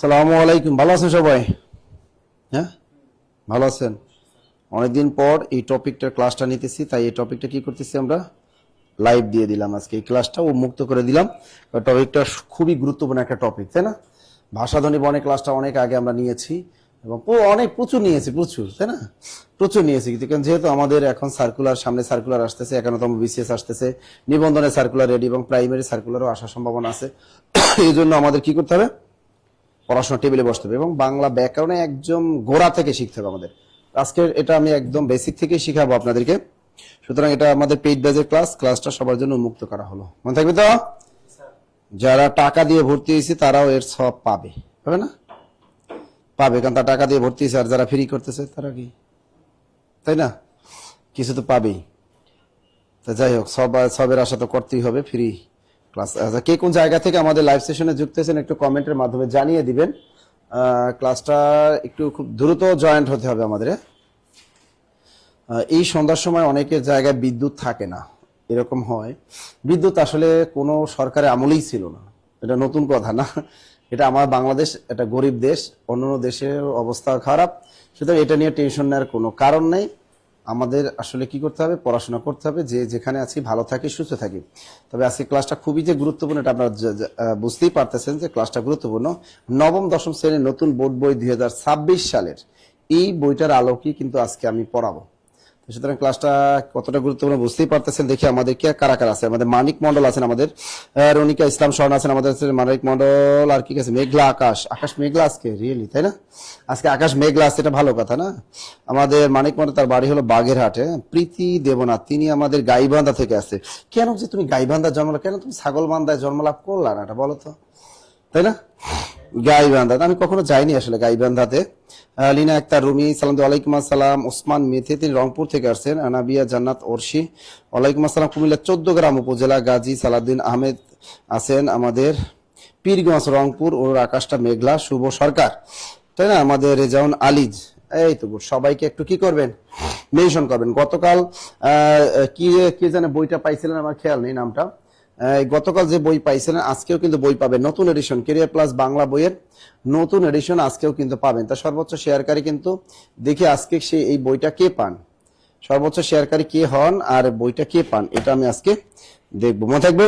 সালামু আলাইকুম। ভালো আছেন সবাই? হ্যাঁ, ভালো আছেন? অনেকদিন পর এই টপিকটার ক্লাসটা নিতেছি, তাই এই টপিকটা কি করতেছি, আমরা লাইভ দিয়ে দিলাম আজকে। এই ক্লাসটা মুক্ত করে দিলাম। টপিকটা খুবই গুরুত্বপূর্ণ একটা টপিক, তাই না? ভাষাধ্বনি বনে ক্লাসটা অনেক আগে আমরা নিয়েছি এবং প্রচুর নিয়েছি, প্রচুর, তাই না? প্রচুর নিয়েছি, কিন্তু যেহেতু আমাদের এখন সার্কুলার, সামনে সার্কুলার আসতেছে, 11তম বিসিএস আসতেছে, নিবন্ধনের সার্কুলার রেডি এবং প্রাইমারি সার্কুলারও আসার সম্ভাবনা আছে। এই জন্য আমাদের কি করতে হবে, পড়াশোনা টেবিলে বসতে হবে এবং বাংলা ব্যাকরণে একদম গোড়া থেকে শিখতে হবে আমাদের। আজকে এটা আমি একদম বেসিক থেকে শিখাবো আপনাদেরকে। সুতরাং এটা আমাদের পেইড ব্যাচের ক্লাসটা সবার জন্য উন্মুক্ত করা হলো। মনে থাকবে তো? যারা টাকা দিয়ে ভর্তি হয়েছে তারাও এর সব পাবে, পাবে না? পাবে, কারণ তারা টাকা দিয়ে ভর্তি হয়েছে। আর যারা ফ্রি করতেছে তারা কি, তাই না, কিছু তো পাবেই। তা যাই হোক, সবের আশা তো করতেই হবে ফ্রি ক্লাস। কে কোন জায়গা থেকে আমাদের লাইভ সেশনে যুক্ত হয়েছেন একটু কমেন্টের মাধ্যমে জানিয়ে দিবেন। ক্লাসটা একটু খুব দ্রুত জয়েন্ট হতে হবে আমাদের। এই সন্ধ্যার সময় অনেকের জায়গায় বিদ্যুৎ থাকে না, এরকম হয়। বিদ্যুৎ আসলে কোনো সরকারের আমলেই ছিল না, এটা নতুন কথা না। এটা আমার বাংলাদেশ, এটা গরিব দেশ, অন্যান্য দেশের অবস্থা খারাপ। সুতরাং এটা নিয়ে টেনশন নেওয়ার কোনো কারণ নেই। আমাদের আসলে কি করতে হবে, পড়াশোনা করতে হবে, যে যেখানে আছি ভালো থাকি, সুস্থ থাকি। তবে আজকে ক্লাসটা খুবই যে গুরুত্বপূর্ণ, এটা আপনারা বুঝতেই পারতেছেন যে ক্লাসটা গুরুত্বপূর্ণ। নবম দশম শ্রেণীর নতুন বোর্ড বই 2026 সালের এই বইটার আলোকেই কিন্তু আজকে আমি পড়াবো। সুতরাং ক্লাসটা কতটা গুরুত্বপূর্ণ বুঝতেই পারতেছেন। দেখি আমাদের কে কারা কারা আছে। আমাদের মানিক মন্ডল আছেন, আমাদের রনিকা ইসলাম স্বর্ণ আছেন, আমাদের মানিক মন্ডল, আর কি আছে, মেঘলা আকাশ মেঘলা আজকে রিয়েলি, তাই না? আজকে আকাশ মেঘলা আছে, এটা ভালো কথা না? আমাদের মানিক মন্ডল, তার বাড়ি হলো বাগেরহাটে। প্রীতি দেবনাথ, তিনি আমাদের গাইবান্ধা থেকে আসছে। কেন যে তুমি গাইবান্ধা জন্মলা, কেন তুমি ছাগলবান্ধায় জন্মলাভ করলা না, এটা বলো তো, তাই না? গাইবান্ধা আমি কখনো যাইনি আসলে গাইবান্ধাতে। লিনা আক্তার রুমি, সালাম ওয়ালাইকুম আসসালাম। ওসমান মেথে, তিনি রংপুর থেকে আসছেন। আনাবিয়া জান্নাত ওরশি, ওয়ালাইকুম আসসালাম। কুমিল্লা 14 গ্রাম উপজেলা গাজী সালাউদ্দিন আহমেদ আছেন আমাদের পীরগঞ্জ রংপুর। ওর আকাশটা মেঘলা। শুভ সরকার, তাই না? আমাদের রেজাউন আলিজ, এই তো সবাইকে একটু কি করবেন, মেনশন করবেন। গতকাল কি জানে বইটা পাইছিলেন, আমার খেয়াল নেই নামটা। গতকাল যে বই পাইছিলেন আজকেও কিন্তু বই পাবেন, নতুন এডিশন ক্যারিয়ার প্লাস বাংলা বইয়ের নতুন এডিশন আজকেও কিন্তু পাবেন। তা সর্বোচ্চ শেয়ারকারী কিন্তু দেখি আজকে সে এই বইটা কে পান, সর্বোচ্চ শেয়ারকারী কে হন আর বইটা কে পান, এটা আমি আজকে দেখবো। মনে থাকবে,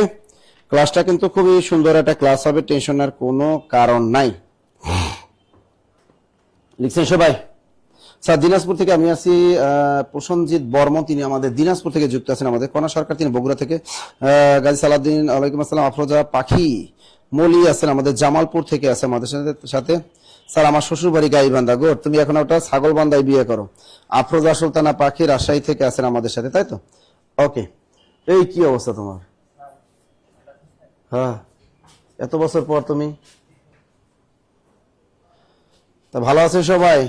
ক্লাসটা কিন্তু খুবই সুন্দর একটা ক্লাস হবে, টেনশনের কোনো কারণ নাই। লিখছেন সবাই? স্যার দিনাজপুর থেকে আমি আছি প্রসঞ্জিৎ বর্মন, তিনি আমাদের দিনাজপুর থেকে যুক্ত আছেন। আমাদের কণা সরকার, তিনি বগুড়া থেকে। গাজী সালাউদ্দিন, ওয়ালাইকুম আসসালাম। আফরোজা পাখি মলি আছেন আমাদের জামালপুর থেকে, আছে আমাদের সাথে। স্যার আমার শ্বশুর বাড়ি গাইবান্ধা। গোর, তুমি এখন ওটা ছাগলবান্ধায় বিয়ে করো। আফরোজা সুলতানা পাখি রাজশাহী থেকে আছেন আমাদের সাথে, তাই তো? ওকে। এই কি অবস্থা তোমার? হ্যাঁ, এত বছর পর তুমি, তা ভালো আছেন সবাই?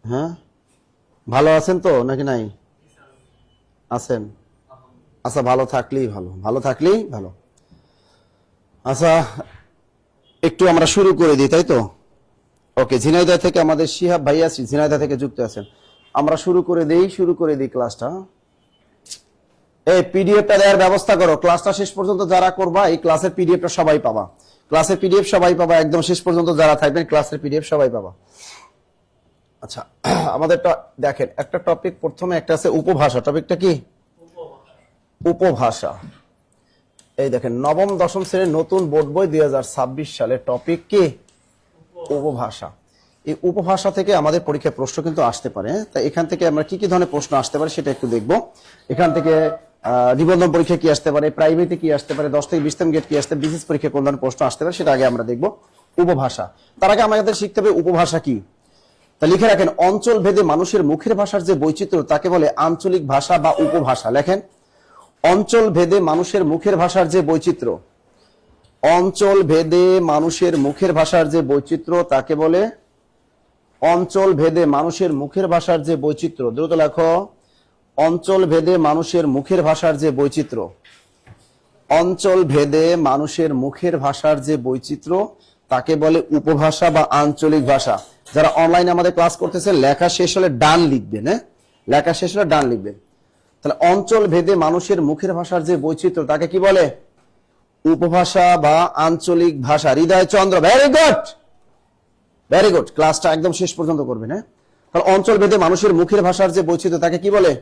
হ্যাঁ, ভালো আছেন তো নাকি নাই? আছেন? আচ্ছা, ভালো থাকলেই ভালো, ভালো থাকলেই ভালো। আচ্ছা, একটু আমরা শুরু করে দিই, তাই তো? ওকে, ঝিনাইদহ থেকে আমাদের শিহাব ভাইয়া ঝিনাইদহ থেকে যুক্ত আছেন। আমরা শুরু করে দিই ক্লাসটা। এই পিডিএফটা দেওয়ার ব্যবস্থা করো। ক্লাসটা শেষ পর্যন্ত যারা করবা, এই ক্লাসের পিডিএফটা সবাই পাবা। ক্লাসের পিডিএফ সবাই পাবা, একদম শেষ পর্যন্ত যারা থাকবেন ক্লাসের পিডিএফ সবাই পাবা। আচ্ছা, আমাদেরটা দেখেন, একটা টপিক প্রথমে একটা আছে উপভাষা। টপিকটা কি? উপভাষা। এই দেখেন, নবম দশম শ্রেণীর নতুন বোর্ড বই 2026 সালের টপিক কি? উপভাষা। এই উপভাষা থেকে আমাদের পরীক্ষায় প্রশ্ন কিন্তু আসতে পারে। তাই এখান থেকে আমরা কি কি ধরনের প্রশ্ন আসতে পারে সেটা একটু দেখবো। এখান থেকে নিবন্ধন পরীক্ষা কি আসতে পারে, প্রাইমারিতে কি আসতে পারে, 10 থেকে 20তম গেট কি আসতে, বিশেষ পরীক্ষা কোন ধরনের প্রশ্ন আসতে পারে সেটা আগে আমরা দেখবো। উপভাষা, তার আগে আমাদের শিখতে হবে উপভাষা কি। তা লিখে রাখেন, অঞ্চল ভেদে মানুষের মুখের ভাষার যে বৈচিত্র্য তাকে বলে আঞ্চলিক ভাষা বা উপভাষা। লেখেন, অঞ্চল ভেদে মানুষের মুখের ভাষার যে বৈচিত্র্য, অঞ্চল ভেদে মানুষের মুখের ভাষার যে বৈচিত্র্য তাকে বলে, অঞ্চল ভেদে মানুষের মুখের ভাষার যে বৈচিত্র্য, দ্রুত লেখো, অঞ্চল ভেদে মানুষের মুখের ভাষার যে বৈচিত্র্য, অঞ্চল ভেদে মানুষের মুখের ভাষার যে বৈচিত্র্য তাকে বলে উপভাষা বা আঞ্চলিক ভাষা। যারা অনলাইনে আমাদের ক্লাস করতেছেন, লেখা শেষ হলে ডান লিখবেন। হ্যাঁ, লেখা শেষ হলে ডান লিখবেন। তাহলে অঞ্চল ভেদে মানুষের মুখের ভাষার যে বৈচিত্র্য তাকে কি বলে? উপভাষা বা আঞ্চলিক ভাষা। হৃদয় চন্দ্র, ভেরি গুড। ভেরি গুড, ক্লাসটা একদম শেষ পর্যন্ত করবেন। হ্যাঁ, তাহলে অঞ্চল ভেদে মানুষের মুখের ভাষার যে বৈচিত্র্য তাকে কি বলে?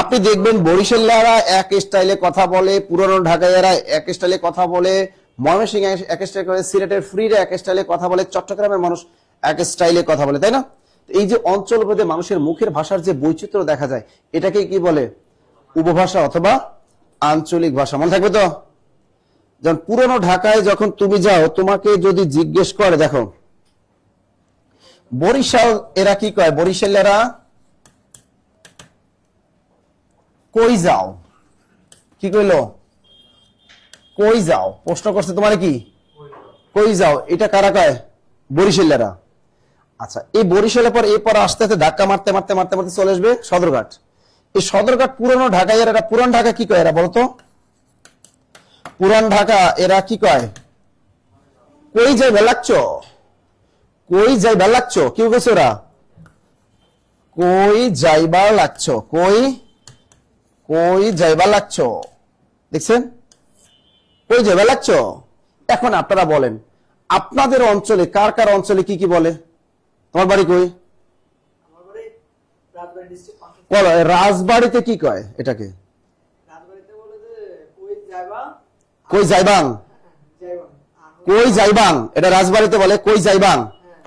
আপনি দেখবেন বরিশালীরা এক স্টাইলে কথা বলে, পুরনো ঢাকাইয়ারা এক স্টাইলে কথা বলে, ময়মনসিংহ এক স্টাইলে করে, সিলেটের ফ্রিরা এক স্টাইলে কথা বলে, চট্টগ্রামের মানুষ এক স্টাইলে কথা বলে, তাই না? এই যে অঞ্চল ভেদে মানুষের মুখের ভাষার যে বৈচিত্র্য দেখা যায়, এটাকে কি বলে? উপভাষা অথবা আঞ্চলিক ভাষা। মনে থাকবে তো? যেমন পুরনো ঢাকায় যখন তুমি যাও, তোমাকে যদি জিজ্ঞেস করে, দেখো বরিশাল এরা কি কয়? বরিশালেরা কই যাও, কি কইলো? কই যাও। প্রশ্ন করছে তোমার কি কই যাও, এটা কারা কয়? বরিশালেরা। আচ্ছা, এই বরিশালের পর এরপর আস্তে আস্তে ধাক্কা মারতে মারতে মারতে মারতে চলে আসবে সদরঘাট। এই সদরঘাট পুরনো ঢাকায় এরা পুরান ঢাকা কি কয়? এরা বলতো পুরান ঢাকা এরা কি কয়? কই যাই বেলাচ্ছ, কই যাইবা লাগছ, কি কইছে ওরা? কই যাইবা লাগছ, কই কই যাইবা লাগছ। দেখছেন, কই যাইবা লাগছ। এখন আপনারা বলেন, আপনাদের অঞ্চলে কার কার অঞ্চলে কি কি বলে? তোমার বাড়ি কই? বলো, রাজবাড়িতে কি কয় এটাকে? কই যাইবাং, কই যাইবাং, এটা রাজবাড়িতে বলে কই যাইবাং।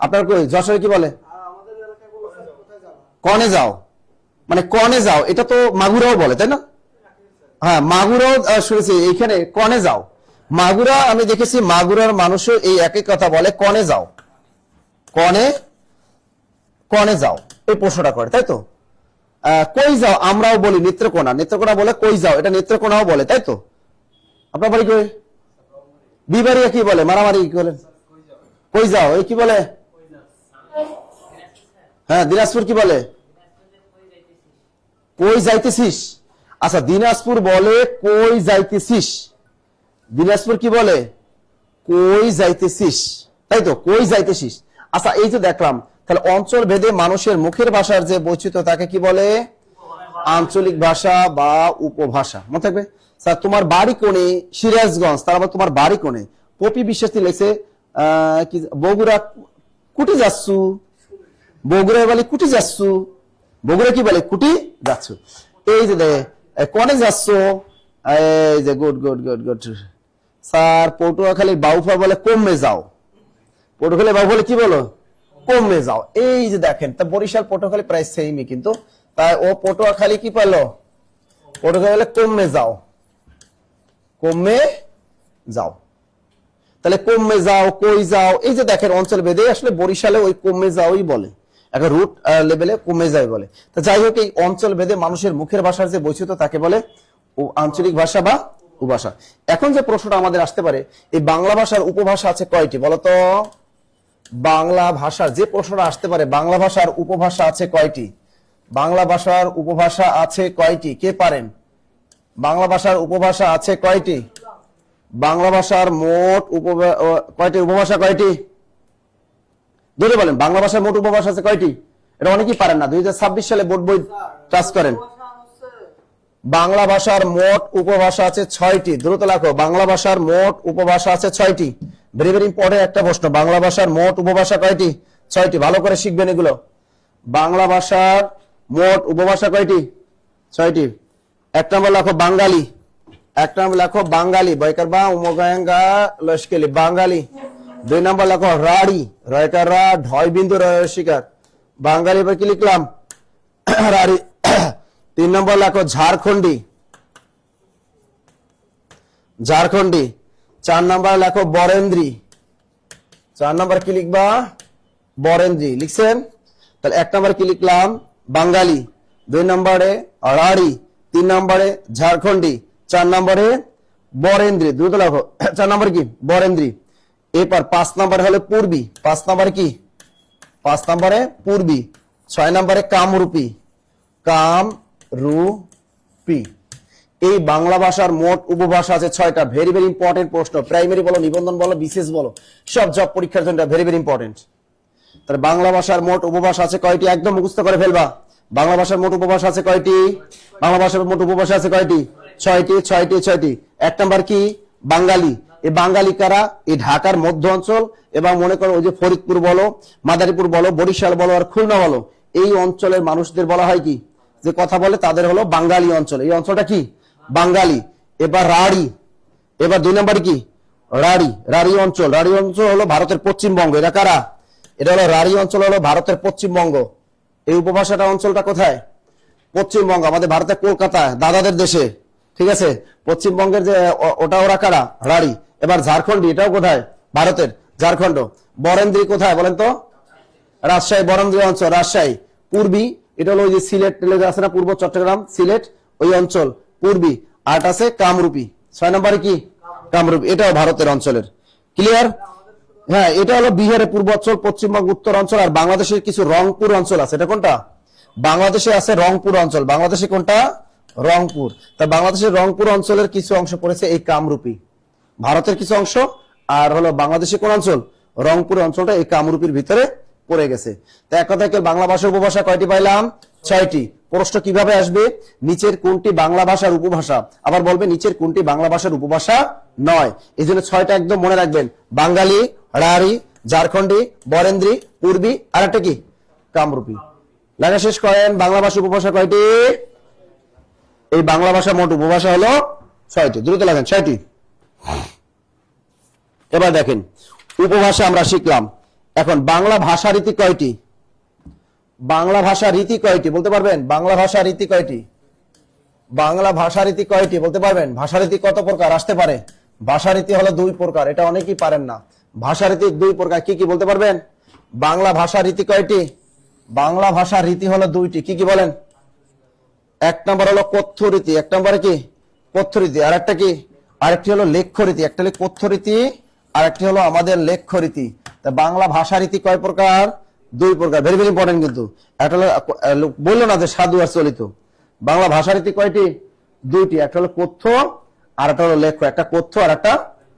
আপনার কই যশোরে কি বলে? কনে যাও, মানে কনে যাও, এটা তো মাগুরাও বলে, তাই না? হ্যাঁ, মাগুরাও শুনেছি, এইখানে কনে যাও। মাগুরা আমি দেখেছি, মাগুরার মানুষও এই একই কথা বলে, কনে যাও, কনে কনে যাও, এই প্রশ্নটা করে, তাই তো? কই যাও আমরাও বলি নেত্রকোনা, নেত্রকোনা বলে কই যাও, এটা নেত্রকোনাও বলে, তাই তো? আপনার বাড়ি কই? বিবাড়িয়া কি বলে? মারামারি কি বলেন? কই যাও, এই কি বলে? হ্যাঁ, দিনাজপুর কি বলে? কই যাইতেছিস। আচ্ছা, দিনাজপুর বলে কই যাইতেছিস, দিনাজপুর কি বলে? কই যাইতেছিস, তাই তো? কই যাইতেছিস। আচ্ছা, এই যে দেখলাম, তাহলে অঞ্চল ভেদে মানুষের মুখের ভাষার যে বৈচিত্র্য তাকে কি বলে? আঞ্চলিক ভাষা বা উপভাষা। মনে থাকবে। স্যার তোমার বাড়ি কোনে? সিরাজগঞ্জ, তার আবার তোমার বাড়ি কোনে? পপি বিশ্বাস লেগেছে কি বগুড়া কুটি যাচ্ছু, বগুড়া বলে কুটি যাচ্ছু, বগুড়া কি বলে? কুটি যাচ্ছ। এই যে কনে যাচ্ছ, এই যে good good good good. Sir Patuakhali Bauphal বলে কমে যাও, পটুয়াখালী বাউফা বলে কি বলো? কমে যাও। এই যে দেখেন, তা বরিশাল পটুয়াখালী প্রায় সেমই, কিন্তু তাই ও পটুয়াখালী কি পেলো? পটুয়াখালী বলে কমে যাও, কমে যাও। তাহলে কমে যাও, কই যাও, এই যে দেখেন অঞ্চল ভেদে আসলে বরিশালে ওই কমে যাওই বলে, একটা রুট লেভেলে কমে যায় বলে। তো যাই হোক, এই অঞ্চল ভেদে মানুষের মুখের ভাষার যে বৈচিত্র্য তাকে বলে আঞ্চলিক ভাষা বা উপভাষা। এখন যে প্রশ্নটা আমাদের আসতে পারে, এই বাংলা ভাষার উপভাষা আছে কয়টি বলতো? বাংলা ভাষার যে প্রশ্নটা আসতে পারে, বাংলা ভাষার উপভাষা আছে কয়টি? বাংলা ভাষার উপভাষা আছে কয়টি? কে পারেন? বাংলা ভাষার উপভাষা আছে কয়টি? বাংলা ভাষার মোট কয়টি উপভাষা? কয়টি? ধরে বলেন, বাংলা ভাষার মোট উপভাষা আছে কয়টি? এটা অনেকেই পারেন না, 2026 সালে বোর্ড বই টাচ করেন। বাংলা ভাষার মোট উপভাষা আছে 6টি। দ্রুত লেখো, বাংলা ভাষার মোট উপভাষা আছে 6টি। ভেরি ভেরি ইম্পর্টেন্ট একটা প্রশ্ন, বাংলা ভাষার মোট উপভাষা কয়টি? 6টি। ভালো করে শিখবেন এগুলো। বাংলা ভাষার মোট উপভাষা কয়টি? 6টি। এক নম্বর লেখো বাঙালি, এক নম্বর লেখো বাঙালি, বয়কার বা উমগাঙ্গা লস্কেলি বাঙালি। 2 নম্বর লেখো রাড়ি, রয়কার রা ঢয় বিন্দু রয়স্বীকার বাঙালি, এবার কি লিখলাম? রাড়ি। 3 নম্বর লেখো ঝাড়খণ্ডী, ঝাড়খণ্ডী। 4 নম্বর লেখো বরেন্দ্রী, 4 নম্বর কি লিখবা? বরেন্দ্রী। লিখছেন? তাহলে 1 নম্বর কি লিখলাম? বাঙালি, 2 নম্বরে রাড়ি, 3 নম্বরে ঝাড়খণ্ডী, 4 নম্বরে বরেন্দ্রী। দ্রুত লেখো, 4 নম্বর কি? বরেন্দ্রী। এরপর 5 নম্বর হলো পূর্বী, 5 নম্বরে কি? 5 নম্বরে পূর্বী। 6 নম্বরে কামরূপী, কামরূপী। এই বাংলা ভাষার মোট উপভাষা আছে 6টা। ভেরি ভেরি ইম্পর্টেন্ট প্রশ্ন, প্রাইমারি বলো, নিবন্ধন বলো, বিশেষ বলো, সব জব পরীক্ষার জন্য ভেরি ভেরি ইম্পর্টেন্ট। তাহলে বাংলা ভাষার মোট উপভাষা আছে কয়টি? একদম মুখস্থ করে ফেলবা। বাংলা ভাষার মোট উপভাষা আছে কয়টি? বাংলা ভাষার মোট উপভাষা আছে কয়টি? 6টি, 6টি, 6টি। 1 নম্বর কি? বাঙালি, এই বাঙালি কারা? এই ঢাকার মধ্য অঞ্চল এবং মনে করো ওই যে ফরিদপুর বলো, মাদারীপুর বলো, বরিশাল বলো আর খুলনা বলো, এই অঞ্চলের মানুষদের বলা হয় কি, যে কথা বলে তাদের হলো বাঙালি অঞ্চল। এই অঞ্চলটা কি? বাঙালি। এবার রাঢ়ী, এবার 2 নম্বরে কি? রাঢ়ী। রাঢ়ী অঞ্চল, রাঢ়ী অঞ্চল হলো ভারতের পশ্চিমবঙ্গ। এটা কারা? এটা হলো রাঢ়ী অঞ্চল, হলো ভারতের পশ্চিমবঙ্গ। এই উপভাষাটা অঞ্চলটা কোথায়? পশ্চিমবঙ্গ, আমাদের ভারতের কলকাতা, দাদাদের দেশে, ঠিক আছে। পশ্চিমবঙ্গের যে ওটা ওরা কারা? রাঢ়ী। এবার ঝাড়খণ্ডী, এটাও কোথায়? ভারতের ঝাড়খণ্ড। বরেন্দ্রী কোথায় বলেন তো? রাজশাহী, বরেন্দ্রী অঞ্চল রাজশাহী। পূর্বী, এটা হলো ওই যে সিলেট আছে না, পূর্ব চট্টগ্রাম সিলেট ওই অঞ্চল পূর্বী। আট আছে কামরূপী। 6 নম্বরে কি? কামরূপী, এটাও ভারতের অঞ্চলের। ক্লিয়ার? হ্যাঁ, এটা হলো বিহারের পূর্ব অঞ্চল, পশ্চিমবঙ্গ উত্তর অঞ্চল। আর বাংলাদেশের কিছু রংপুর অঞ্চল আছে। এটা কোনটা? বাংলাদেশে আছে রংপুর অঞ্চল। বাংলাদেশে কোনটা? রংপুর। তা বাংলাদেশের রংপুর অঞ্চলের কিছু অংশ পড়েছে এই কামরূপী, ভারতের কিছু অংশ। আর হলো বাংলাদেশে কোন অঞ্চল? রংপুর অঞ্চলটা এই কামরূপীর ভিতরে পড়ে গেছে। তো এক কথায় বাংলা ভাষার উপভাষা কয়টি পাইলাম? 6টি। প্রশ্ন কিভাবে আসবে? নিচের কোনটি বাংলা ভাষার উপভাষা? আবার বলবে নিচের কোনটি বাংলা ভাষার উপভাষা নয়। এই জন্য 6টা একদম মনে রাখবেন। বাঙালি, রাঢ়ী, ঝাড়খণ্ডী, বরেন্দ্রী, পূর্বী আর একটা কি? কামরূপী। লেখা শেষ করেন। বাংলা ভাষার উপভাষা কয়টি? এই বাংলা ভাষা মোট উপভাষা হলো 6টি। দ্রুত লেখেন 6টি। এবার দেখেন উপভাষা আমরা শিখলাম। এখন বাংলা ভাষা রীতি কয়টি? বাংলা ভাষা রীতি কয়টি বলতে পারবেন? বাংলা ভাষা রীতি কয়টি? বাংলা ভাষা রীতি কয়টি বলতে পারবেন? ভাষা রীতি কত প্রকার আসতে পারে? ভাষা রীতি হলো 2 প্রকার। এটা অনেকেই পারেন না। ভাষা রীতি 2 প্রকার। কি কি বলতে পারবেন? বাংলা ভাষা রীতি কয়টি? বাংলা ভাষা রীতি হলো 2টি। কি কি বলেন? 1 নম্বর হলো কথ্য রীতি। 1 নম্বরে কি? কথ্য রীতি। আর একটা কি? আরেকটি হলো লেখ্য রীতি। একটা হলো কথ্য রীতি, আর একটি হলো আমাদের লেখ্য রীতি। তা বাংলা ভাষা রীতি কয় প্রকার? 2 প্রকার। ভেরি ভেরি ইম্পর্টেন্ট কিন্তু। একটা হলো বললো না যে সাধু আর চলিত। বাংলা ভাষা রীতি কয়টি? 2টি। একটা হলো কথ্য আর একটা হলো লেখ্য। একটা কথ্য আর একটা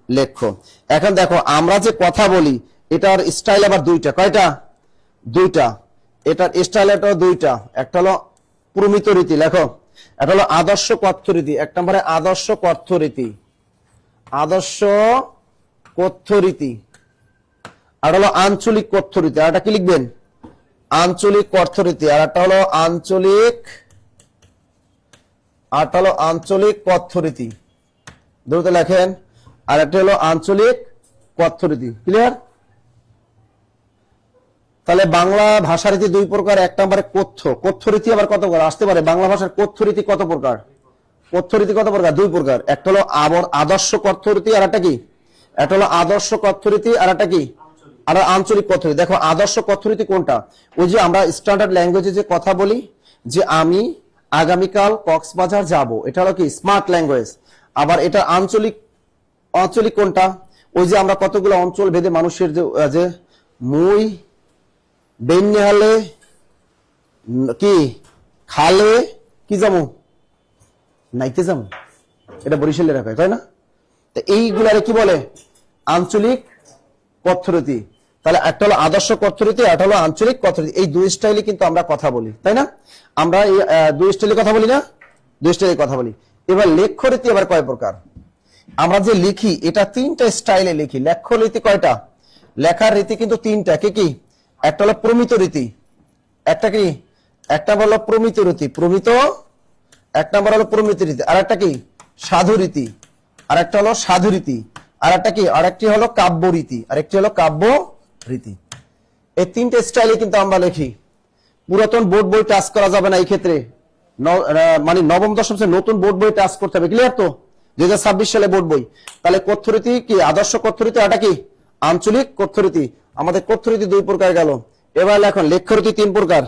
লেখ্য। এখন দেখো আমরা যে কথা বলি এটার স্টাইল আবার 2টা। কয়টা? 2টা। এটার স্টাইল এটা 2টা। একটা হলো প্রমিত রীতি, লেখো। এটা হলো আদর্শ কথ্য রীতি। 1 নম্বরে আদর্শ কথ্য রীতি। আদর্শ কথ্য রীতি। আর হলো আঞ্চলিক কথ্য রীতি। আর এটা কি লিখবেন? আঞ্চলিক কথ্য রীতি। আর একটা হলো আঞ্চলিক, আরটা হলো আঞ্চলিক কথ্য রীতি। দ্রুত লেখেন। আর একটা হলো আঞ্চলিক কথ্য রীতি। ক্লিয়ার? তাহলে বাংলা ভাষা রীতি 2 প্রকার। 1 নম্বরে কথ্য। কথ্য রীতি আবার কত প্রকার আসতে পারে? বাংলা ভাষার কথ্য রীতি কত প্রকার? কথ্য রীতি কত প্রকার? 2 প্রকার। একটা হলো আদর্শ কথ্য রীতি, আর একটা কি? একটা হলো আদর্শ কথ্য রীতি, আর একটা কি? আর আঞ্চলিক কথ্য রীতি। দেখো আদর্শ কথ্য রীতি কোনটা? ওই যে আমরা স্ট্যান্ডার্ড ল্যাঙ্গুয়েজে যে কথা বলি যে আমি আগামীকাল কক্সবাজার যাব, এটা হলো কি? Smart language. আবার এটা আঞ্চলিক, আঞ্চলিক কোনটা? ওই যে আমরা কতগুলো অঞ্চল ভেদে মানুষের যে মুই বেন্যালে কি খালে কি যাবো নাইতে যাবো, এটা বরিশালের এলাকায়, তাই না? তো এইগুলারে কি বলে? আঞ্চলিক কথ্য রীতি। তাহলে একটা হলো আদর্শ কথ্য রীতি, একটা হলো আঞ্চলিক কথ্য রীতি। এই 2 স্টাইলে কিন্তু আমরা কথা বলি, তাই না? আমরা এই 2 স্টাইলে কথা বলি না? 2 স্টাইলে কথা বলি। এবার লেখ্য রীতি আবার কয় প্রকার? আমরা যে লিখি এটা 3টা স্টাইলে লিখি। লেখ্য রীতি কয়টা? লেখার রীতি কিন্তু 3টা। কি কি? একটা হলো প্রমিত রীতি। একটা কি? একটা হলো প্রমিত রীতি। প্রমিত 1 নম্বর হলো প্রমিত রীতি। আর একটা কি? সাধু রীতি। আর একটা হলো সাধু রীতি। আর একটা কি? আর একটি হলো কাব্য রীতি। আর একটি হলো কাব্য রীতি। এই 3টে স্টাইলে কিন্তু আমরা লিখি। পুরাতন বোর্ড বই টাচ করা যাবে না এই ক্ষেত্রে। মানে নবম দশম শ্রেণীর নতুন বোর্ড বই টাচ করতে হবে। ক্লিয়ার তো? 2026 সালে বোর্ড বই। তাহলে কথ্য রীতি কি? আদর্শ কথ্য রীতি। আর এটা কি? আঞ্চলিক কথ্য রীতি। আমাদের কথ্য রীতি 2 প্রকার গেল। এবার এখন লেখ্য রীতি 3 প্রকার।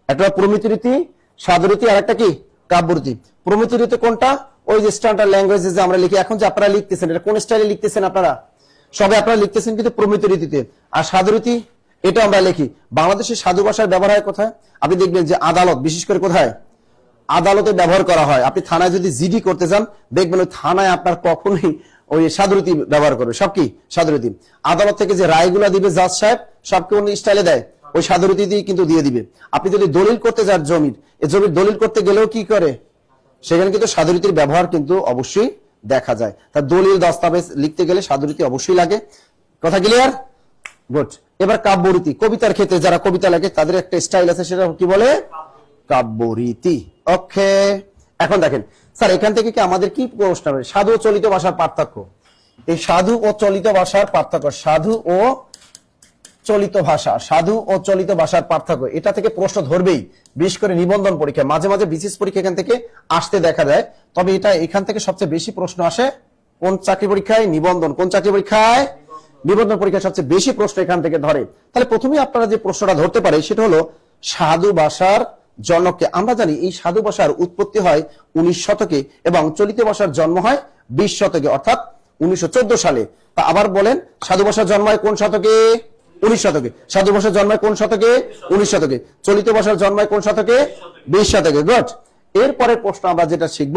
একটা প্রমিত রীতি, সাধু রীতি, আর একটা কি? কাব্য রীতি। প্রমিত রীতি কোনটা? ওই যে স্ট্যান্ডার্ড ল্যাঙ্গুয়েজে যে আমরা লিখি। এখন যে আপনারা লিখতেছেন এটা কোন স্টাইলে লিখতেছেন? আপনারা সবাই আপনারা লিখতেছেন কিন্তু প্রমিত রীতিতে। আর সাধু রীতি এটা আমরা লিখি। বাংলাদেশের সাধু ভাষার ব্যবহার হয় কোথায়? আপনি দেখবেন যে আদালত, বিশেষ করে কোথায়? আদালতে ব্যবহার করা হয়। আপনি থানায় যদি জিডি করতে যান দেখবেন ওই থানায় আপনার কখনোই ওই সাধু রীতি ব্যবহার করবে। সব কি? সাধু রীতি। আদালত থেকে যে রায়গুলা দিবে জাজ সাহেব সবকে অন্য স্টাইলে দেয়, ওই সাধু রীতি দিয়ে কিন্তু দিয়ে দিবে। আপনি যদি দলিল করতে যান জমির, এই জমির দলিল করতে গেলেও কি করে? সেখানে কিন্তু সাধু রীতির ব্যবহার কিন্তু অবশ্যই দেখা যায়। তা দলিল দস্তাবেজ লিখতে গেলে সাধুরীতি অবশ্যই লাগে। কথা ক্লিয়ার? গুড। এবার কাব্যরীতি, কবিতার ক্ষেত্রে যারা কবিতা লেখে তাদের একটা স্টাইল আছে, সেটা কি বলে? কাব্যরীতি। ওকে, এখন দেখেন স্যার এখান থেকে কি আমাদের কি প্রশ্ন হবে? সাধু ও চলিত ভাষার পার্থক্য। এই সাধু ও চলিত ভাষার পার্থক্য, সাধু ও চলিত ভাষা, সাধু ও চলিত ভাষার পার্থক্য, এটা থেকে প্রশ্ন ধরবেই। বিশেষ করে নিবন্ধন পরীক্ষা, মাঝে মাঝে বিসিএস পরীক্ষা এখান থেকে আসতে দেখা যায়। তবে এটা এখান থেকে সবচেয়ে বেশি প্রশ্ন আসে কোন চাকরি পরীক্ষায়? নিবন্ধন। কোন চাকরি পরীক্ষায়? নিবন্ধন পরীক্ষায় সবচেয়ে বেশি প্রশ্ন এখান থেকে ধরে। তাহলে প্রথমেই আপনারা যে প্রশ্নটা ধরতে পারে সেটা হলো সাধু ভাষার জনককে। আমরা জানি এই সাধু ভাষার উৎপত্তি হয় 19 শতকে এবং চলিত ভাষার জন্ম হয় 20 শতকে, অর্থাৎ 1914 সালে। তা আবার বলেন, সাধু ভাষার জন্ম হয় কোন শতকে? 19 শতকে। সাধু ভাষার জন্ম হয় কোন শতকে? 19 শতকে। চলিত ভাষার জন্ম হয় কোন শতকে? 20 শতকে। গুড। এরপরে প্রশ্ন আমরা যেটা শিখব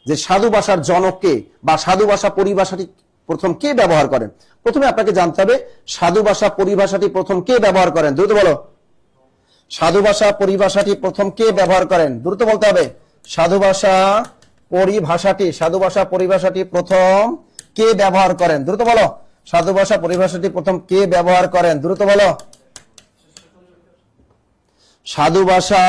যে সাধু ভাষার জনককে বা সাধু ভাষা পরিভাষাটি প্রথম কে ব্যবহার করেন। প্রথমে আপনাকে জানতে হবে সাধু ভাষা পরিভাষাটি প্রথম কে ব্যবহার করেন। দ্রুত বলো, সাধু ভাষা পরিভাষাটি প্রথম কে ব্যবহার করেন? দ্রুত বলতে হবে। সাধু ভাষা পরিভাষাটি, সাধু ভাষা পরিভাষাটি প্রথম কে ব্যবহার করেন? দ্রুত বলো। সাধু ভাষা পরিভাষাটি প্রথম কে ব্যবহার করেন? দ্রুত বলো। সাধু ভাষা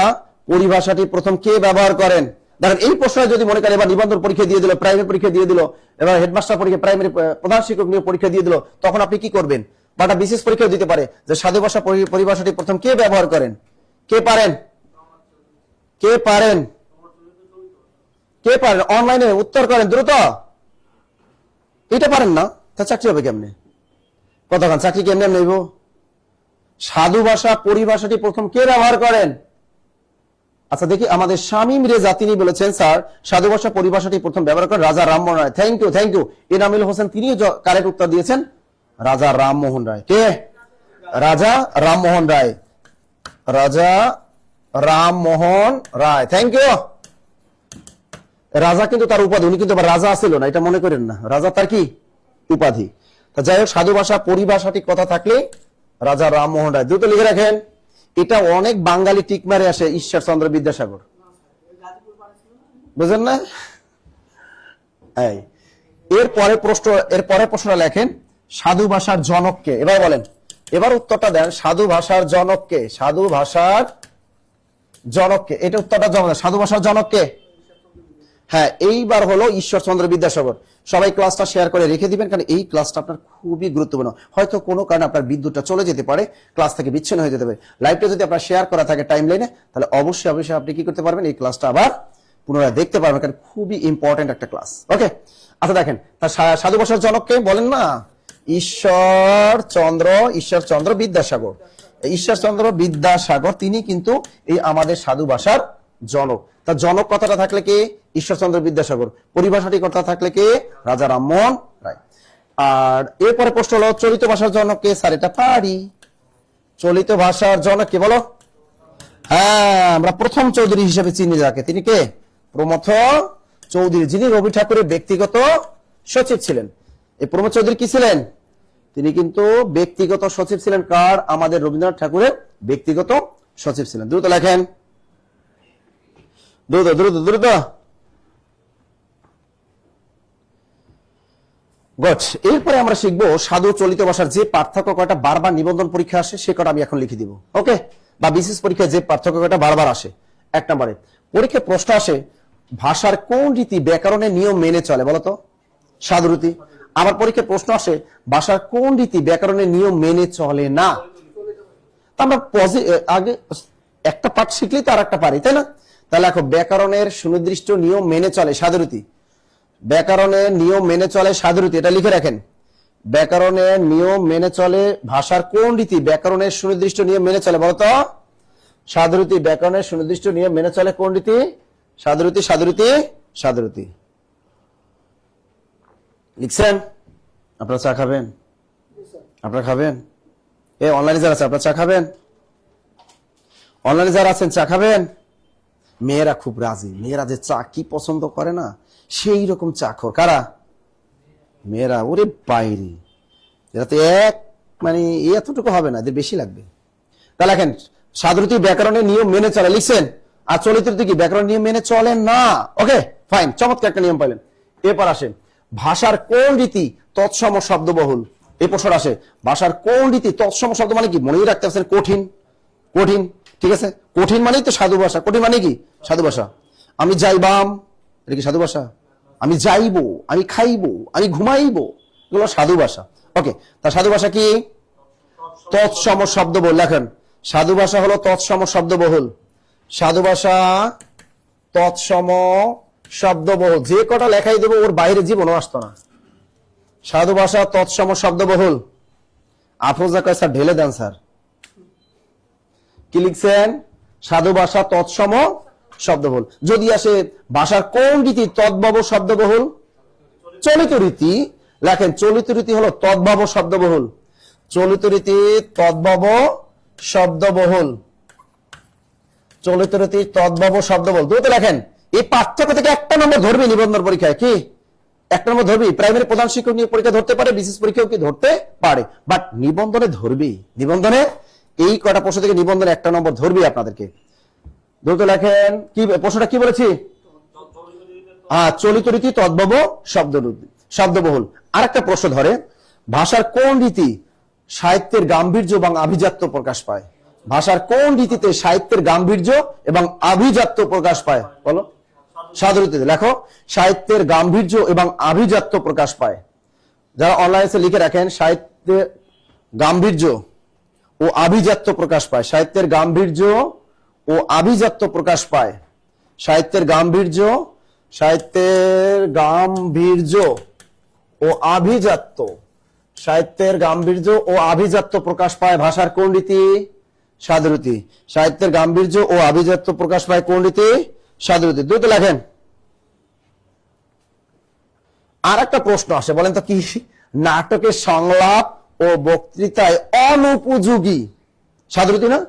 পরিভাষাটি প্রথম কে ব্যবহার করেন? দেখেন এই প্রশ্ন যদি মনে করেন এবার নিবন্ধন পরীক্ষা দিয়ে দিল, প্রাইমারি পরীক্ষা দিয়ে দিল, এবার হেডমাস্টার পরীক্ষা, প্রাইমারি প্রধান শিক্ষক নিয়োগ পরীক্ষা দিয়ে দিল, তখন আপনি কি করবেন? বাটা বিশেষ পরীক্ষা দিতে পারে যে সাধু ভাষা পরিভাষাটি প্রথম কে ব্যবহার করেন? কে পারেন? কে পারেন? কে পারেন? অনলাইনে উত্তর করেন দ্রুত। এটা পারেন না, তা চাকরি হবে কেমনে? কতক্ষণ চাকরি কেমনে নেব? সাধু ভাষা পরিভাষাটি প্রথম কে ব্যবহার করেন? আচ্ছা দেখি, আমাদের শামীম রেজা তিনি বলেছেন স্যার সাধু ভাষা পরিভাষাটি প্রথম ব্যবহার করেন Raja Rammohan Roy. Thank you, thank you. Enamul Hossain তিনিও কারেক্ট উত্তর দিয়েছেন, রাজা রামমোহন রায়। কে? রাজা রামমোহন রায়। রাজা রামমোহন রায়, থ্যাংক ইউ। রাজা কিন্তু তার উপাধি, উনি কিন্তু রাজা ছিল না, এটা মনে করেন না। রাজা তার কি উপাধি। যাই হোক, সাধু ভাষা পরিভাষাটি কথা থাকলে রাজা রামমোহন রায়। দ্রুত লিখে রাখেন। এটা অনেক বাঙালি টিক মারে আসে, ঈশ্বরচন্দ্র বিদ্যাসাগর। বুঝলেন না? এরপরে প্রশ্নটা লেখেন সাধু ভাষার জনককে। এবার বলেন, এবার উত্তরটা দেন সাধু ভাষার জনককে। সাধু ভাষার জনককে, এটা উত্তরটা জমা দেন। সাধু ভাষার জনককে? হ্যাঁ, এইবার হলো ঈশ্বরচন্দ্র বিদ্যাসাগর। সবাই ক্লাসটা শেয়ার করে রেখে দিবেন, কারণ এই ক্লাসটা আপনার খুবই গুরুত্বপূর্ণ। হয়তো কোনো কারণে আপনার বিদ্যুৎটা চলে যেতে পারে, ক্লাস থেকে বিচ্ছিন্ন হয়ে যেতে পারে। লাইভটা যদি আপনার শেয়ার করা থাকে টাইম লাইনে, তাহলে অবশ্যই অবশ্যই আপনি কি করতে পারবেন, এই ক্লাসটা আবার পুনরায় দেখতে পারবেন, কারণ খুবই ইম্পর্টেন্ট একটা ক্লাস। ওকে, আচ্ছা দেখেন, তার সাধু ভাষার জনককে বলেন না ঈশ্বরচন্দ্র বিদ্যাসাগর। ঈশ্বরচন্দ্র বিদ্যাসাগর তিনি কিন্তু এই আমাদের সাধু ভাষার জনক। তার জনক কথাটা থাকলে কে? ঈশ্বরচন্দ্র বিদ্যাসাগর। পরিভাষাটি কথা থাকলে কে? রাজা রামমোহন রায়। আর এরপরে প্রশ্ন হলো চলিত ভাষার জনক কে? স্যার এটা পারি। চলিত ভাষার জনক কে বলো? হ্যাঁ, আমরা প্রথম চৌধুরী হিসেবে চিনি যাকে, তিনি কে? প্রমথ চৌধুরী, যিনি রবি ঠাকুরের ব্যক্তিগত সচিব ছিলেন। এই প্রমথ চৌধুরী কি ছিলেন? তিনি কিন্তু ব্যক্তিগত সচিব ছিলেন। কার? আমাদের রবীন্দ্রনাথ ঠাকুরের ব্যক্তিগত সচিব ছিলেন। দ্রুত লেখেন, দ্রুত দ্রুত দ্রুত। গুড। এরপরে আমরা শিখবো সাধু চলিত ভাষার যে পার্থক্য কয়টা বারবার নিবন্ধন পরীক্ষা আসে, সে কটা আমি এখন লিখে দিব। ওকে, বা বিশেষ পরীক্ষায় যে পার্থক্য কয়টা বারবার আসে। 1 নম্বরে পরীক্ষায় প্রশ্ন আসে ভাষার কোন রীতি ব্যাকরণের নিয়ম মেনে চলে? বলতো সাধু রীতি। আবার পরীক্ষায় প্রশ্ন আসে ভাষার কোন রীতি ব্যাকরণের নিয়ম মেনে চলে না? আমরা আগে একটা পাঠ শিখলেই তো আর একটা পারি, তাই না? তাহলে দেখো, ব্যাকরণের সুনির্দিষ্ট নিয়ম মেনে চলে সাধুরীতি। ব্যাকরণের নিয়ম মেনে চলে সাধুরীতি, এটা লিখে রাখেন। ব্যাকরণের নিয়ম মেনে চলে ভাষার কোন রীতি ব্যাকরণের সুনির্দিষ্ট নিয়ম মেনে চলে? বলতো সাধুরীতি। ব্যাকরণের সুনির্দিষ্ট নিয়ম মেনে চলে কোন রীতি? সাধুরীতি, সাধুরীতি, সাধুরীতি। লিখছেন? আপনারা চা খাবেন? আপনারা খাবেন? অনলাইনে যারা আছে আপনারা চা খাবেন? অনলাইনে যারা আছেন চা খাবেন? মেয়েরা খুব রাজি, মেয়েরা যে চা কি পছন্দ করে না, সেই রকম চা খোর। কারা? মেয়েরা। ওরে বাইরে, এরা তো মানে এতটুকু হবে না, এদের বেশি লাগবে। তা লেখেন সাধুরীতি ব্যাকরণের নিয়ম মেনে চলে, লিখছেন। আর চলিত রীতি কি ব্যাকরণ নিয়ম মেনে চলে না? ওকে ফাইন, চমৎকার একটা নিয়ম পাইলেন। এরপর আসেন ভাষার কোন রীতি তৎসম শব্দবহুল? এই প্রশ্ন আসে, ভাষার কোন রীতি তৎসম শব্দ মানে কি? মনেই রাখতে পারছেন, কঠিন। কঠিন, ঠিক আছে, কঠিন মানেই তো সাধু ভাষা। কঠিন মানে কি? সাধু ভাষা। আমি যাইবাম, এটা কি সাধু ভাষা? আমি যাইবো, আমি খাইবো, আমি ঘুমাইবো, এগুলো সাধু ভাষা। ওকে, তা সাধু ভাষা কি? তৎসম শব্দবহুল। লেখেন, সাধু ভাষা হলো তৎসম শব্দবহুল। সাধু ভাষা তৎসম শব্দবহুল। যে কটা লেখাই দেবো ওর বাইরে জীবনও আসতো না। সাধু ভাষা তৎসম শব্দবহুল। আফরোজা কয় স্যার ঢেলে দেন স্যার। কি লিখছেন? সাধু ভাষা তৎসম শব্দবহুল। যদি আসে ভাষার কোন রীতি তদ্ভব শব্দবহুল? চলিত রীতি। লেখেন, চলিত রীতি হলো তদ্ভব শব্দবহুল। চলিত রীতি তদ্ভব শব্দবহুল। চলিত রীতি তদ্ভব শব্দবহুল। দুটো লেখেন। এই পার্থক্য থেকে একটা নম্বর ধরবি নিবন্ধন পরীক্ষায়। কি একটা নম্বর ধরবি? প্রাইমারি প্রধান শিক্ষক নিয়ে পরীক্ষা ধরতে পারে, বিশেষ পরীক্ষাও কি ধরতে পারে, বাট নিবন্ধনে ধরবি। নিবন্ধনে এই কটা প্রশ্ন থেকে নিবন্ধনে একটা নম্বর ধরবি আপনাদেরকে। দ্রুত লেখেন, কি প্রশ্নটা কি বলেছি? চলিত রীতি তদ্ভব শব্দবহুল। আর একটা প্রশ্ন ধরে, ভাষার কোন রীতি সাহিত্যের গাম্ভীর্য এবং আভিজাত্য প্রকাশ পায়? ভাষার কোন রীতিতে সাহিত্যের গাম্ভীর্য এবং আভিজাত্য প্রকাশ পায়? বলো। সাধু রীতিতে। লেখো, সাহিত্যের গাম্ভীর্য এবং আভিজাত্য প্রকাশ পায়। যারা অনলাইনে লিখে রাখেন, সাহিত্যের গাম্ভীর্য ও আভিজাত্য প্রকাশ পায়। সাহিত্যের গাম্ভীর্য ও আভিজাত্য প্রকাশ পায়। সাহিত্যের গাম্ভীর্য, সাহিত্যের গাম্ভীর্য ও আভিজাত্য, সাহিত্যের গাম্ভীর্য ও আভিজাত্য প্রকাশ পায় ভাষার কোন রীতি? সাধু রীতি। সাহিত্যের গাম্ভীর্য ও আভিজাত্য প্রকাশ পায় কোন রীতি? সাধু রীতি। দুটো লেখেন। আর একটা প্রশ্ন আসে, বলেন তো কি? নাটকের সংলাপ ও বক্তৃতায় অনুপযোগী সাধু রীতি না?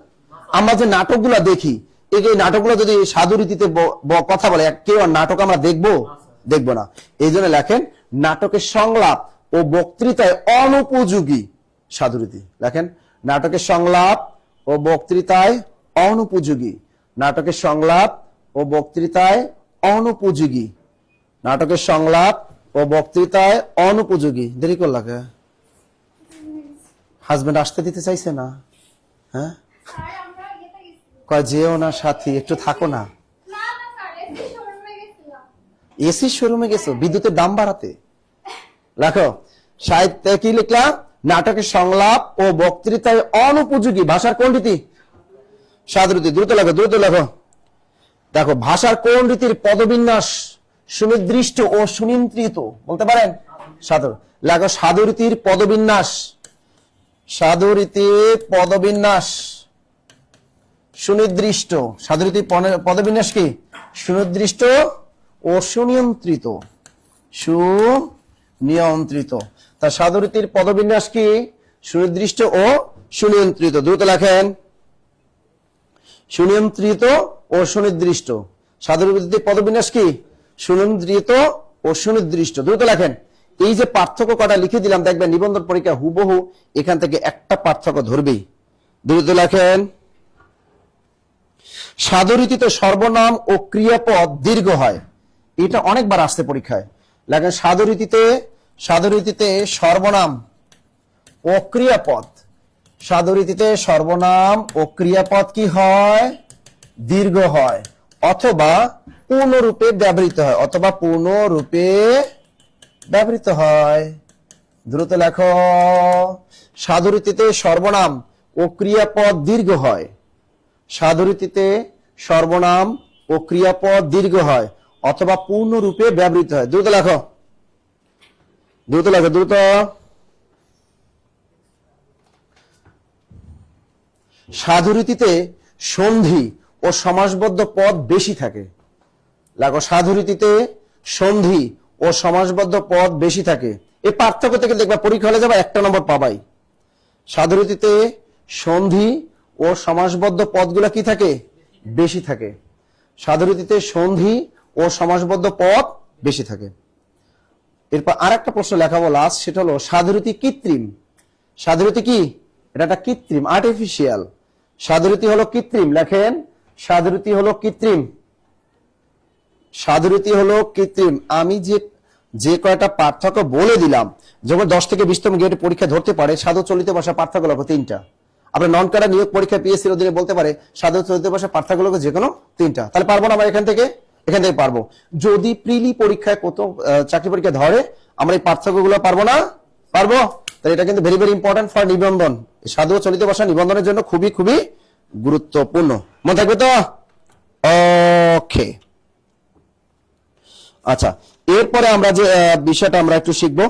আমরা যে নাটকগুলো দেখি, এই নাটকগুলো যদি সাধু রীতিতে কথা বলে, কেউ নাটক আমরা দেখবো না। এই জন্য লেখেন, নাটকের সংলাপ ও বক্তৃতায় অনুপযোগী সাধু রীতি। লেখেন, নাটকের সংলাপ ও বক্তৃতায় অনুপযোগী। নাটকের সংলাপ ও বক্তৃতায় অনুপযোগী। নাটকের সংলাপ ও বক্তৃতায় অনুপযোগী। দেরি করলা কে? হাজবেন্ড আসতে দিতে চাইছে না? হ্যাঁ, কয় যেও না সাথী, একটু থাকো না। এসি শোরুমে গেছো বিদ্যুতের দাম বাড়াতে? লেখো, সাহিত্যে কি লিখলাম? নাটকের সংলাপ ও বক্তৃতায় অনুপযোগী ভাষার কোন রীতি? সাধু রীতি। দ্রুত লেখো, দ্রুত লেখো। দেখো, ভাষার কোন রীতির পদবিন্যাস সুনির্দিষ্ট ও সুনিয়ন্ত্রিত? বলতে পারেন? সাধু। লেখো, সাধু রীতির পদবিন্যাস। সাধু রীতির পদবিন্যাস সুনির্দিষ্ট। সাধু রীতির পদবিন্যাস কি? সুনির্দিষ্ট ও সুনিয়ন্ত্রিত। সুনিয়ন্ত্রিত। তা সাধু রীতির পদবিন্যাস কি? সুনির্দিষ্ট ও সুনিয়ন্ত্রিত। দ্রুত লেখেন, সুনিয়ন্ত্রিত ও সুনির্দিষ্ট। সাধু রীতির পদবিন্যাস কি? সুনিয়ন্ত্রিত ও সুনির্দিষ্ট। দ্রুত লেখেন। এই যে পার্থক্য কটা লিখে দিলাম, দেখবেন নিবন্ধন পরীক্ষা হুবহু এখান থেকে একটা পার্থক্য ধরবেই। দ্রুত লেখেন, সাধু রীতিতে সর্বনাম ও ক্রিয়াপদ দীর্ঘ হয়। এটা অনেকবার আসছে পরীক্ষায়। লেখেন, সাধু রীতিতে সর্বনাম ও ক্রিয়াপদ। সাধু রীতিতে সর্বনাম ও ক্রিয়াপদ কি হয়? দীর্ঘ হয়, অথবা পূর্ণরূপে ব্যবহৃত হয়। অথবা পূর্ণরূপে ব্যবহৃত হয়। দ্রুত লেখো, সাধু রীতিতে সর্বনাম ও ক্রিয়াপদ দীর্ঘ হয়। সাধু রীতিতে সর্বনাম ও ক্রিয়াপদ দীর্ঘ হয়, অথবা পূর্ণরূপে ব্যবহৃত হয়। দ্রুত লেখো, দ্রুত লেখো, দ্রুত। সাধু রীতিতে সন্ধি ও সমাসবদ্ধ পদ বেশি থাকে। লেখো, সাধু রীতিতে সন্ধি ও সমাসবদ্ধ পদ বেশি থাকে। এই পার্থক্য থেকে দেখবা পরীক্ষা হলে যাবা একটা নম্বর পাবাই। সাধু রীতিতে সন্ধি ও সমাসবদ্ধ পদগুলো কি থাকে? বেশি থাকে। সাধু রীতিতে সন্ধি ও সমাসবদ্ধ পদ বেশি থাকে। এরপর আর একটা প্রশ্ন লেখাবো লাস্ট, সেটা হলো সাধু রীতি কৃত্রিম। সাধু রীতি কি? এটা একটা কৃত্রিম, আর্টিফিশিয়াল। সাধু রীতি হলো কৃত্রিম। লেখেন, সাধু রীতি হলো কৃত্রিম। সাধু রীতি হলো কৃত্রিম। আমি যে যে কয়টা পার্থক্য বলে দিলাম, যখন 10 থেকে 20তম গ্রেডে পরীক্ষা ধরতে পারে সাধু চলিত ভাষা পার্থক্য লক্ষ্য 3টা। আপনার নন ক্যাডার নিয়োগ পরীক্ষা পিএসসির অধীনে বলতে পারে সাধু চলিত ভাষা পার্থক্য লক্ষ্য যে কোনো 3টা। তাহলে পারবো না আমরা এখান থেকে পারবো। যদি প্রিলি পরীক্ষায় কত চাকরি পরীক্ষা ধরে আমরা এই পার্থক্যগুলো পারবো না, পারবো। তাহলে এটা কিন্তু ভেরি ভেরি ইম্পর্টেন্ট ফর নিবন্ধন। সাধু চলিত ভাষা নিবন্ধনের জন্য খুবই খুবই গুরুত্বপূর্ণ, মনে থাকবে তো? ওকে, আচ্ছা, এরপরে আমরা যে বিষয়টা আমরা একটু শিখবো,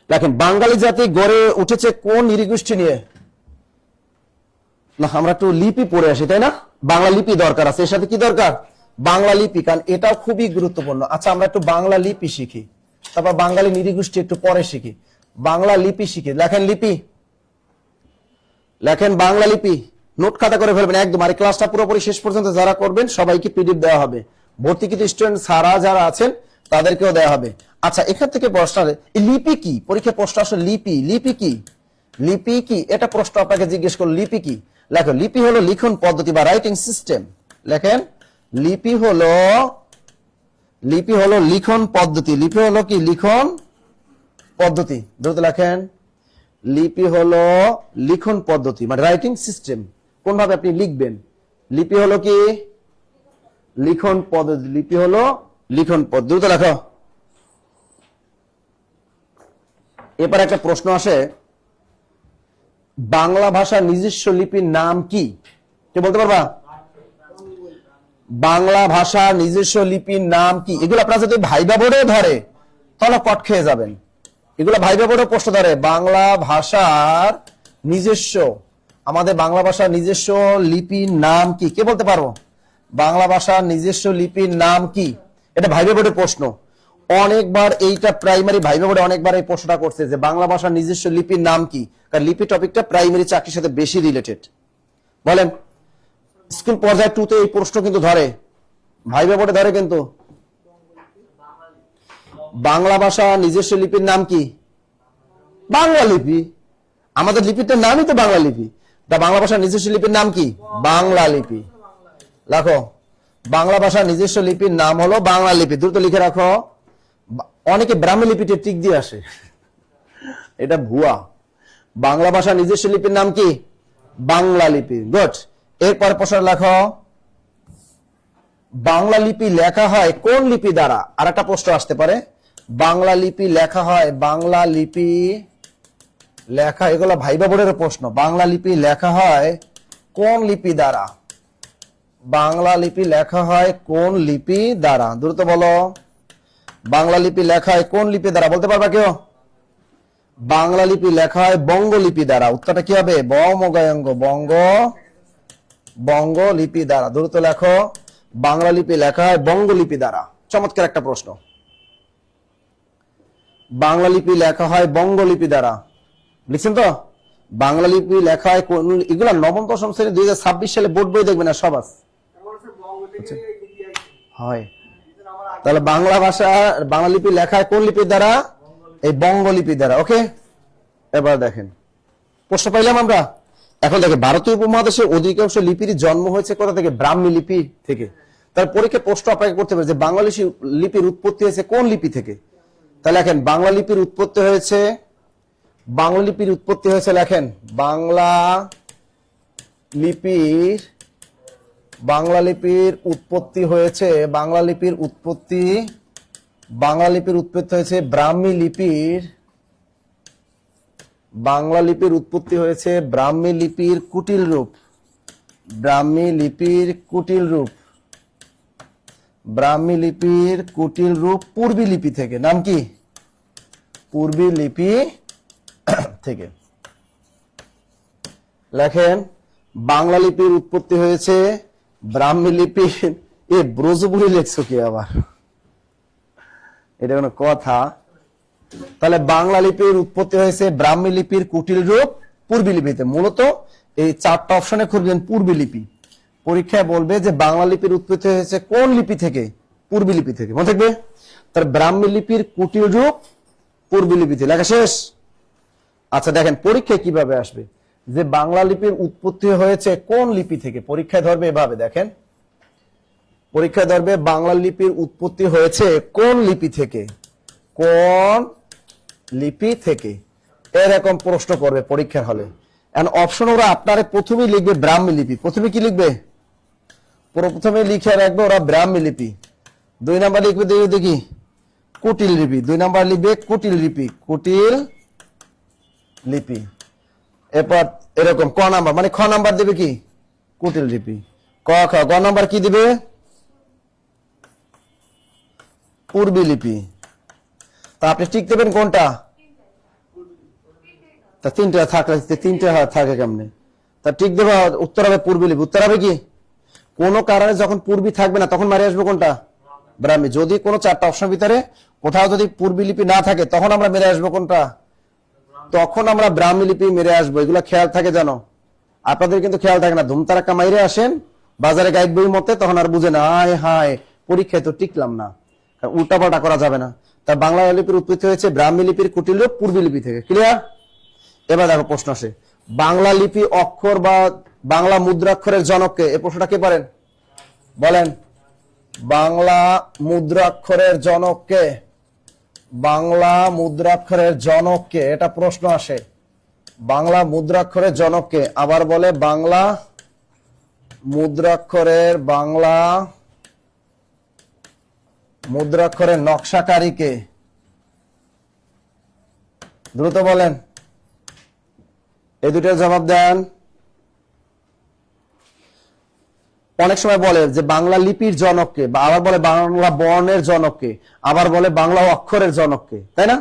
দেখেন বাঙালি জাতি গড়ে উঠেছে কোন নৃগোষ্ঠী নিয়ে? না, আমরা একটু লিপি পড়ে আসি, তাই না? বাংলা লিপি দরকার আছে, এর সাথে কি দরকার? বাংলা লিপি, কারণ এটাও খুবই গুরুত্বপূর্ণ। আচ্ছা, আমরা একটু বাংলা লিপি শিখি, তারপর বাঙালি নৃগোষ্ঠী একটু পরে শিখি। বাংলা লিপি শিখি, লেখেন লিপি, লেখেন বাংলা লিপি, নোট খাতা করে ফেলবেন একদম। আর এই ক্লাসটা পুরোপুরি শেষ পর্যন্ত যারা করবেন সবাইকে পিডিএফ দেওয়া হবে, ভর্তিকৃত স্টুডেন্ট সারা যারা আছেন তাদেরকেও দেওয়া হবে। আচ্ছা, এখান থেকে প্রশ্ন আসে, লিপি কি? পরীক্ষা প্রশ্ন আসলে লিপি, লিপি কি? লিপি কি এটা প্রশ্ন আপনাকে জিজ্ঞেস করলো, লিপি কি? লেখো, লিপি হলো লিখন পদ্ধতি বা রাইটিং সিস্টেম। লেখেন, লিপি হলো লিখন পদ্ধতি। লিপি হলো কি? লিখন পদ্ধতি। দ্রুত লেখেন, লিপি হলো লিখন পদ্ধতি মানে রাইটিং সিস্টেম, কোন ভাবে আপনি লিখবেন। লিপি হলো কি? লিখন পদ্ধতি। লিপি হলো লিখন পদ্ধতি। দ্রুত লেখো। এবার একটা প্রশ্ন আসে, বাংলা ভাষার নিজস্ব লিপির নাম কি? কে বলতে পারবা? বাংলা ভাষার নিজস্ব লিপির নাম কি? এগুলো আপনারা যদি ভাইবা বোর্ডে ধরে তাহলে কট খেয়ে যাবেন। এগুলো ভাইবা বোর্ডে প্রশ্ন ধরে, বাংলা ভাষার নিজস্ব, আমাদের বাংলা ভাষার নিজস্ব লিপির নাম কি? কে বলতে পারবো? বাংলা ভাষার নিজস্ব লিপির নাম কি? এটা ভাইবা বোর্ডের প্রশ্ন। অনেকবার এইটা প্রাইমারি ভাইবা বোর্ডে অনেকবার এই প্রশ্নটা করছে যে বাংলা ভাষার নিজস্ব লিপির নাম কি, কারণ লিপি টপিকটা প্রাইমারি চাকরির সাথে বেশি রিলেটেড। বলেন, স্কুল পর্যায়ে 2 তে এই প্রশ্ন কিন্তু ধরে, ভাইবা বোর্ডে ধরে কিন্তু। বাংলা ভাষা নিজস্ব লিপির নাম কি? বাংলা লিপি। আমাদের লিপিটার নামই তো বাংলা লিপি। তা বাংলা ভাষার নিজস্ব লিপির নাম কি? বাংলা লিপি। রাখো, বাংলা ভাষার নিজস্ব লিপির নাম হলো বাংলা লিপি। দ্রুত লিখে রাখো। অনেকে ব্রাহ্মী লিপিতে টিক দিয়ে আসে, এটা ভুয়া। বাংলা ভাষার নিজস্ব লিপির নাম কি? বাংলা লিপি। গুড। এরপর প্রশ্ন লেখো, বাংলা লিপি লেখা হয় কোন লিপি দ্বারা? আর একটা প্রশ্ন আসতে পারে, বাংলা লিপি লেখা হয়, বাংলা লিপি লেখা, এগুলো ভাইবা বোর্ডের প্রশ্ন। বাংলা লিপি লেখা হয় কোন লিপি দ্বারা? বাংলা লিপি লেখা হয় কোন লিপি দ্বারা? দ্রুত বলো, বাংলা লিপি লেখা হয় কোন লিপি দ্বারা? বলতে পারবা কেউ? বাংলা লিপি লেখা হয় বঙ্গ লিপি দ্বারা। উত্তরটা কি হবে? বঙ্গ, বঙ্গ লিপি দ্বারা। দ্রুত লেখো, বাংলা লিপি লেখা হয় বঙ্গ লিপি দ্বারা। চমৎকার একটা প্রশ্ন। বাংলা লিপি লেখা হয় বঙ্গ লিপি দ্বারা। লিখছেন তো? বাংলা লিপি লেখা হয় কোন? এগুলা নবম দশম শ্রেণী 2026 সালে বোর্ড বই দেখবেন না সব আছে। হয়, তাহলে বাংলা ভাষা বাংলা লিপি লেখা হয় কোন লিপির দ্বারা? এই বঙ্গ লিপি দ্বারা। ওকে, এবার দেখেন প্রশ্ন পাইলাম আমরা। এখন দেখেন, ভারতীয় উপমহাদেশের অধিকাংশ লিপির জন্ম হয়েছে কোথা থেকে? ব্রাহ্মী লিপি থেকে। তার পরীক্ষা প্রশ্ন আপনাকে করতে পারে যে বাংলা লিপির উৎপত্তি হয়েছে কোন লিপি থেকে? তাহলে লেখেন, বাংলা লিপির উৎপত্তি হয়েছে, বাংলা লিপির উৎপত্তি হয়েছে, লেখেন বাংলা লিপির উৎপত্তি হয়েছে, বাংলা লিপির উৎপত্তি হয়েছে ব্রাহ্মী লিপির, বাংলা লিপির উৎপত্তি হয়েছে ব্রাহ্মী লিপির কুটিল রূপ, ব্রাহ্মী লিপির কুটিল রূপ, ব্রাহ্মী লিপির কুটিল রূপ পূর্বী লিপি থেকে। নাম কি? পূর্বী লিপি থেকে। লেখেন, বাংলা লিপির উৎপত্তি হয়েছে ব্রাহ্মী লিপির, এ ব্রজপুরি লেখছো কি আবার? এটা কোনো কথা? তাহলে বাংলা লিপির উৎপত্তি হয়েছে ব্রাহ্মী লিপির কুটিল রূপ পূর্বী লিপিতে। মূলত এই 4টা অপশনে খুঁজবেন পূর্বী লিপি। পরীক্ষায় বলবে যে বাংলা লিপির উৎপত্তি হয়েছে কোন লিপি থেকে? পূর্বী লিপি থেকে, মনে থাকবে। তার ব্রাহ্মী লিপির কুটিল রূপ পূর্বী লিপিতে, লেখা শেষ। আচ্ছা দেখেন পরীক্ষায় কিভাবে আসবে যে বাংলা লিপির উৎপত্তি হয়েছে কোন লিপি থেকে, পরীক্ষায় ধরবে এভাবে। দেখেন, পরীক্ষা ধরবে বাংলা লিপির উৎপত্তি হয়েছে কোন লিপি থেকে, কোন লিপি থেকে, এরকম প্রশ্ন করবে পরীক্ষার হলে। অপশন ওরা আপনারে প্রথমেই লিখবে ব্রাহ্মী লিপি। প্রথমে কি লিখবে? প্রথমে লিখে রাখবে ওরা ব্রাহ্মী লিপি। 2 নাম্বার লিখবে দেখি কুটিল লিপি। 2 নাম্বার লিখবে কুটিল লিপি, কুটিল লিপি। এরপর এরকম ক নাম্বার মানে খ নাম্বার দেবে কি কুটিল লিপি। ক নাম্বার কি দিবে? পূর্বী লিপি। তা আপনি ঠিক দেবেন কোনটা? তা তিনটা থাকলে তিনটা থাকে কেমনে? তা ঠিক দেবে উত্তর হবে পূর্বী লিপি। উত্তর হবে কি? কোন কারণে যখন পূর্বী থাকবে না তখন মারি আসবে কোনটা? ব্রাহ্মী। যদি কোনো 4টা অপশন ভিতরে কোথাও যদি পূর্বী লিপি না থাকে তখন আমরা মেরে আসবো কোনটা? তখন আমরা ব্রাহ্মী লিপি মেরে আসবো। এগুলো খেয়াল থাকে জানো, আপনাদের কিন্তু খেয়াল থাকে না। ধুমতারাক্কা মাইরে আসেন বাজারে গাইড বই মতে, তখন আর বুঝে না হায় হায় পরীক্ষায় তো টিকলাম না। উল্টাপাল্টা করা যাবে না। তার বাংলা লিপির উৎপত্তি হয়েছে ব্রাহ্মী লিপির কুটিল রূপ পূর্বী লিপি থেকে। ক্লিয়ার? এবার দেখো প্রশ্ন আসে, বাংলা লিপি অক্ষর বা বাংলা মুদ্রাক্ষরের জনককে? এই প্রশ্নটা কে পারেন বলেন? বাংলা মুদ্রাক্ষরের জনককে? বাংলা মুদ্রাক্ষরের জনককে, এটা প্রশ্ন আসে। বাংলা মুদ্রাক্ষরের জনককে? আবার বলে বাংলা মুদ্রাক্ষরের নকশাকারীকে? দ্রুত বলেন, এই দুটোর জবাব দেন। অনেক সময় বলে যে বাংলা লিপির জনককে, বা আবার বলে বাংলা বর্ণের জনককে, আবার বলে বাংলা অক্ষরের জনককে, তাই না?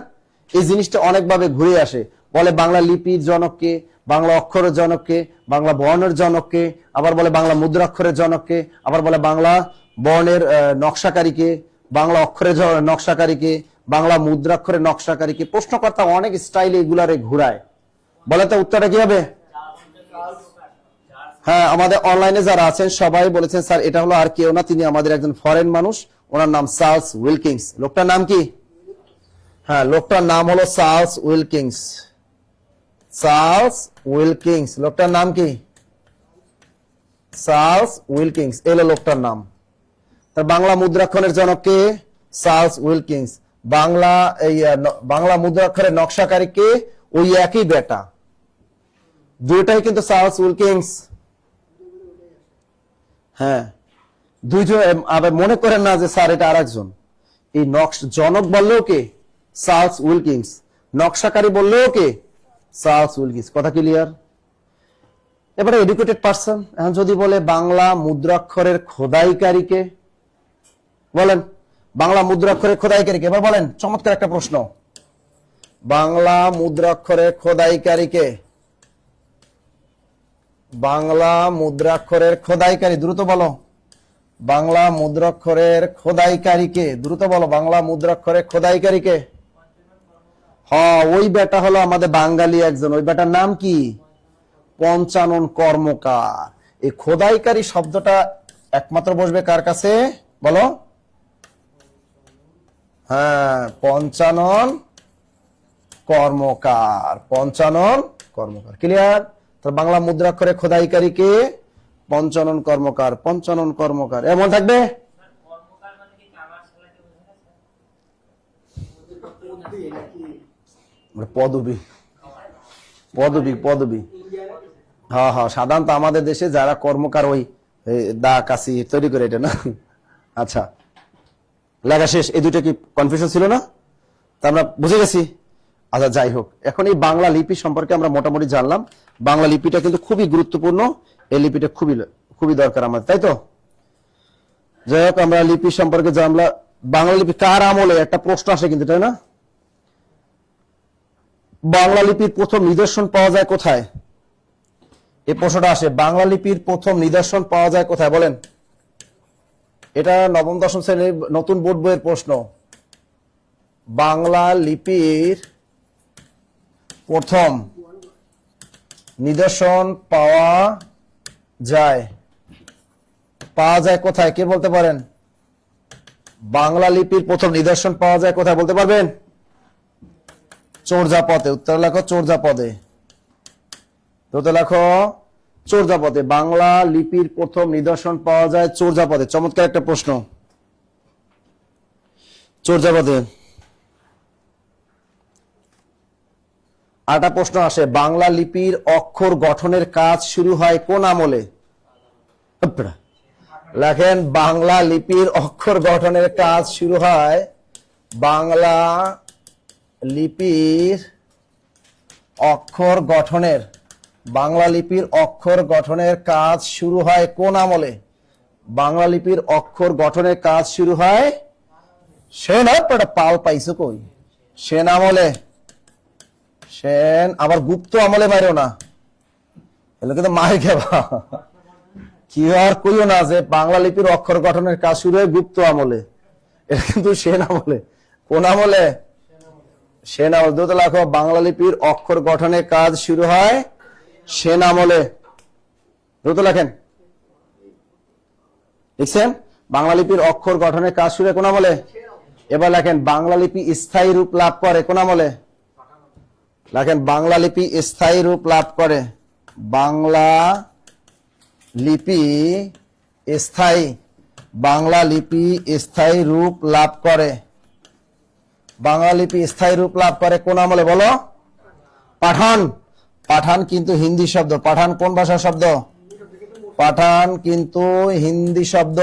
এই জিনিসটা অনেকভাবে ঘুরে আসে। বলে বাংলা লিপির জনককে, বাংলা অক্ষরের জনককে, বাংলা বর্ণের জনককে, আবার বলে বাংলা মুদ্রাক্ষরের জনককে, আবার বলে বাংলা বর্ণের নকশাকারীকে, বাংলা অক্ষরের নকশাকারীকে, বাংলা মুদ্রাক্ষরের নকশাকারীকে। প্রশ্নকর্তা অনেক স্টাইলে এগুলারে ঘুরায়। বলে তো উত্তরটা কি হবে? হ্যাঁ, আমাদের অনলাইনে যারা আছেন সবাই বলেছেন স্যার এটা হলো আর কেউ না, তিনি আমাদের একজন ফরেন মানুষ, ওনার নাম চার্লস উইলকিংস। লোকটার নাম কি? হ্যাঁ, লোকটার নাম হলো চার্লস উইলকিংস। চার্লস উইলকিংস, লোকটার নাম কি? চার্লস উইলকিংস, এলো লোকটার নাম। তার বাংলা মুদ্রাক্ষরের জনক কে? চার্লস উইলকিংস। বাংলা মুদ্রাক্ষরের নকশাকারী কে? ওই একই বেটা, দুইটাই কিন্তু চার্লস উইলকিংস। হ্যাঁ, দুইজন। আবার মনে করেন না যে স্যার এটা আরেকজন। এই জনক বললেও কে? চার্লস উইলকিংস। নকশাকারী বললেও কে? চার্লস উইলকিংস। কথা ক্লিয়ার? এবারে এডুকেটেড পারসন এখন যদি বলে বাংলা মুদ্রাক্ষরের খোদাইকারীকে? বলেন বাংলা মুদ্রাক্ষরের খোদাইকারীকে। এবার বলেন, চমৎকার একটা প্রশ্ন, বাংলা মুদ্রাক্ষরের খোদাইকারীকে? বাংলা মুদ্রাক্ষরের খোদাইকারী, দ্রুত বলো। বাংলা মুদ্রাক্ষরের খোদাইকারীকে? দ্রুত বলো, বাংলা মুদ্রাক্ষরের খোদাইকারীকে? হ্যাঁ, ওই বেটা হলো আমাদের বাঙালি একজন। ওই বেটার নাম কি? পঞ্চানন কর্মকার। এই খোদাইকারী শব্দটা একমাত্র বসবে কার কাছে বলো? হ্যাঁ, পঞ্চানন কর্মকার। পঞ্চানন কর্মকার। ক্লিয়ার? তো বাংলা মুদ্রাক্ষরে খোদাইকারীকে? পঞ্চানন কর্মকার। পঞ্চানন কর্মকার এমন থাকবে। পদবী, পদবী, পদবী। হ্যাঁ হ্যাঁ, সাধারণত আমাদের দেশে যারা কর্মকার ওই দা কাশি তৈরি করে, এটা না? আচ্ছা, লেখা শেষ। এই দুটো কি কনফিউশন ছিল না? তা আমরা বুঝে গেছি। আচ্ছা, যাই হোক, এখন এই বাংলা লিপি সম্পর্কে আমরা মোটামুটি জানলাম। বাংলা লিপিটা কিন্তু খুবই গুরুত্বপূর্ণ, এই লিপিটা খুবই খুবই দরকার আমাদের, তাই তো? যাই হোক, আমরা লিপি সম্পর্কে জানলাম। বাংলা লিপি কার আমলে একটা প্রশ্ন আসে কিন্তু, তাই না? বাংলা লিপির প্রথম নিদর্শন পাওয়া যায় কোথায়? এই প্রশ্নটা আসে, বাংলা লিপির প্রথম নিদর্শন পাওয়া যায় কোথায় বলেন? এটা নবম দশম শ্রেণীর নতুন বোর্ড বইয়ের প্রশ্ন। বাংলা লিপির প্রথম নিদর্শন পাওয়া যায় কোথায়? কে বলতে পারেন? বাংলা লিপির প্রথম নিদর্শন পাওয়া যায় কোথায় বলতে পারবেন? চর্যাপদে। উত্তর লেখো চর্যাপদে। তো লেখো চর্যাপদে বাংলা লিপির প্রথম নিদর্শন পাওয়া যায় চর্যাপদে। চমৎকার একটা প্রশ্ন। চর্যাপদে আরেকটা প্রশ্ন আসে, বাংলা লিপির অক্ষর গঠনের কাজ শুরু হয় কোন আমলে? লেখেন, বাংলা লিপির অক্ষর গঠনের কাজ শুরু হয়, বাংলা লিপির অক্ষর গঠনের, বাংলা লিপির অক্ষর গঠনের কাজ শুরু হয় কোন আমলে? বাংলা লিপির অক্ষর গঠনের কাজ শুরু হয় সেন। পাল পাইছো কই? সেন আমলে। সেন আবার গুপ্ত আমলে বাইরেও না, এগুলো কিন্তু মার খেবা। কি আর কইও না যে বাংলা লিপির অক্ষর গঠনের কাজ শুরু হয় গুপ্ত আমলে, এটা কিন্তু সেন আমলে। কোন আমলে? সেন আমলে। দুটো লেখো, বাংলা লিপির অক্ষর গঠনের কাজ শুরু হয় সেন আমলে। দ্রুত লেখেন। লিখছেন? বাংলা লিপির অক্ষর গঠনের কাজ শুরু হয় কোন আমলে? এবার লেখেন, বাংলা লিপি স্থায়ী রূপ লাভ করে কোন আমলে? লেখেন, বাংলা লিপি স্থায়ী রূপ লাভ করে, বাংলা লিপি স্থায়ী, বাংলা লিপি স্থায়ী রূপ লাভ করে, বাংলা লিপি স্থায়ী রূপ লাভ করে কোন আমলে বলো? পাঠান। পাঠান কিন্তু হিন্দি শব্দ। পাঠান কোন ভাষার শব্দ? পাঠান কিন্তু হিন্দি শব্দ।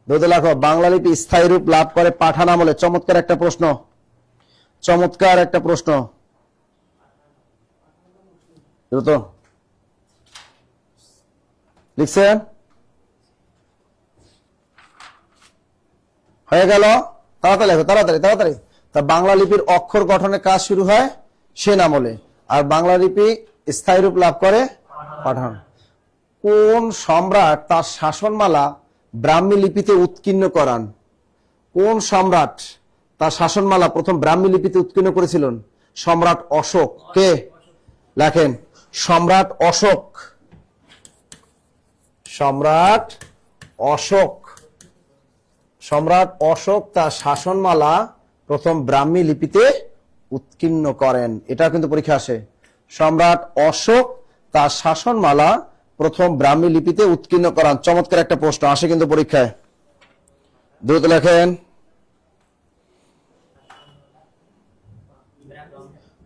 দুটো লেখো, বাংলা লিপি স্থায়ী রূপ লাভ করে পাঠান আমলে। চমৎকার একটা প্রশ্ন, চমৎকার একটা প্রশ্ন। দ্রুত লিখছেন? হয়ে গেল? তাড়াতাড়ি লেখো, তাড়াতাড়ি তাড়াতাড়ি। তা বাংলা লিপির অক্ষর গঠনের কাজ শুরু হয় সেন আমলে, আর বাংলা লিপি স্থায়ী রূপ লাভ করে পাঠান। কোন সম্রাট তার শাসনমালা ব্রাহ্মী লিপিতে উৎকীর্ণ করান? কোন সম্রাট তার শাসনমালা প্রথম ব্রাহ্মী লিপিতে উৎকীর্ণ করেছিলেন? সম্রাট অশোক। কে? লেখেন, সম্রাট অশোক। সম্রাট অশোক। সম্রাট অশোক তার শাসনমালা প্রথম ব্রাহ্মী লিপিতে উৎকীর্ণ করেন। এটা কিন্তু পরীক্ষা আসে। সম্রাট অশোক তার শাসনমালা প্রথম ব্রাহ্মী লিপিতে উৎকীর্ণ করান। চমৎকার একটা প্রশ্ন, আসে কিন্তু পরীক্ষায়। দ্রুত লেখেন।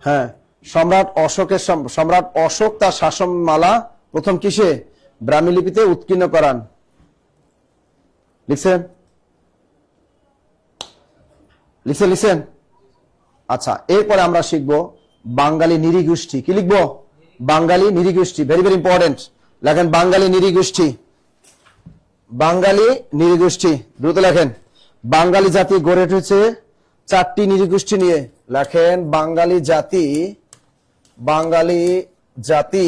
হ্যাঁ, সম্রাট অশোকের, সম্রাট অশোক তার শাসনমালা প্রথম কিসে? ব্রাহ্মী লিপিতে উৎকীর্ণ করান। লিখছেন? লিখছেন? লিখছেন? আচ্ছা, এরপরে আমরা শিখবো বাঙালি নৃগোষ্ঠী। কি লিখবো? বাঙালি নৃগোষ্ঠী। Very very important. লেখেন, বাঙালি নৃগোষ্ঠী। বাঙালি নৃগোষ্ঠী। দ্রুত লেখেন। বাঙালি জাতি গড়ে উঠেছে চারটি নৃগোষ্ঠী নিয়ে। লেখেন, বাঙালি জাতি, বাঙালি জাতি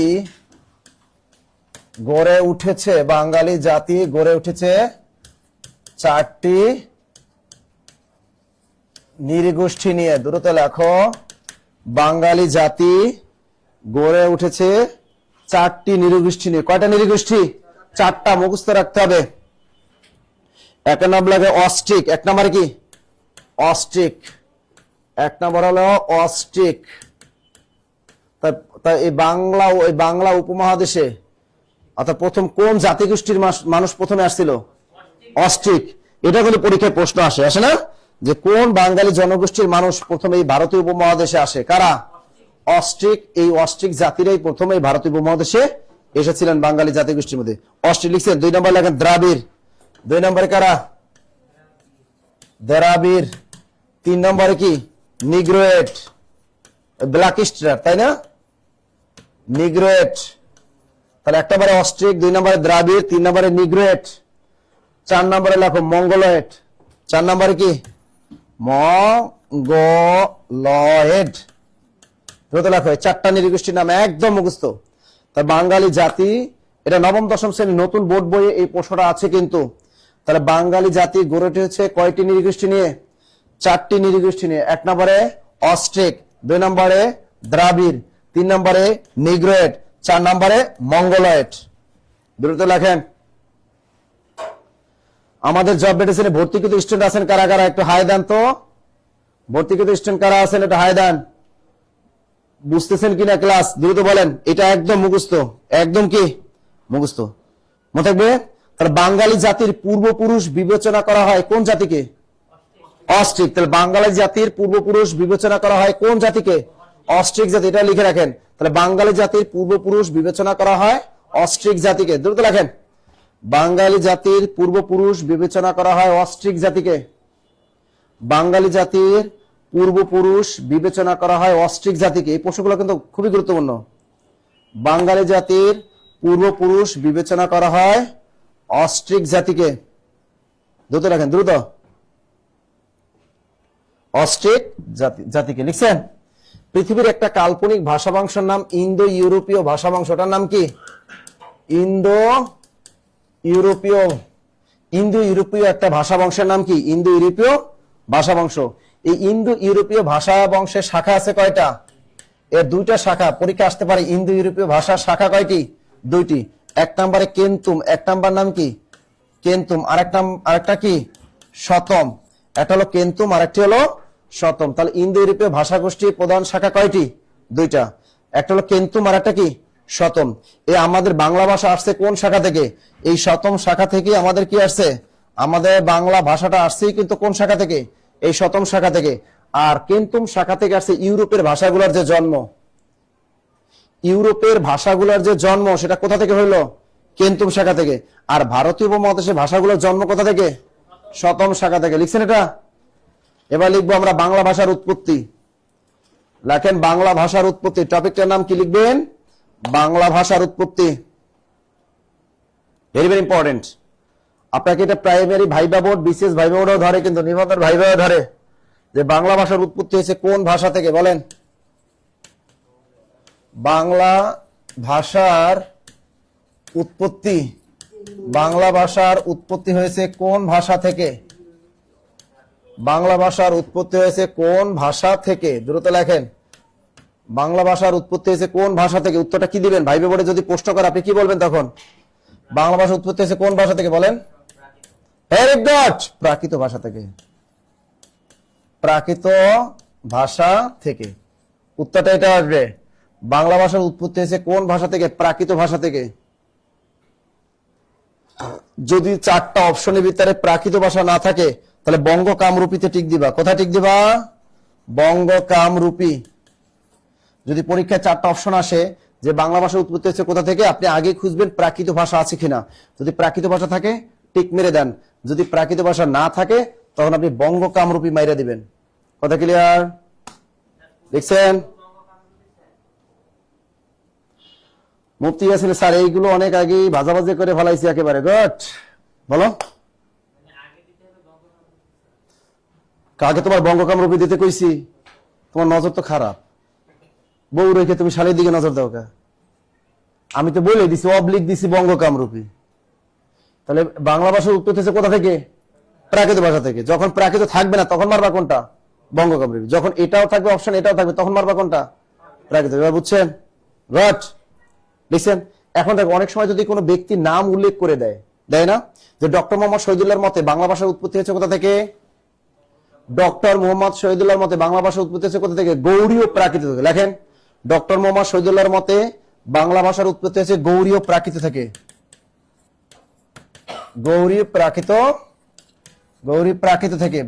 গড়ে উঠেছে, বাঙালি জাতি গড়ে উঠেছে চারটি নৃগোষ্ঠী নিয়ে। দ্রুত লেখো, বাঙালি জাতি গড়ে উঠেছে চারটি নৃগোষ্ঠী নিয়ে। কয়টা নৃগোষ্ঠী? চারটা। মুখস্থ রাখতে হবে। এক নম্বর লাগে অস্ট্রিক। এক নম্বরে কি? অস্ট্রিক। এক নম্বর হলো অস্ট্রিক। তাই এই বাংলা, ওই বাংলা উপমহাদেশে অর্থাৎ প্রথম কোন জাতিগোষ্ঠীর মানুষ প্রথমে আসছিল? অস্ট্রিক। এটা কিন্তু পরীক্ষায় প্রশ্ন আসে, আসে না? যে কোন বাঙালি জনগোষ্ঠীর মানুষ প্রথমে এই ভারতীয় উপমহাদেশে আসে? কারা? অস্ট্রিক। এই অস্ট্রিক জাতিরাই প্রথমে এই ভারতীয় উপমহাদেশে এসেছিলেন বাঙালি জাতিগোষ্ঠীর মধ্যে। অস্ট্রিক। লিখছেন? দুই নম্বর লেখেন দ্রাবিড়। দুই নম্বরে কারা? দ্রাবিড়। তিন নম্বরে কি? নিগ্রোয়েট। ব্ল্যাকিস্টরা, তাই না? নিগ্রোয়েট। তাহলে এক নম্বরে অস্ট্রিক, দুই নম্বরে দ্রাবিড়, তিন নম্বরে নিগ্রোয়েট, চার নম্বরে লেখো মঙ্গোলয়েড। চার নম্বরে কি? মঙ্গোলয়েড। লেখো। চারটা নৃগোষ্ঠীর নাম একদম মুখস্থ। তাই বাঙালি জাতি, এটা নবম দশম শ্রেণী নতুন বোর্ড বইয়ে এই প্রশ্নটা আছে কিন্তু। তাহলে বাঙালি জাতি গড়ে উঠেছে কয়টি নৃগোষ্ঠী নিয়ে? চারটি নৃগোষ্ঠী নিয়ে। এক নম্বরে অস্ট্রিক, দুই নম্বরে দ্রাবিড়, তিন নম্বরে নিগ্রোয়েড, চার নম্বরে মঙ্গোলয়েড। দ্রুত লেখেন। আমাদের জব মেডিসিনে ভর্তিকৃত স্টুডেন্ট আছেন কারা কারা? একটু হাই দেন তো। ভর্তিকৃত স্টুডেন্ট কারা আছেন? একটু হাই দেন। বুঝতেছেন কিনা ক্লাস দ্রুত বলেন। এটা একদম মুখস্থ, একদম কি মুখস্থ মনে থাকবে। তাহলে বাঙালি জাতির পূর্বপুরুষ বিবেচনা করা হয় কোন জাতিকে? অস্ট্রিক। তাহলে বাঙালি জাতির পূর্বপুরুষ বিবেচনা করা হয় কোন জাতিকে? অস্ট্রিক জাতি। এটা লিখে রাখেন। তাহলে বাঙালি জাতির পূর্বপুরুষ বিবেচনা করা হয় অস্ট্রিক জাতিকে। দ্রুত লেখেন। বাঙালি জাতির পূর্বপুরুষ বিবেচনা করা হয় অস্ট্রিক জাতিকে। বাঙালি জাতির পূর্বপুরুষ বিবেচনা করা হয় অস্ট্রিক জাতিকে। এই প্রশ্নগুলো কিন্তু খুবই গুরুত্বপূর্ণ। বাঙালি জাতির পূর্বপুরুষ বিবেচনা করা হয় অস্ট্রিক জাতিকে। দ্রুত লেখেন, দ্রুত। অস্ট্রিক জাতিকে লিখছেন। পৃথিবীর একটা কাল্পনিক ভাষাবংশের নাম ইন্দো ইউরোপীয় ভাষাবংশ। ওটার নাম কি? ইন্দো ইউরোপীয়। ইন্দো ইউরোপীয় একটা ভাষাবংশের নাম কি? ইন্দো ইউরোপীয় ভাষাবংশ। এই ইন্দো ইউরোপীয় ভাষা বংশের শাখা আছে কয়টা? এর দুইটা শাখা পরীক্ষা আসতে পারে। ইন্দো ইউরোপীয় ভাষার শাখা কয়টি? দুইটি। এক নম্বরে কেন্তুম, এক নাম্বার নাম কি? কেন্তুম। আরেকটা কি? শতম। একটা হলো কেন্তুম, আরেকটি হলো শতম। তাহলে ইন্দো ইউরোপীয় ভাষা গোষ্ঠীর প্রধান শাখা কয়টি? দুইটা। একটা হলো কেন্তুম, আর একটা কি? শতম। এই আমাদের বাংলা ভাষা আসছে কোন শাখা থেকে? এই শতম শাখা থেকে আমাদের কি আসছে? আমাদের বাংলা ভাষাটা আসছেই কিন্তু কোন শাখা থেকে? এই শতম শাখা থেকে। আর কেন্তুম শাখা থেকে আসছে ইউরোপের ভাষাগুলোর যে জন্ম। ইউরোপের ভাষাগুলোর যে জন্ম সেটা কোথা থেকে হইলো? কেন্তুম শাখা থেকে। আর ভারতীয় উপমহাদেশের ভাষাগুলোর জন্ম কোথা থেকে? শতম শাখা থেকে। লিখছেন এটা? এবার লিখবো আমরা বাংলা ভাষার উৎপত্তি। লেখেন বাংলা ভাষার উৎপত্তি। টপিকটার নাম কি লিখবেন? বাংলা ভাষার উৎপত্তি। Very very important. আপনাকে এটা primary viva board, BCS viva বোর্ডও ধরে, কিন্তু নিবন্ধন ভাইবাও ধরে যে বাংলা ভাষার উৎপত্তি হয়েছে কোন ভাষা থেকে? বলেন। বাংলা ভাষার উৎপত্তি। বাংলা ভাষার উৎপত্তি হয়েছে কোন ভাষা থেকে? বাংলা ভাষার উৎপত্তি হয়েছে কোন ভাষা থেকে? দ্রুত লেখেন। বাংলা ভাষার উৎপত্তি হয়েছে কোন ভাষা থেকে? উত্তরটা কি দিবেন? ভাইবে বোর্ডে যদি প্রশ্ন করে আপনি কি বলবেন তখন? বাংলা ভাষার উৎপত্তি হয়েছে কোন ভাষা থেকে? বলেন। Very good. প্রাকৃত ভাষা থেকে। প্রাকৃত ভাষা থেকে। উত্তরটা এটা আসবে। বাংলা ভাষার উৎপত্তি হয়েছে কোন ভাষা থেকে? প্রাকৃত ভাষা থেকে। যদি চারটা অপশনের ভিতরে প্রাকৃত ভাষা না থাকে তাহলে বঙ্গ কামরূপীতে টিক দিবা। কোথায় টিক দিবা? বঙ্গ কামরূপী। যদি পরীক্ষায় চারটা অপশন আসে যে বাংলা ভাষার উৎপত্তি হচ্ছে কোথা থেকে, আপনি আগে খুঁজবেন প্রাকৃত ভাষা আছে কিনা। যদি প্রাকৃত ভাষা থাকে টিক মেরে দেন, যদি প্রাকৃত ভাষা না থাকে তখন আপনি বঙ্গ কামরূপী মাইরা দিবেন। কথা ক্লিয়ার? দেখছেন? মুফতি ইয়াসিন স্যার এইগুলো অনেক আগেই ভাজাভাজি করে ফেলাইছি একেবারে। গুড। বলো। কাকে তোমার বঙ্গ কামরূপী দিতে কইছি? তোমার নজর তো খারাপ। বউ রেখে তুমি শালীর দিকে নজর দাও কা? আমি তো বলে দিছি অবলিক দিছি বঙ্গ কামরূপী। তাহলে বাংলা ভাষার উৎপত্তি হচ্ছে কোথা থেকে? প্রাকৃত ভাষা থেকে। যখন প্রাকৃত থাকবে না তখন মারবা কোনটা? বঙ্গ কামরূপী। যখন এটাও থাকবে অপশন, এটাও থাকবে, তখন মারবা কোনটা? প্রাকৃত। এবার বুঝছেন? গুড। লিখছেন। এখন দেখো অনেক সময় যদি কোনো ব্যক্তির নাম উল্লেখ করে দেয়, দেয় না, যে ডক্টর মোহাম্মদ শহীদুল্লাহর মতে বাংলা ভাষার উৎপত্তি হচ্ছে কোথা থেকে? ডক্টর মোহাম্মদ শহীদুল্লাহর মতে বাংলা ভাষার উৎপত্তি হচ্ছে কোথা থেকে? গৌড়ীয় প্রাকৃত থেকে। লেখেন ডক্টর মোহাম্মদ শহীদুল্লাহর মতে বাংলা ভাষার উৎপত্তি হচ্ছে গৌড়ীয় প্রাকৃত থেকে। গৌড়ী প্রাকৃত, গৌড়ী প্রাকৃত থেকে।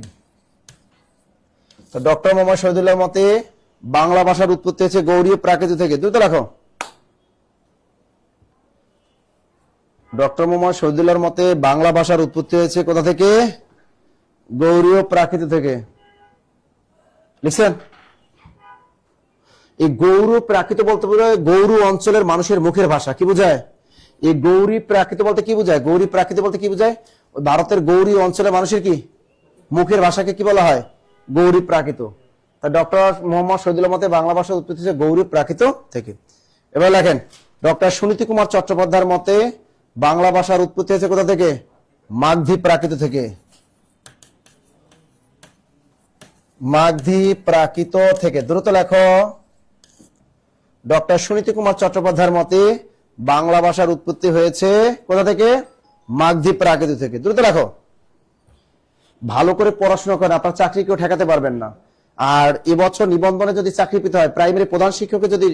তো ডক্টর মোহাম্মদ শহীদুল্লাহর মতে বাংলা ভাষার উৎপত্তি হচ্ছে গৌড়ীয় প্রাকৃত থেকে। দ্রুত রাখো। ডক্টর মোহাম্মদ শহীদুল্লাহর মতে বাংলা ভাষার উৎপত্তি হয়েছে কোথা থেকে? গৌড়ীয় প্রাকৃত থেকে। লিখছেন? এই গৌড় প্রাকৃত বলতে বোঝায় গৌড় অঞ্চলের মানুষের মুখের ভাষা। কি বোঝায়? এই গৌরী প্রাকৃত বলতে কি বোঝায়? গৌরী প্রাকৃত বলতে কি বোঝায়? ভারতের গৌরী অঞ্চলের মানুষের কি মুখের ভাষাকে কি বলা হয়? গৌরী প্রাকৃত। তা ডক্টর মোহাম্মদ শহীদুল্লাহর মতে বাংলা ভাষার উৎপত্তি হচ্ছে গৌরী প্রাকৃত থেকে। এবার লেখেন ডক্টর সুনীতি কুমার চট্টোপাধ্যায়ের মতে বাংলা ভাষার উৎপত্তি হয়েছে কোথা থেকে? মাগধী প্রাকৃত থেকে। মাগধী প্রাকৃত থেকে। দ্রুত লেখো। ডক্টর সুনীতি কুমার চট্টোপাধ্যায়ের মতে বাংলা ভাষার উৎপত্তি হয়েছে কোথা থেকে? মাগধী প্রাকৃত থেকে। দ্রুত লেখো। ভালো করে পড়াশোনা করেন, আপনার চাকরি কেউ ঠেকাতে পারবেন না। আর এবছর নিবন্ধনে যদি চাকরি পেতে হয়, প্রাইমারি প্রধান শিক্ষকে যদি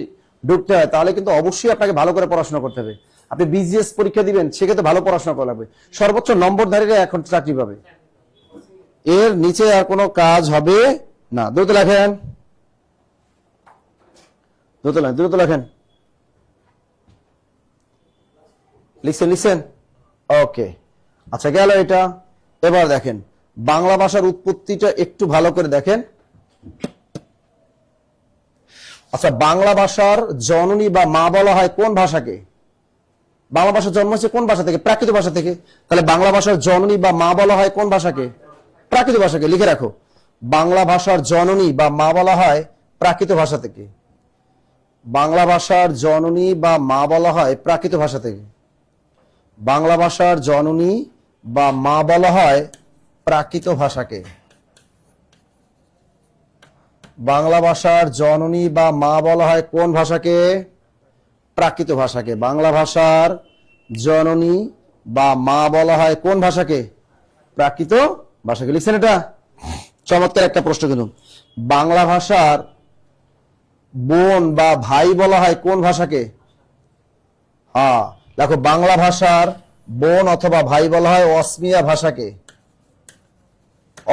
ঢুকতে হয়, তাহলে কিন্তু অবশ্যই আপনাকে ভালো করে পড়াশোনা করতে হবে। আপনি বিজিএস পরীক্ষা দিবেন, সেক্ষেত্রে ভালো পড়াশোনা করা লাগবে। সর্বোচ্চ নম্বরধারীরা এখন চাকরি পাবে, এর নিচে আর কোনো কাজ হবে না। দ্রুত লেখেন, দ্রুত লেখেন। লিখছেন? ওকে, আচ্ছা গেল এটা। এবার দেখেন বাংলা ভাষার উৎপত্তিটা একটু ভালো করে দেখেন। আচ্ছা, বাংলা ভাষার জননী বা মা বলা হয় কোন ভাষাকে? বাংলা ভাষার জন্ম হচ্ছে কোন ভাষা থেকে? প্রাকৃত ভাষা থেকে। তাহলে বাংলা ভাষার জননী বা মা বলা হয় কোন ভাষাকে? প্রাকৃত ভাষাকে। লিখে রাখো, বাংলা ভাষার জননী বা মা বলা হয় প্রাকৃত ভাষা থেকে। বাংলা ভাষার জননী বা মা বলা হয় প্রাকৃত ভাষা থেকে। বাংলা ভাষার জননী বা মা বলা হয় প্রাকৃত ভাষাকে। বাংলা ভাষার জননী বা মা বলা হয় কোন ভাষাকে? প্রাকৃত ভাষাকে। বাংলা ভাষার জননী বা মা বলা হয় কোন ভাষাকে? প্রাকৃত ভাষাকে। লিখছেন এটা? চমৎকার একটা প্রশ্ন কিন্তু। বাংলা ভাষার বোন বা ভাই বলা হয় কোন ভাষাকে? হ্যাঁ, দেখো, বাংলা ভাষার বোন অথবা ভাই বলা হয় অসমিয়া ভাষাকে।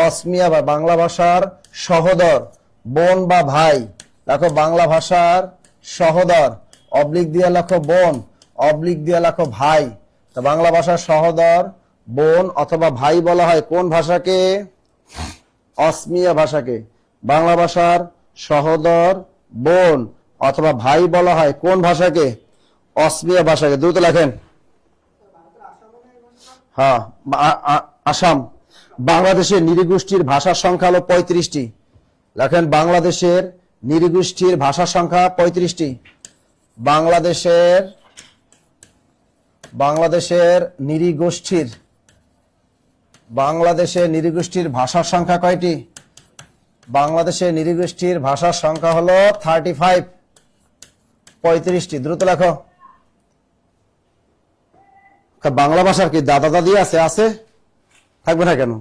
অসমিয়া বা বাংলা ভাষার সহোদর বোন বা ভাই, দেখো বাংলা ভাষার সহোদর, অবলিক দিয়ে লেখো বোন, অবলিক দিয়ে লেখো ভাই। তো বাংলা ভাষার সহোদর বোন অথবা ভাই বলা হয় কোন ভাষাকে? অসমিয়া ভাষাকে। বাংলা ভাষার সহোদর বোন অথবা ভাই বলা হয় কোন ভাষাকে? অসমিয়া ভাষাকে। দ্রুত লেখেন। হ্যাঁ, আসাম। বাংলাদেশের নৃগোষ্ঠীর ভাষার সংখ্যা হলো 35টি। লেখেন, বাংলাদেশের নৃগোষ্ঠীর ভাষার সংখ্যা 35টি। বাংলাদেশের নৃগোষ্ঠীর ভাষার সংখ্যা কয়টি? বাংলাদেশের নৃগোষ্ঠীর ভাষার সংখ্যা হলো 35, 35টি। দ্রুত লেখো। বাংলা ভাষার কি দাদা দাদি আছে? থাকবে না কেন?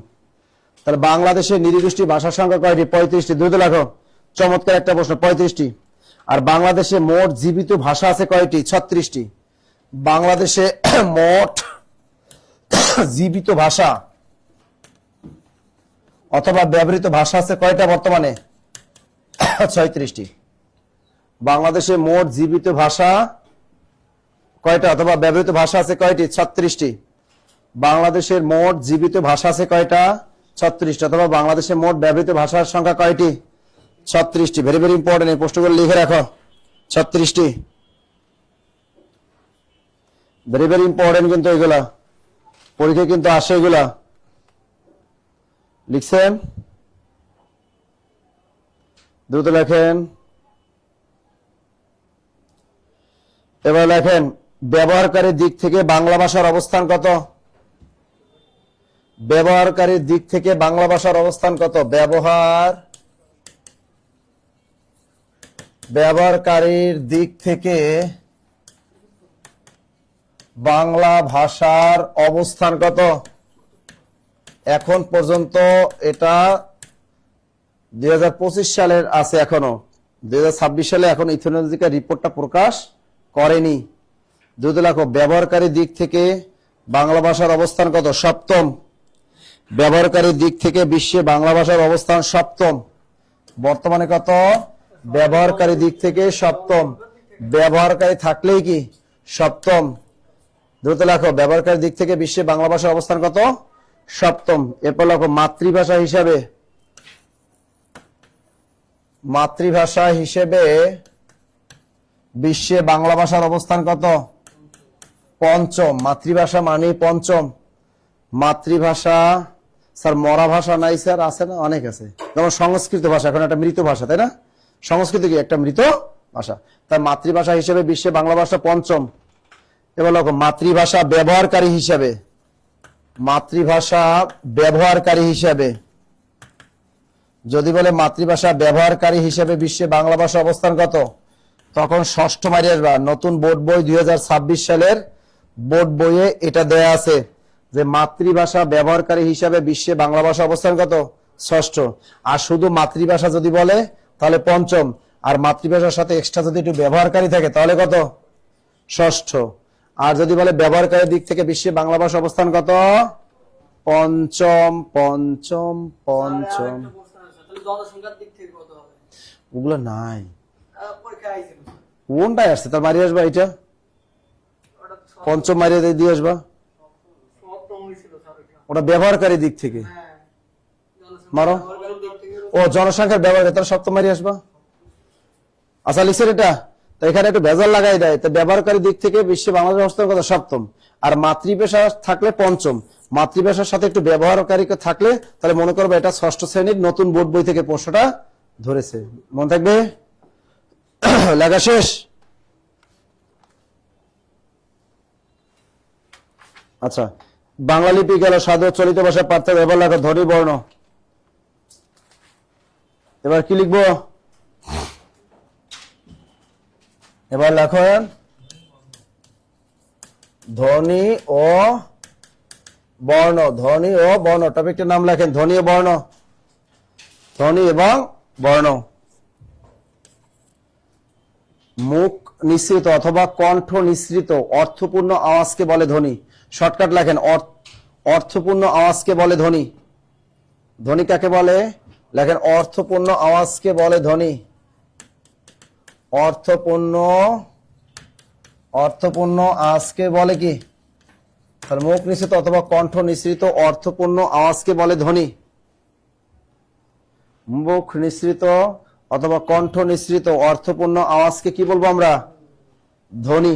তাহলে বাংলাদেশের নৃগোষ্ঠী ভাষার সংখ্যা কয়টি? 35টি। দ্রুত লেখো। চমৎকার একটা প্রশ্ন, 35টি। আর বাংলাদেশে মোট জীবিত ভাষা আছে কয়টি? 36টি। বাংলাদেশে মোট জীবিত ভাষা অথবা ব্যবহৃত ভাষা আছে কয়টা বর্তমানে? 36টি। বাংলাদেশে মোট জীবিত ভাষা কয়টা অথবা ব্যবহৃত ভাষা আছে কয়টি? 36টি। বাংলাদেশের মোট জীবিত ভাষা আছে কয়টা? 36টি। অথবা বাংলাদেশের মোট ব্যবহৃত ভাষার সংখ্যা কয়টি? 36টি। ভেরি ভেরি ইম্পর্টেন্ট, এই প্রশ্নগুলো লিখে রাখো। 36টি। ভেরি ভেরি ইম্পর্টেন্ট কিন্তু এগুলা, পরীক্ষা কিন্তু আসে এগুলা। লিখছেন? দ্রুত লেখেন। এবার লেখেন, ব্যবহারকারীর দিক থেকে বাংলা ভাষার অবস্থান কত? ব্যবহারকারীর দিক থেকে বাংলা ভাষার অবস্থান কত? ব্যবহারকারীর দিক থেকে বাংলা ভাষার অবস্থান কত? এখন পর্যন্ত এটা 2025 সালের আছে, এখনো 2026 সালে এখন ইথনোলজিক্যাল রিপোর্টটা প্রকাশ করেনি। দ্রুত লেখো, ব্যবহারকারীর দিক থেকে বাংলা ভাষার অবস্থান কত? সপ্তম। ব্যবহারকারীর দিক থেকে বিশ্বে বাংলা ভাষার অবস্থান সপ্তম। বর্তমানে কত? ব্যবহারকারী দিক থেকে সপ্তম। ব্যবহারকারী থাকলেই কি সপ্তম? দ্রুত লেখো, ব্যবহারকারী দিক থেকে বিশ্বে বাংলা ভাষার অবস্থান কত? সপ্তম। এরপর লেখো, মাতৃভাষা হিসেবে বিশ্বে বাংলা ভাষার অবস্থান কত? পঞ্চম। মাতৃভাষা মানে পঞ্চম। মাতৃভাষা স্যার মরা ভাষা নাই স্যার? আছে না, অনেক আছে। যেমন সংস্কৃত ভাষা এখন একটা মৃত ভাষা, তাই না? সংস্কৃত কি একটা মৃত ভাষা? তার মাতৃভাষা হিসেবে বিশ্বে বাংলা ভাষা পঞ্চম। এবার দেখো, মাতৃভাষা ব্যবহারকারী হিসেবে যদি বলে মাতৃভাষা ব্যবহারকারী হিসেবে বিশ্বে বাংলা ভাষা অবস্থান কত, তখন ষষ্ঠ মারি আসবা। নতুন বোর্ড বই 2026 সালের বোর্ড বইয়ে এটা দেয়া আছে যে মাতৃভাষা ব্যবহারকারী হিসাবে বিশ্বে বাংলা ভাষা অবস্থান কত? ষষ্ঠ। আর শুধু মাতৃভাষা যদি বলে তাহলে পঞ্চম, আর মাতৃভাষার সাথে এক্সট্রা যদি একটু ব্যবহারকারী থাকে তাহলে কত? ষষ্ঠ। আর যদি বলে ব্যবহারকারীর দিক থেকে বিশ্বে বাংলা ভাষা অবস্থান কত? পঞ্চম, পঞ্চম, পঞ্চম। জনসংখ্যার দিক থেকে কত হবে? ওগুলো নাই, পরীক্ষায় আইছিল কোনটাই আসছে তার মারিয়ে আসবা, এটা ওটা তো পঞ্চম মারিয়ে দিয়ে আসবা, সপ্তম হয়েছিল স্যার এটা। ওটা ব্যবহারকারী দিক থেকে হ্যাঁ মারো। জনসংখ্যার দিক থেকে ও জনসংখ্যার ব্যবহার, তাহলে সপ্তম মারিয়ে আসবা। আচ্ছা লিখছেন এটা, তো এখানে একটু ভেজাল লাগাই দেয়, তো ব্যবহারকারী দিক থেকে বিশ্বে বাংলাদেশ অবস্থান কত? সপ্তম। আর মাতৃভাষা থাকলে পঞ্চম, মাতৃভাষার সাথে একটু ব্যবহারকারী থাকলে তাহলে মনে করবো এটা ষষ্ঠ শ্রেণীর নতুন বোর্ড বই থেকে প্রশ্নটা ধরেছে, মনে থাকবে। লেখা শেষ। আচ্ছা, বাংলা লিপি গেল, সাধু চলিত ভাষার পার্থক্য, এবার লেখো ধ্বনি বর্ণ। এবার কি লিখবো? এবার লেখেন ধ্বনি ও বর্ণ। ধ্বনি ও বর্ণ টপিকটার নাম লেখেন ধ্বনি ও বর্ণ। ধ্বনি এবং বর্ণ। মুখ নিঃসৃত অথবা কণ্ঠ নিঃসৃত অর্থপূর্ণ আওয়াজকে বলে ধ্বনি। শর্টকাট লেখেন অর্থপূর্ণ আওয়াজকে বলে ধ্বনি। ধ্বনি কাকে বলে? লেখেন অর্থপূর্ণ আওয়াজকে বলে ধ্বনি। অর্থপূর্ণ আওয়াজকে বলে কি? তাহলে মুখ নিঃসৃত অথবা কণ্ঠ নিঃসৃত অর্থপূর্ণ আওয়াজকে বলে ধ্বনি। মুখ নিঃসৃত অথবা কণ্ঠ নিঃসৃত অর্থপূর্ণ আওয়াজকে কি বলবো আমরা? ধ্বনি।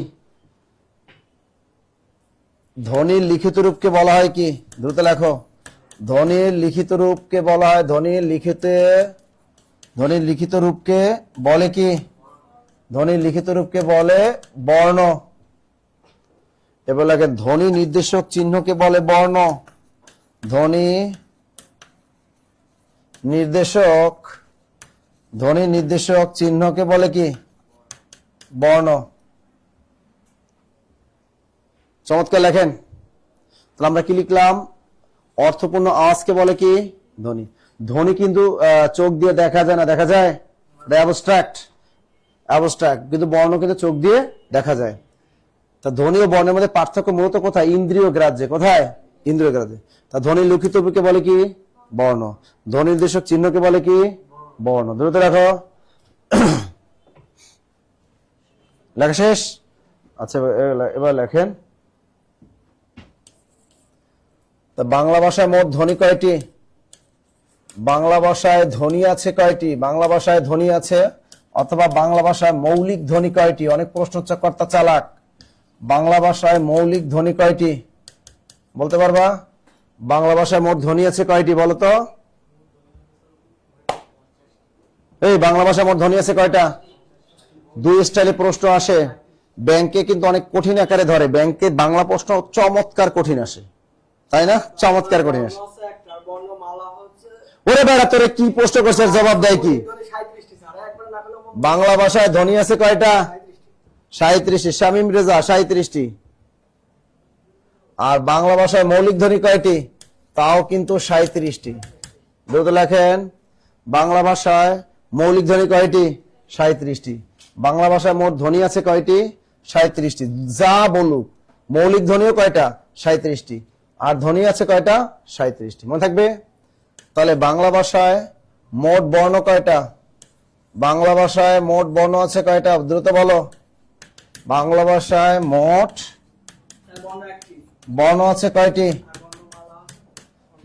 ধ্বনির লিখিত রূপকে বলা হয় কি? দ্রুত লেখো। ধ্বনির লিখিত রূপকে বলা হয়, ধ্বনির লিখিত রূপকে বলে কি? ধ্বনির লিখিত রূপকে বলে বর্ণ। এবার লাগে ধ্বনি নির্দেশক চিহ্নকে বলে বর্ণ। ধ্বনি নির্দেশক চিহ্নকে বলে কি? বর্ণ। চমৎকার লেখেন। তাহলে আমরা কি লিখলাম? অর্থপূর্ণ আওয়াজকে বলে কি? ধ্বনি। ধ্বনি কিন্তু চোখ দিয়ে দেখা যায় না, দেখা যায়? অ্যাবস্ট্রাক্ট, কিন্তু বর্ণ কিন্তু চোখ দিয়ে দেখা যায়। তা ধ্বনি ও বর্ণের মধ্যে পার্থক্য মূলত কোথায়? ইন্দ্রিয় গ্রাহ্যে। কোথায়? ইন্দ্রিয় গ্রাহ্যে। তা ধ্বনি লিখিত রূপকে বলে কি? বর্ণ। ধ্বনি নির্দেশক চিহ্নকে বলে কি? বর্ণ। দ্রুত রাখো। লেখা শেষ। আচ্ছা, এবার লেখেন তা বাংলা ভাষায় মোট ধ্বনি কয়টি? বাংলা ভাষায় ধ্বনি আছে কয়টি? বাংলা ভাষায় ধ্বনি আছে অথবা বাংলা ভাষায় মৌলিক ধ্বনি কয়টি? অনেক প্রশ্ন হচ্ছে, কর্তা চালাক। বাংলা ভাষায় মৌলিক ধ্বনি কয়টি বলতে পারবা? বাংলা ভাষায় মোট ধ্বনি আছে কয়টি বলতো? এই বাংলা ভাষায় মোট ধ্বনি আছে কয়টা? দুই স্টাইলে প্রশ্ন আসে। ব্যাংকে কিন্তু অনেক কঠিন আকারে ধরে, ব্যাংকে বাংলা প্রশ্ন চমৎকার কঠিন আসে, তাই না? চমৎকার কঠিন আসে। বর্ণ আছে একটা, বর্ণমালা হচ্ছে ওরে বেড়া, তোরে কি প্রশ্ন করছে, জবাব দেয় কি? 37টি স্যার, একবার না পেলেও বাংলা ভাষায় ধ্বনি আছে কয়টা? 37টি। শামীম রেজা 37টি। আর বাংলা ভাষায় মৌলিক ধ্বনি কয়টি? তাও কিন্তু 37টি। দ্রুত লেখেন, বাংলা ভাষায় মৌলিক ধ্বনি কয়টি? 37টি। বাংলা ভাষায় মোট ধ্বনি আছে কয়টি? 37টি। যা বলুক, মৌলিক ধ্বনিও কয়টা? 37টি। আর ধ্বনি আছে কয়টা? 37টি। মনে থাকবে? তাহলে বাংলা ভাষায় মোট বর্ণ কয়টা? বাংলা ভাষায় মোট বর্ণ আছে কয়টা? দ্রুত বলো। বাংলা ভাষায় মোট বর্ণ একটি, বর্ণ আছে কয়টি? আর বর্ণমালা আছে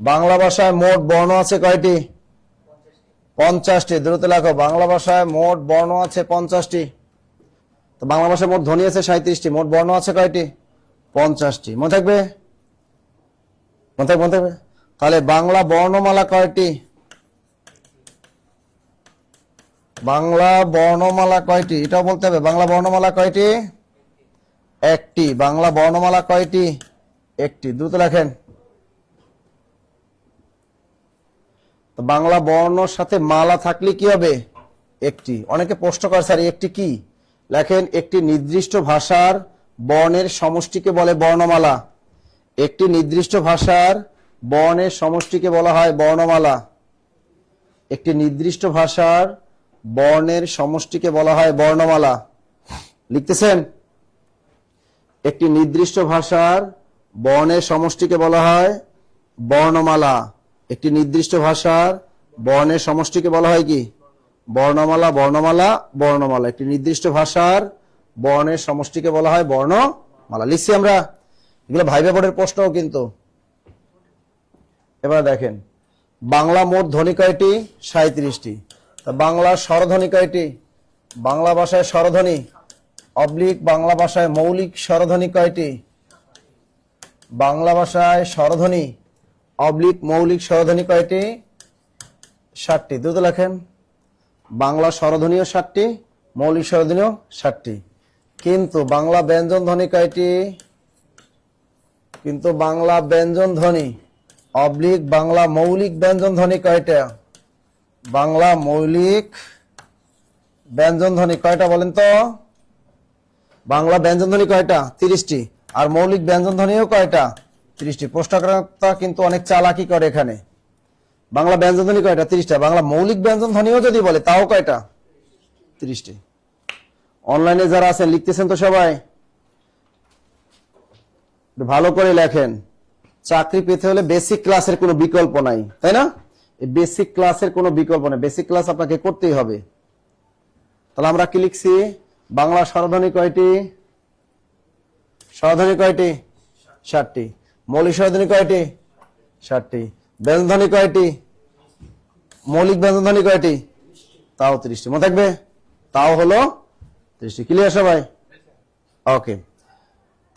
বাংলা ভাষায় মোট বর্ণ আছে কয়টি? 50টি। দ্রুত লেখো। বাংলা ভাষায় মোট বর্ণ আছে 50টি। তো বাংলা ভাষায় মোট ধ্বনি আছে 37টি, মোট বর্ণ আছে কয়টি? 50টি। মনে থাকবে? মনে থাকবে? তাহলে বাংলা বর্ণমালা কয়টি? বাংলা বর্ণমালা কয়টি এটাও বলতে হবে। বাংলা বর্ণমালা কয়টি? একটি। বাংলা বর্ণমালা কয়টি? একটি। দ্রুত লেখেন। তো বাংলা বর্ণর সাথে মালা থাকলে কি হবে? একটি। অনেকে প্রশ্ন করে, স্যার একটি কি? লেখেন, একটি নির্দিষ্ট ভাষার বর্ণের সমষ্টিকে বলে বর্ণমালা। একটি নির্দিষ্ট ভাষার বর্ণের সমষ্টিকে বলা হয় বর্ণমালা। একটি নির্দিষ্ট ভাষার বর্ণের সমষ্টিকে বলা হয় বর্ণমালা। লিখতেছেন? একটি নির্দিষ্ট ভাষার বর্ণের সমষ্টিকে বলা হয় বর্ণমালা। একটি নির্দিষ্ট ভাষার বর্ণের সমষ্টিকে বলা হয় কি? বর্ণমালা, বর্ণমালা, বর্ণমালা। একটি নির্দিষ্ট ভাষার বর্ণের সমষ্টিকে বলা হয় বর্ণমালা। লিখছি আমরা, এগুলো ভাইবা বোর্ডের প্রশ্নও কিন্তু। এবার দেখেন, বাংলা মোট ধ্বনি কয়টি? 37টি। তা বাংলার স্বরধ্বনি কয়টি? বাংলা ভাষায় স্বরধ্বনি অবলিক বাংলা ভাষায় মৌলিক স্বরধ্বনি কয়টি? বাংলা ভাষায় স্বরধ্বনি অবলিক মৌলিক স্বরধ্বনি কয়টি? 60টি। দ্রুত লেখেন। বাংলা স্বরধ্বনিও 60টি, মৌলিক স্বরধ্বনিও 60টি। কিন্তু বাংলা ব্যঞ্জন ধ্বনি কয়টি? কিন্তু বাংলা ব্যঞ্জন ধ্বনি অবলিক বাংলা মৌলিক ব্যঞ্জন ধ্বনি কয়টা? বাংলা মৌলিক ব্যঞ্জন ধ্বনি কয়টা বলেন তো? বাংলা ব্যঞ্জন ধ্বনি কয়টা? 30টি। আর মৌলিক ব্যঞ্জন ধ্বনিও কয়টা? 30টি। প্রশ্নকর্তা কিন্তু অনেক চালাকি করে এখানে। বাংলা ব্যঞ্জন ধ্বনি কয়টা? 30টা। বাংলা মৌলিক ব্যঞ্জন ধ্বনিও যদি বলে তাও কয়টা? 30টি। অনলাইনে যারা আছেন লিখতেছেন তো সবাই? ভালো করে লেখেন। চাকরি পেতে হলে বেসিক ক্লাসের কোনো বিকল্প নাই, তাই না? এই বেসিক ক্লাসের কোনো বিকল্প নেই, বেসিক ক্লাস আপনাকে করতেই হবে। তাহলে আমরা কি লিখছি? বাংলা স্বরধ্বনি কয়টি? স্বরধ্বনি কয়টি? 60টি। মৌলিক স্বরধ্বনি কয়টি? 60টি। ব্যঞ্জনধ্বনি কয়টি? মৌলিক ব্যঞ্জনধ্বনি কয়টি? তাও 30টি। মনে থাকবে? তাও হলো 30টি। ক্লিয়ার সবাই? ওকে।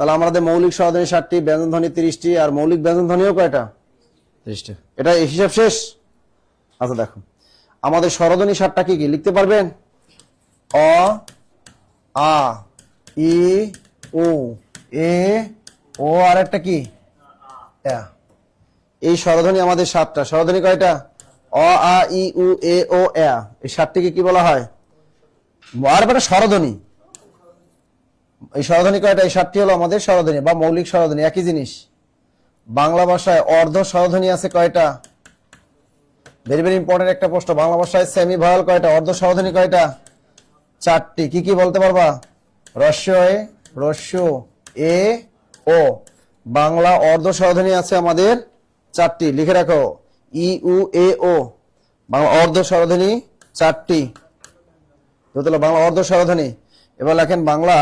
তাহলে আমাদের মৌলিক স্বরধ্বনি 60টি, ব্যঞ্জনধ্বনি 30টি, আর মৌলিক ব্যঞ্জনধ্বনিও কয়টা? 30টি। এটা হিসাব শেষ? আচ্ছা দেখো, আমাদের স্বরধ্বনি 60টা কি কি লিখতে পারবেন? অ, আ, ই, উ, এ, ও, আর একটা কি? এ। এই স্বরধ্বনি আমাদের 7টা। স্বরধ্বনি কয়টা? অ, আ, ই, উ, এ, ও, এ। এই 7টিকে কি বলা হয়? আর একটা স্বরধ্বনি। এই স্বরধ্বনি কয়টা? এই 7টি হলো আমাদের স্বরধ্বনি বা মৌলিক স্বরধ্বনি, একই জিনিস। বাংলা ভাষায় অর্ধ স্বরধ্বনি আছে কয়টা? ভেরি ভেরি ইম্পর্টেন্ট একটা প্রশ্ন। বাংলা ভাষায় সেমি ভয়েল কয়টা? অর্ধ স্বরধ্বনি কয়টা? 4টি। কি কি বলতে পারবা? হ্রস্ব এ, হ্রস্ব এ, ও। বাংলা অর্ধ স্বরধ্বনি আছে আমাদের 4টি। লিখে রাখো, ই, উ, এ, ও। বাংলা অর্ধ স্বরধ্বনি 4টি। বাংলা অর্ধ স্বরধ্বনি। এবার লেখেন বাংলা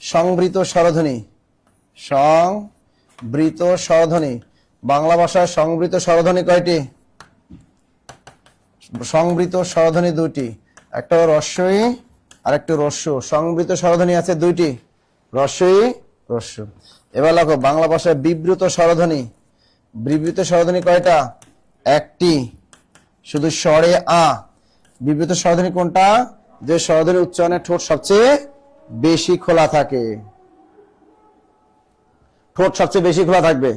সংবৃত স্বরধ্বনি। সংবৃত স্বরধ্বনি। বাংলা ভাষায় সংবৃত স্বরধ্বনি কয়টি? সংবৃত স্বরধ্বনি 2টি। একটা হ্রস্বই আর একটা হ্রস্ব। সংবৃত স্বরধ্বনি আছে 2টি, হ্রস্বই, হ্রস্ব। এবার লেখো বাংলা ভাষায় বিবৃত স্বরধ্বনি। বিবৃত স্বরধ্বনি কয়টা? 1টি, শুধু স্বরে আ। বিবৃত স্বরধ্বনি কোনটা? যে স্বরধ্বনি উচ্চারণে ঠোঁট সবচেয়ে বেশি খোলা থাকে। ঠোঁট সবচেয়ে বেশি খোলা থাকবে।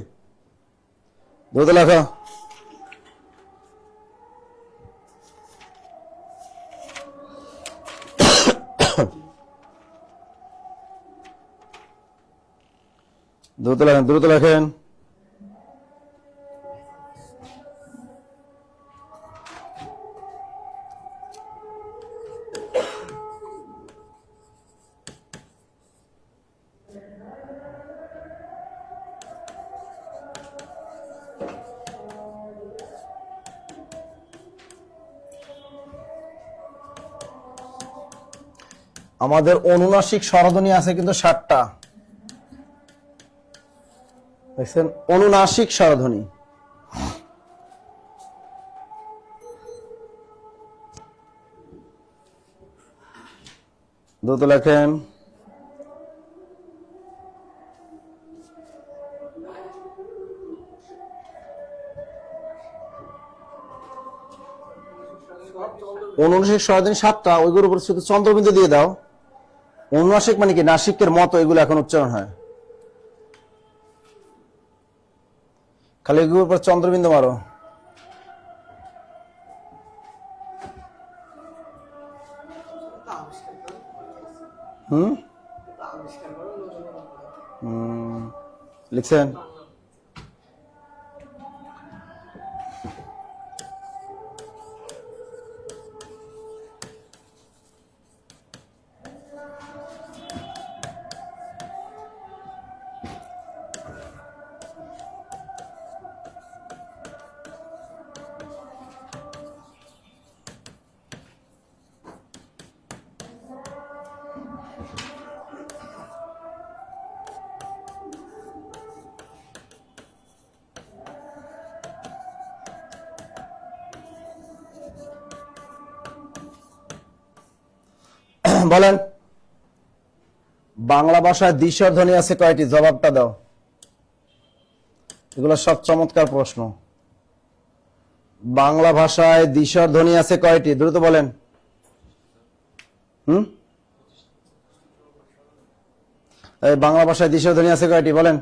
দ্রুত লেখো। দ্রুত লেখেন, দ্রুত লেখেন। আমাদের অনুনাসিক স্বরধ্বনি আছে কিন্তু 7টা। দেখছেন? অনুনাসিক স্বরধ্বনি। দ্রুত লেখেন। অনুনাসিক স্বরধ্বনি 7টা, ওইগুলোর উপর শুধু চন্দ্রবিন্দু দিয়ে দাও। অনুনাসিক মানে কি? নাসিকের মতো এগুলো এখন উচ্চারণ হয়। খালি এগুলোর উপর চন্দ্রবিন্দু মারো। লিখছেন? বলেন বাংলা ভাষায় দ্বিস্বর ধ্বনি আছে কয়টি? জবাবটা দাও। এগুলো সব চমৎকার প্রশ্ন। বাংলা ভাষায় দ্বিস্বর ধ্বনি আছে কয়টি? দ্রুত বলেন। এই বাংলা ভাষায় দ্বিস্বর ধ্বনি আছে কয়টি? বলেন।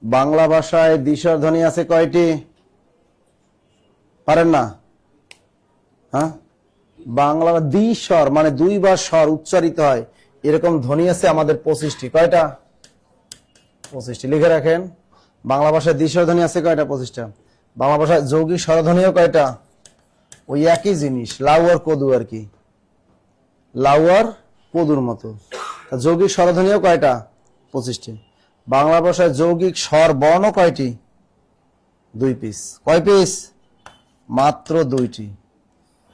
বাংলা ভাষায় দ্বিস্বর ধ্বনি আছে কয়টি? পারেন না? হ্যাঁ, বাংলা দ্বিস্বর মানে দুইবার স্বর উচ্চারিত হয় এরকম ধ্বনি আছে আমাদের 25টি। কয়টা? 25টি। লিখে রাখেন। বাংলা ভাষায় দ্বিস্বর ধ্বনি আছে কয়টা? 25টা। বাংলা ভাষায় যৌগিক স্বরধ্বনিও কয়টা? ওই একই জিনিস, লাউ আর কদু আর কি, লাউ আর কদুর মতো। যৌগিক স্বরধ্বনিও কয়টা? 25টি। বাংলা ভাষায় যৌগিক স্বর বর্ণ কয়টি? 2 পিস। কয় পিস? মাত্র 2টি।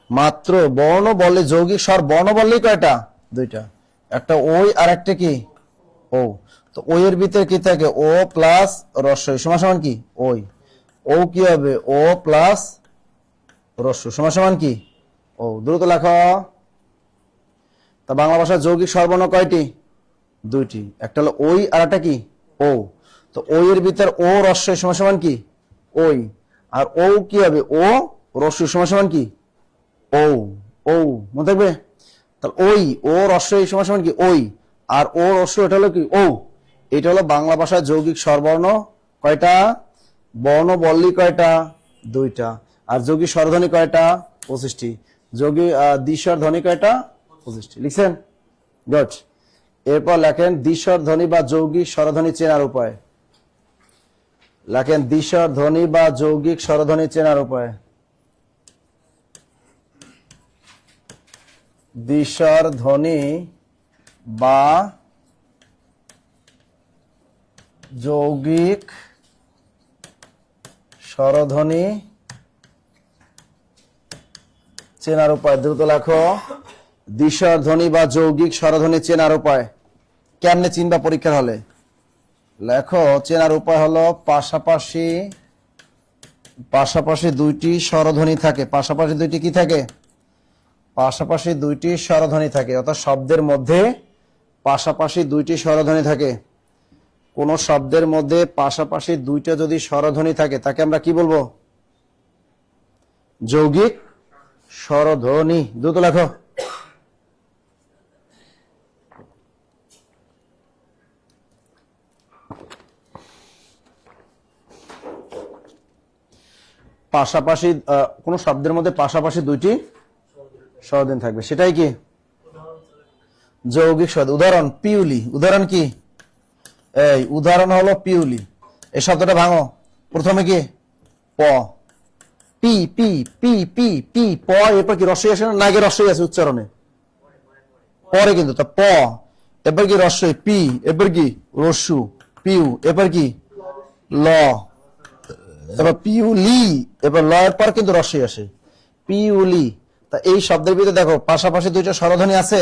মাত্র। বর্ণ বললে যৌগিক স্বর বর্ণ বললেই কয়টা? 2টা। একটা ওই আর একটা কি? ও। তো ওই এর ভিতরে কি থাকে? ও প্লাস রস্বই সমান সমান কি? ওই। ও কি হবে? ও প্লাস রস্বই সমান সমান কি? ও। দ্রুত লেখো। তা বাংলা ভাষায় যৌগিক স্বরবর্ণ কয়টি? 2টি। একটা হলো ওই আর একটা কি? ও। তো ওই এর ভিতর ও রস্বই সমান সমান কি? ওই। আর ও কি হবে? ও রস্বই সমান সমান কি? ও। ও মনে থাকবে? তাহলে ওই ও রস্বই সমান সমান কি? ওই। আর ও রস্বই এটা হলো কি? ও। এটা হলো বাংলা ভাষায় যৌগিক স্বরবর্ণ কয়টা? বর্ণ বললি কয়টা? 2টা। আর যৌগিক স্বরধ্বনি কয়টা? 25টি। যৌগিক দ্বিস্বর ধ্বনি কয়টা? 25টি। লিখছেন? গুড। এরপর লেখেন দ্বিস্বর ধ্বনি বা যৌগিক স্বরধ্বনি চেনার উপায়। লেখেন দ্বিস্বর ধ্বনি বা যৌগিক স্বরধ্বনি চেনার উপায়। দ্বিস্বর ধ্বনি বা যৌগিক স্বরধ্বনি চেনার উপায়। দ্রুত লেখো। দ্বিস্বর ধ্বনি বা যৌগিক স্বরধ্বনি চেনার উপায়। কেমনে চিনবা পরীক্ষার হলে? লেখো। চেনার উপায় হলো পাশাপাশি পাশাপাশি 2টি স্বরধ্বনি থাকে। পাশাপাশি 2টি কি থাকে? পাশাপাশি 2টি স্বরধ্বনি থাকে। অর্থাৎ শব্দের মধ্যে পাশাপাশি 2টি স্বরধ্বনি থাকে। কোন শব্দের মধ্যে পাশাপাশি 2টা যদি স্বরধ্বনি থাকে তাকে আমরা কি বলবো? যৌগিক স্বরধ্বনি। দ্রুত লেখো। পাশাপাশি কোন শব্দের মধ্যে পাশাপাশি 2টি স্বরধ্বনি থাকবে, সেটাই কি যৌগিক স্বর। উদাহরণ পিউলি। উদাহরণ কি? এই উদাহরণ হলো পিউলি। এই শব্দটা ভাঙো। প্রথমে কি? প। P P P P P প। এরপর কি রস্বই আসে না? নাকি রস্বই আছে উচ্চারণে? পরে কিন্তু। তা প। এরপর কি রস্বই? পি। এরপর কি? রস্যু। পিউ। এরপর কি? ল। এবার পিউলি। এবার ল এর পর কিন্তু রস্বই আসে। পিউলি। তা এই শব্দের ভিতরে দেখো পাশাপাশি 2টা স্বরধ্বনি আছে।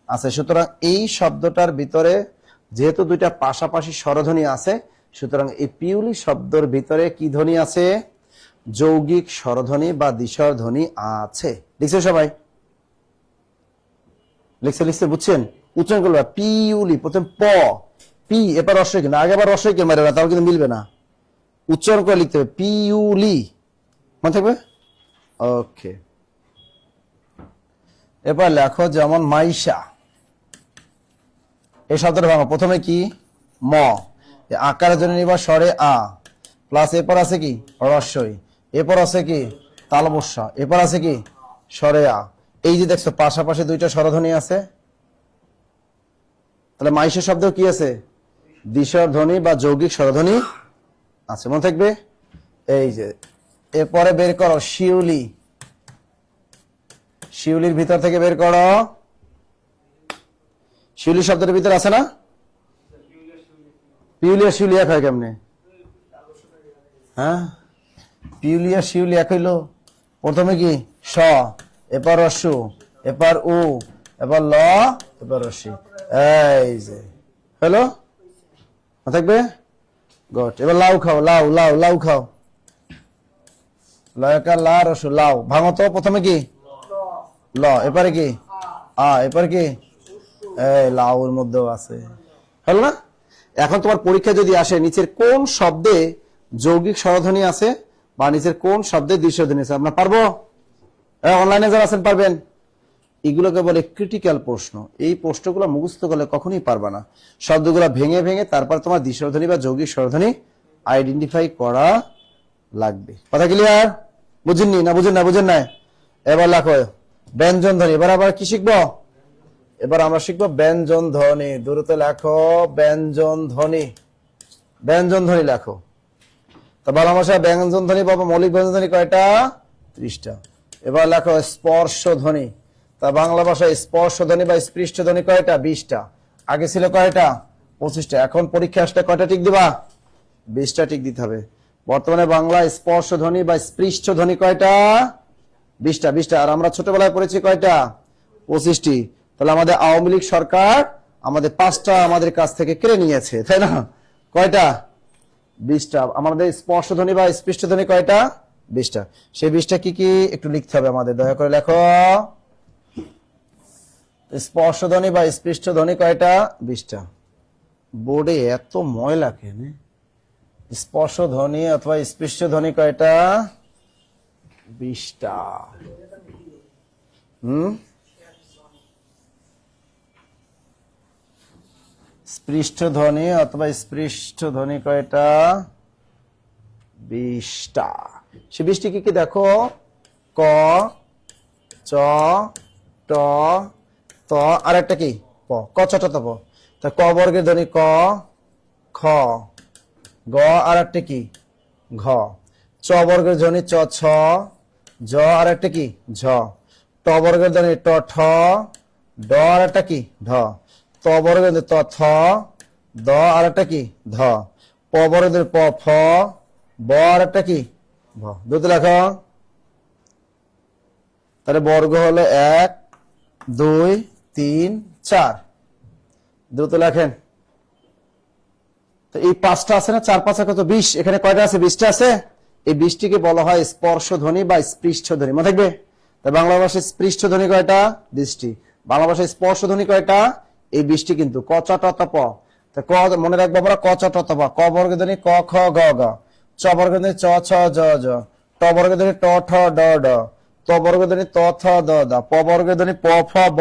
আছে। সুতরাং এই শব্দটার ভিতরে যেহেতু 2টা পাশাপাশি স্বরধ্বনি আছে, সুতরাং এই পিউলি শব্দের ভিতরে কি ধ্বনি আছে? যৌগিক স্বরধ্বনি বা দ্বিস্বর ধ্বনি আছে। লিখছে সবাই? লিখছে বুঝছেন? উচ্চারণ করবে পিউলি। প্রথম প পি, এবার রস্বই কিন্তু আগে আবার রস্বই কে মারে না, তাহলে কিন্তু মিলবে না। উচ্চারণ করে লিখতে হবে পিউলি। মনে থাকবে? ওকে। এবার লেখো যেমন মাইশা। এই শব্দটা ভাঙো। প্রথমে কি? ম। আকারের জন্য নিবা স্বরে আ প্লাস এরপর আছে কি? রস্বই। এরপর আছে কি? তালবস্যা। এরপর আছে কি? স্বরে আ। এই যে দেখছো পাশাপাশি 2টা স্বরধ্বনি আছে, তাহলে মাইশা শব্দ কি আছে? দ্বিস্বর ধ্বনি বা যৌগিক স্বরধ্বনি আছে। মনে থাকবে? এই যে এরপরে বের করো শিউলি। শিউলির ভিতর থেকে বের করো। শিউলি শব্দের ভিতরে আছে না? পিউলিয়া শিউলি এক হয় কেমনে? হ্যাঁ, পিউলিয়া শিউলি এক হইলো। প্রথমে কি? স, এরপর রস্যু, এরপর উ, এরপর ল, এরপর রস্যি। এই যে হলো। থাকবে? গুড। এবার লাউ খাও। লাউ লাউ লাউ খাও। লাউ লা রস্যু লাউ। ভাঙো তো। প্রথমে কি? ল, এপারে কি এপারে কি এই লাউর মধ্যেও আছে, হলো না? এখন তোমার পরীক্ষা যদি আসে নিচের কোন শব্দে যৌগিক স্বরধ্বনি আছে বা নিচের কোন শব্দে দ্বিস্বরধ্বনি আছে, আমরা পারবো? অনলাইনে যারা আছেন পারবেন? এগুলোকে বলে ক্রিটিক্যাল প্রশ্ন। এই প্রশ্নগুলো মুখস্থ করলে কখনোই পারবা না। শব্দগুলো ভেঙে ভেঙে তারপর তোমার দ্বিস্বরধ্বনি বা যৌগিক স্বরধ্বনি আইডেন্টিফাই করা লাগবে। কথা ক্লিয়ার? বুঝেননি না? বুঝেন নাই? এবার লেখো ব্যঞ্জন ধ্বনি। এবার আবার কি শিখবো? এবার আমরা শিখবো ব্যঞ্জন ধ্বনি। দ্রুত লেখো ব্যঞ্জন ধ্বনি। ব্যঞ্জন ধ্বনি লেখো। তা বাংলা ভাষায় ব্যঞ্জন ধ্বনি বাবা মৌলিক ব্যঞ্জন ধ্বনি কয়টা? 30টা। এবার লেখো স্পর্শ ধ্বনি। তা বাংলা ভাষায় স্পর্শ ধ্বনি বা স্পৃষ্ট ধ্বনি কয়টা? 20টা। আগে ছিল কয়টা? 25টা। এখন পরীক্ষা আসলে কয়টা টিক দিবা? 20টা টিক দিতে হবে। বর্তমানে বাংলা স্পর্শ ধ্বনি বা স্পৃষ্ট ধ্বনি কয়টা? 20টা। আর আমরা ছোটবেলায় পড়েছি কয়টা? 25টি। তাহলে আমাদের আওয়ামী লীগ সরকার আমাদের 5টা আমাদের কাছ থেকে কেড়ে নিয়েছে, তাই না? কয়টা? 20টা। আমাদের স্পর্শ ধ্বনি বা স্পৃষ্ট ধ্বনি কয়টা? 20টা। সেই 20টা কি কি একটু লিখতে হবে আমাদের, দয়া করে লেখো। স্পর্শ ধ্বনি বা স্পৃষ্ট ধ্বনি কয়টা? 20টা। বোর্ডে এত ময়লা কেন? স্পর্শ ধ্বনি অথবা স্পৃষ্ট ধ্বনি কয়টা? 20টা। স্পৃষ্ট ধ্বনি অথবা স্পৃষ্ট ধ্বনি কয়টা? 20টা। সে 20টি কি কি দেখো? ক, চ, ট, ত, আর একটা কি? প। ক চ ট ত প। তা ক বর্গের ধ্বনি ক, খ, গ, আর একটা কি? ঘ। চ বর্গের ধ্বনি চ, ছ, জ, আর একটা কি? ঝ। ট বর্গের ধ্বনি ট, ঠ, ড, আর একটা কি? ঢ। ত বর্গের ধ্বনি ত, থ, দ, আর একটা কি? ধ। প বর্গের ধ্বনি প, ফ, ব, আর একটা কি? ভ। দ্রুত লেখো। তাহলে বর্গ হলো 1, 2, 3, 4। দ্রুত লেখেন। তো এই 5টা আছে না? 4 5 কত? 20। এখানে কয়টা আছে? 20টা আছে। এই 20টিকে বলা হয় স্পর্শ ধ্বনি বা স্পৃষ্ট ধ্বনি। মনে থাকবে? তাই বাংলা ভাষায় স্পৃষ্ট ধ্বনি কয়টা? 20টি। বাংলা ভাষায় স্পর্শ ধ্বনি কয়টা? এই 20টি কিন্তু। ক চ ট ত প। তা ক মনে রাখবো আমরা, ক চ ট ত প। ক বর্গের ধ্বনি ক, খ, গ, ঘ। চ বর্গের ধ্বনি চ, ছ, জ, ঝ। ট বর্গের ধ্বনি ট, ঠ, ড, ঢ। ত বর্গের ধ্বনি ত, থ, দ, দ। প বর্গের ধ্বনি প, ফ, ব,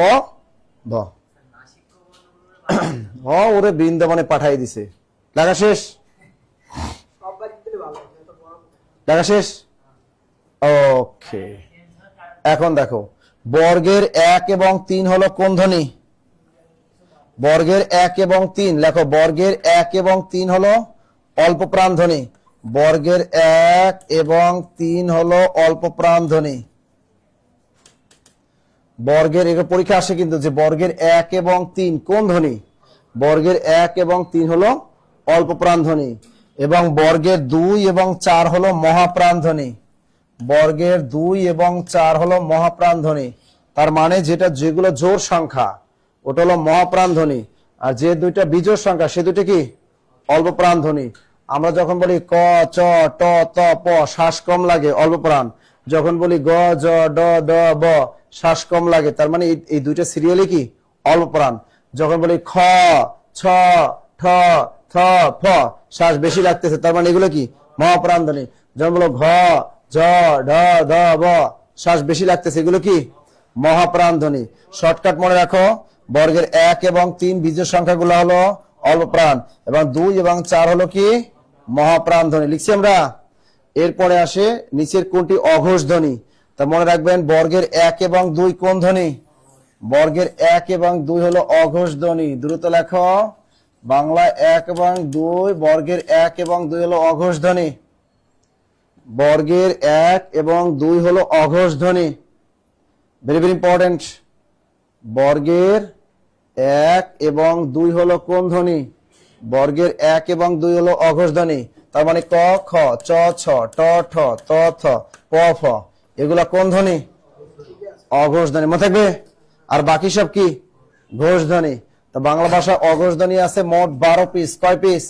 ভ। ওরে বৃন্দাবনে পাঠাই দিছে। লেখা শেষ? সববার দিলে ভালো হতো, এত বড় লেখা শেষ? ওকে। এখন দেখো বর্গের 1 এবং 3 হলো কোন ধ্বনি? বর্গের 1 এবং 3 লেখো। বর্গের 1 এবং 3 হলো অল্প প্রাণ ধ্বনি। বর্গের 1 এবং 3 হলো অল্প প্রাণ ধ্বনি। বর্গের এর পরীক্ষা আসে কিন্তু যে বর্গের 1 এবং 3 কোন ধ্বনি? বর্গের 1 এবং 3 হলো অল্প প্রাণ ধ্বনি এবং বর্গের 2 এবং 4 হলো মহাপ্রাণ ধ্বনি। বর্গের 2 এবং 4 হলো মহাপ্রাণ ধ্বনি। তার মানে যেগুলো জোড় সংখ্যা ওটা হলো মহাপ্রাণ ধ্বনি, আর যে দুইটা বিজোড় সংখ্যা সে দুইটা কি? অল্প প্রাণ ধ্বনি। আমরা যখন বলি ক, চ, ট, ত, প শ্বাস কম লাগে, অল্প প্রাণ। যখন বলি গ, জ, ড, দ, ব শ্বাস কম লাগে, তার মানে এই দুইটা সিরিয়ালে কি? অল্প প্রাণ। যখন বলি খ, ছ, ঠ, থ, ফ শ্বাস বেশি লাগতেছে, তার মানে এগুলো কি? মহাপ্রাণ ধ্বনি। যখন বলো ঘ, জ, ঢ, দ, ব শ্বাস বেশি লাগতেছে, এগুলো কি? মহাপ্রাণ ধ্বনি। শর্টকাট মনে রাখো, বর্গের 1 এবং 3 বিজোড় সংখ্যাগুলো হলো অল্প প্রাণ এবং 2 এবং 4 হলো কি? মহাপ্রাণ ধ্বনি। লিখছি আমরা। এরপরে আসে নিচের কোনটি অঘোষ ধ্বনি? তা মনে রাখবেন বর্গের 1 এবং 2 কোন ধ্বনি? বর্গের 1 এবং 2 হলো অঘোষ ধ্বনি। দ্রুত লেখো। বাংলা 1 এবং 2, বর্গের 1 এবং 2 হলো অঘোষ ধ্বনি। বর্গের 1 এবং 2 হলো অঘোষ ধ্বনি। Very very important. বর্গের 1 এবং 2 হলো কোন ধ্বনি? বর্গের 1 এবং 2 হলো অঘোষ ধ্বনি। তার মানে ক, খ, চ, ছ, ট, ঠ, ত, থ, প, ফ এগুলা কোন ধ্বনি? অঘোষ ধ্বনি। মনে থাকবে? আর বাকি সব কি? ঘোষ ধ্বনি। তো বাংলা ভাষা অঘোষ ধ্বনি আছে মোট 12 পিস। কয় পিস?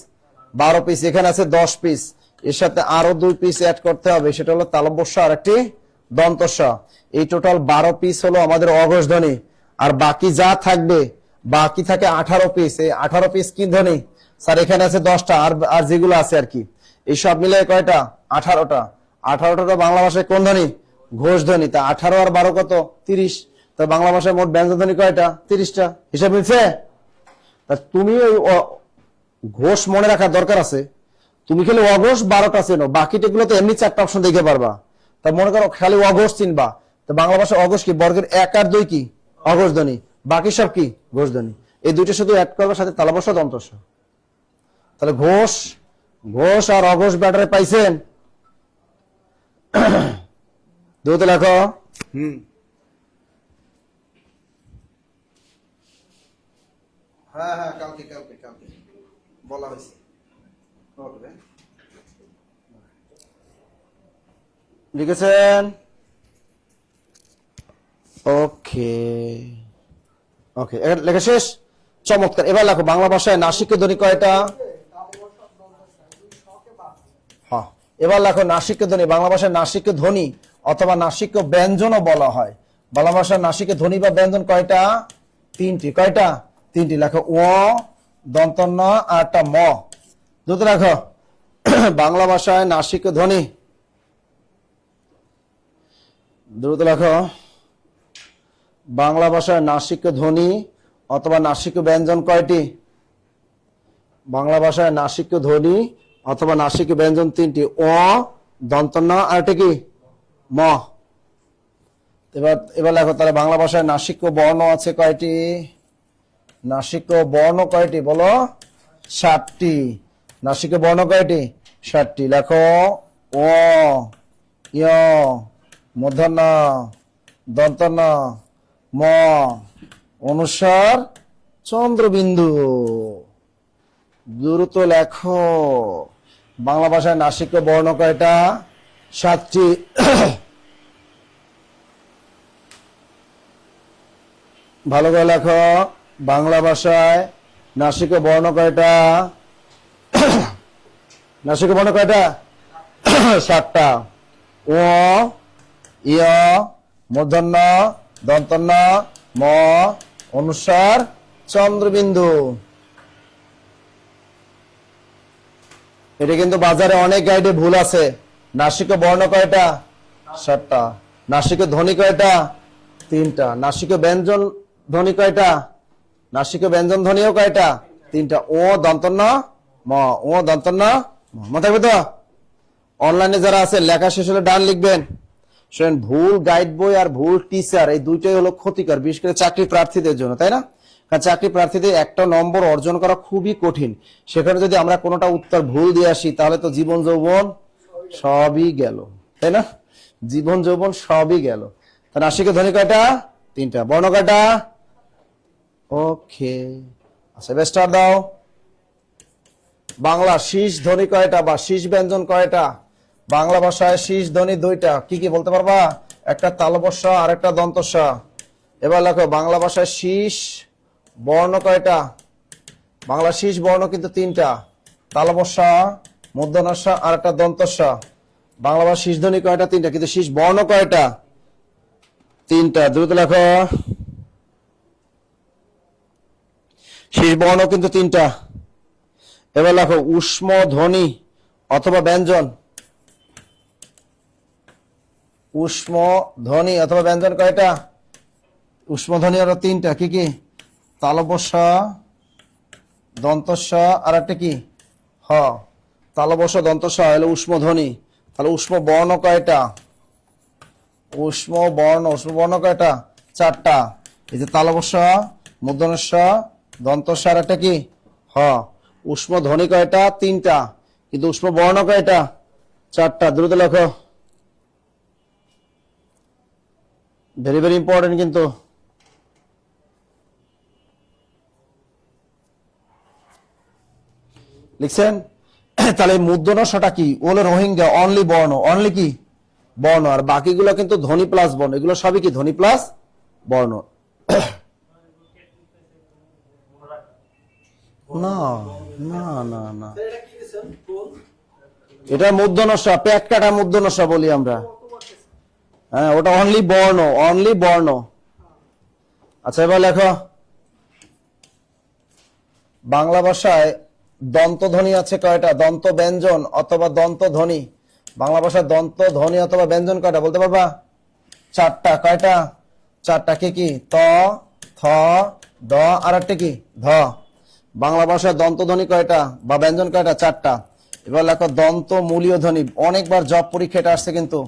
12 পিস। এখানে আছে 10 পিস। এর সাথে আরো 2 পিস অ্যাড করতে হবে, সেটা হলো তালব্য শ আর একটি দন্তস্ব। এই টোটাল 12 পিস হলো আমাদের অঘোষ ধ্বনি। আর বাকি যা থাকবে, বাকি থাকে 18 পিস। এই 18 পিস কি ধ্বনি? স্যার এখানে আছে 10টা, আর যেগুলো আছে আর কি, এই সব মিলে কয়টা? 18টা। 18টা বাংলা ভাষায় কোন ধ্বনি? ঘোষ ধ্বনি। তা 18 আর 12 কত? 30। তা বাংলা ভাষায় মোট ব্যঞ্জন ধ্বনি কয়টা? 30টা। হিসাব মিলছে? তা তুমি ওই ঘোষ মনে রাখার দরকার আছে। তুমি খালি অঘোষ 12টা চেনো, বাকিটাগুলো তো এমনি 4টা অপশন দেখে পারবা। তা মনে করো খালি অঘোষ চিনবা, তো বাংলা ভাষায় অঘোষ কি? বর্গের 1 আর 2 কি? অঘোষ ধ্বনি। বাকি সব কি? ঘোষ ধ্বনি। এই দুইটা শুধু অ্যাড করবার সাথে তালবস্য দন্তস্ব। তাহলে ঘোষ, ঘোষ আর অঘোষ ব্যাটারে পাইছেন? দ্রুত লেখো। হ্যাঁ হ্যাঁ, কালকে কালকে কালকে বলা হয়েছে। ওকে, লিখেছেন? ওকে ওকে, লেখা শেষ। চমৎকার। এবার লেখো বাংলা ভাষায় নাসিক্য ধ্বনি কয়টা? হ্যাঁ, এবার লেখো নাসিক্য ধ্বনি। বাংলা ভাষায় নাসিক্য ধ্বনি অথবা নাসিক্য ব্যঞ্জনও বলা হয়। বাংলা ভাষায় নাসিক্য ধ্বনি বা ব্যঞ্জন কয়টা? 3টি। কয়টা? 3টি। লেখো ও, দন্ত ন আর একটা ম। দ্রুত লেখো। বাংলা ভাষায় নাসিক্য ধ্বনি, দ্রুত লেখো। বাংলা ভাষায় নাসিক্য ধ্বনি অথবা নাসিক্য ব্যঞ্জন কয়টি? বাংলা ভাষায় নাসিক্য ধ্বনি অথবা নাসিক্য ব্যঞ্জন 3টি। ও, দন্ত ন আর একটা কি? ম। এবার লেখো তাহলে বাংলা ভাষায় নাসিক্য বর্ণ আছে কয়টি? নাসিক্য বর্ণ কয়টি বলো? 7টি। নাসিক্য বর্ণ কয়টি? 7টি। লেখো ও, য়, মূর্ধন্য, দন্তন্য, ম, অনুস্বার, চন্দ্রবিন্দু। দ্রুত লেখো। বাংলা ভাষায় নাসিক্য বর্ণ কয়টা? 7টি। ভালো করে লেখো। বাংলা ভাষায় নাসিক্য বর্ণ কয়টা? নাসিক্য বর্ণ কয়টা? 7টা। ও, ইয়, মূর্ধন্য, দন্তন্য, ম, অনুস্বার, চন্দ্রবিন্দু। এটা কিন্তু বাজারে অনেক গাইডে ভুল আছে। নাসিক্য বর্ণ কয়টা? 7টা। নাসিক্য ধ্বনি কয়টা? 3টা। নাসিক্য ব্যঞ্জন ধ্বনি কয়টা? নাসিক্য ব্যঞ্জন ধ্বনিও কয়টা? 3টা। ও, দন্তন্য, ম। ও, দন্তন্য, ম থাকবে তো? অনলাইনে যারা আছে লেখা শেষ হলে ডান লিখবেন। শুনেন, ভুল গাইড বই আর ভুল টিচার, এই দুইটাই হলো ক্ষতিকর, বিশেষ করে চাকরি প্রার্থীদের জন্য, তাই না? কারণ চাকরি প্রার্থীদের একটা নম্বর অর্জন করা খুবই কঠিন। সেখানে যদি আমরা কোনোটা উত্তর ভুল দিয়ে আসি, তাহলে তো জীবন যৌবন সবই গেল, তাই না? জীবন যৌবন সবই গেল। তা নাসিক্য ধ্বনি কয়টা? 3টা। বর্ণ কয়টা? ওকে, আচ্ছা এবার স্টার্ট দাও। বাংলা শীষ ধ্বনি কয়টা বা শীষ ব্যঞ্জন কয়টা? বাংলা ভাষায় শীষ ধ্বনি 2টা। কি কি বলতে পারবা? একটা তালবস্য আর একটা দন্তস্ব। এবার লেখো বাংলা ভাষায় শীষ বর্ণ কয়টা? বাংলা শীষ বর্ণ কিন্তু 3টা। তালবস্য, মূর্ধন্যস্ব আর একটা দন্তস্ব। বাংলা ভাষায় শীষ ধ্বনি কয়টা? 3টা। কিন্তু শীষ বর্ণ কয়টা? 3টা। দ্রুত লেখো। শীষ বর্ণ কিন্তু 3টা। এবার লেখো উষ্ম ধ্বনি অথবা ব্যঞ্জন। উষ্ম ধ্বনি অথবা ব্যঞ্জন কয়টা? উষ্ম ধ্বনি আরো 3টা। কি কি? তালবস্য, দন্তস্ব আর একটা কি? হ। তালবস্য, দন্তস্ব হলো উষ্ম ধ্বনি। তাহলে উষ্ম বর্ণ কয়টা? উষ্ম বর্ণ কয়টা? 4টা। এই যে তালবস্য, মূর্ধন্যস্ব, দন্তস্ব আর একটা কি? হ। উষ্ম ধ্বনি কয়টা? 3টা। কিন্তু উষ্ম বর্ণ কয়টা? 4টা। দ্রুত লেখো। ভেরি ভেরি ইম্পর্টেন্ট কিন্তু। লিখছেন? তাহলে মূর্ধন্যস্বটা কি? ওগুলো রোহিঙ্গা, অনলি বর্ণ, অনলি কি? বর্ণ। আর বাকিগুলো কিন্তু ধ্বনি প্লাস বর্ণ। এগুলো সবই কি? ধ্বনি প্লাস বর্ণ। না না না না, এটা কি দিছেন? কোন? এটা মূর্ধন্যস্ব, পেট কাটা মূর্ধন্যস্ব বলি আমরা। হ্যাঁ, ওটা অনলি বর্ণ, অনলি বর্ণ। আচ্ছা, এবার লেখো বাংলা ভাষায় দন্ত ধ্বনি আছে কয়টা? দন্ত ব্যঞ্জন অথবা দন্ত ধ্বনি, বাংলা ভাষায় দন্ত ধ্বনি অথবা ব্যঞ্জন কয়টা বলতে পারবা? চারটা। কয়টা? চারটা। কি কি? ত, থ, দ, আর একটা কি? ধ। বাংলা ভাষায় দন্ত ধ্বনি কয়টা বা ব্যঞ্জন কয়টা? চারটা। এবার লেখো দন্ত মূলীয় ধ্বনি। অনেকবার জব পরীক্ষা এটা আসছে কিন্তু।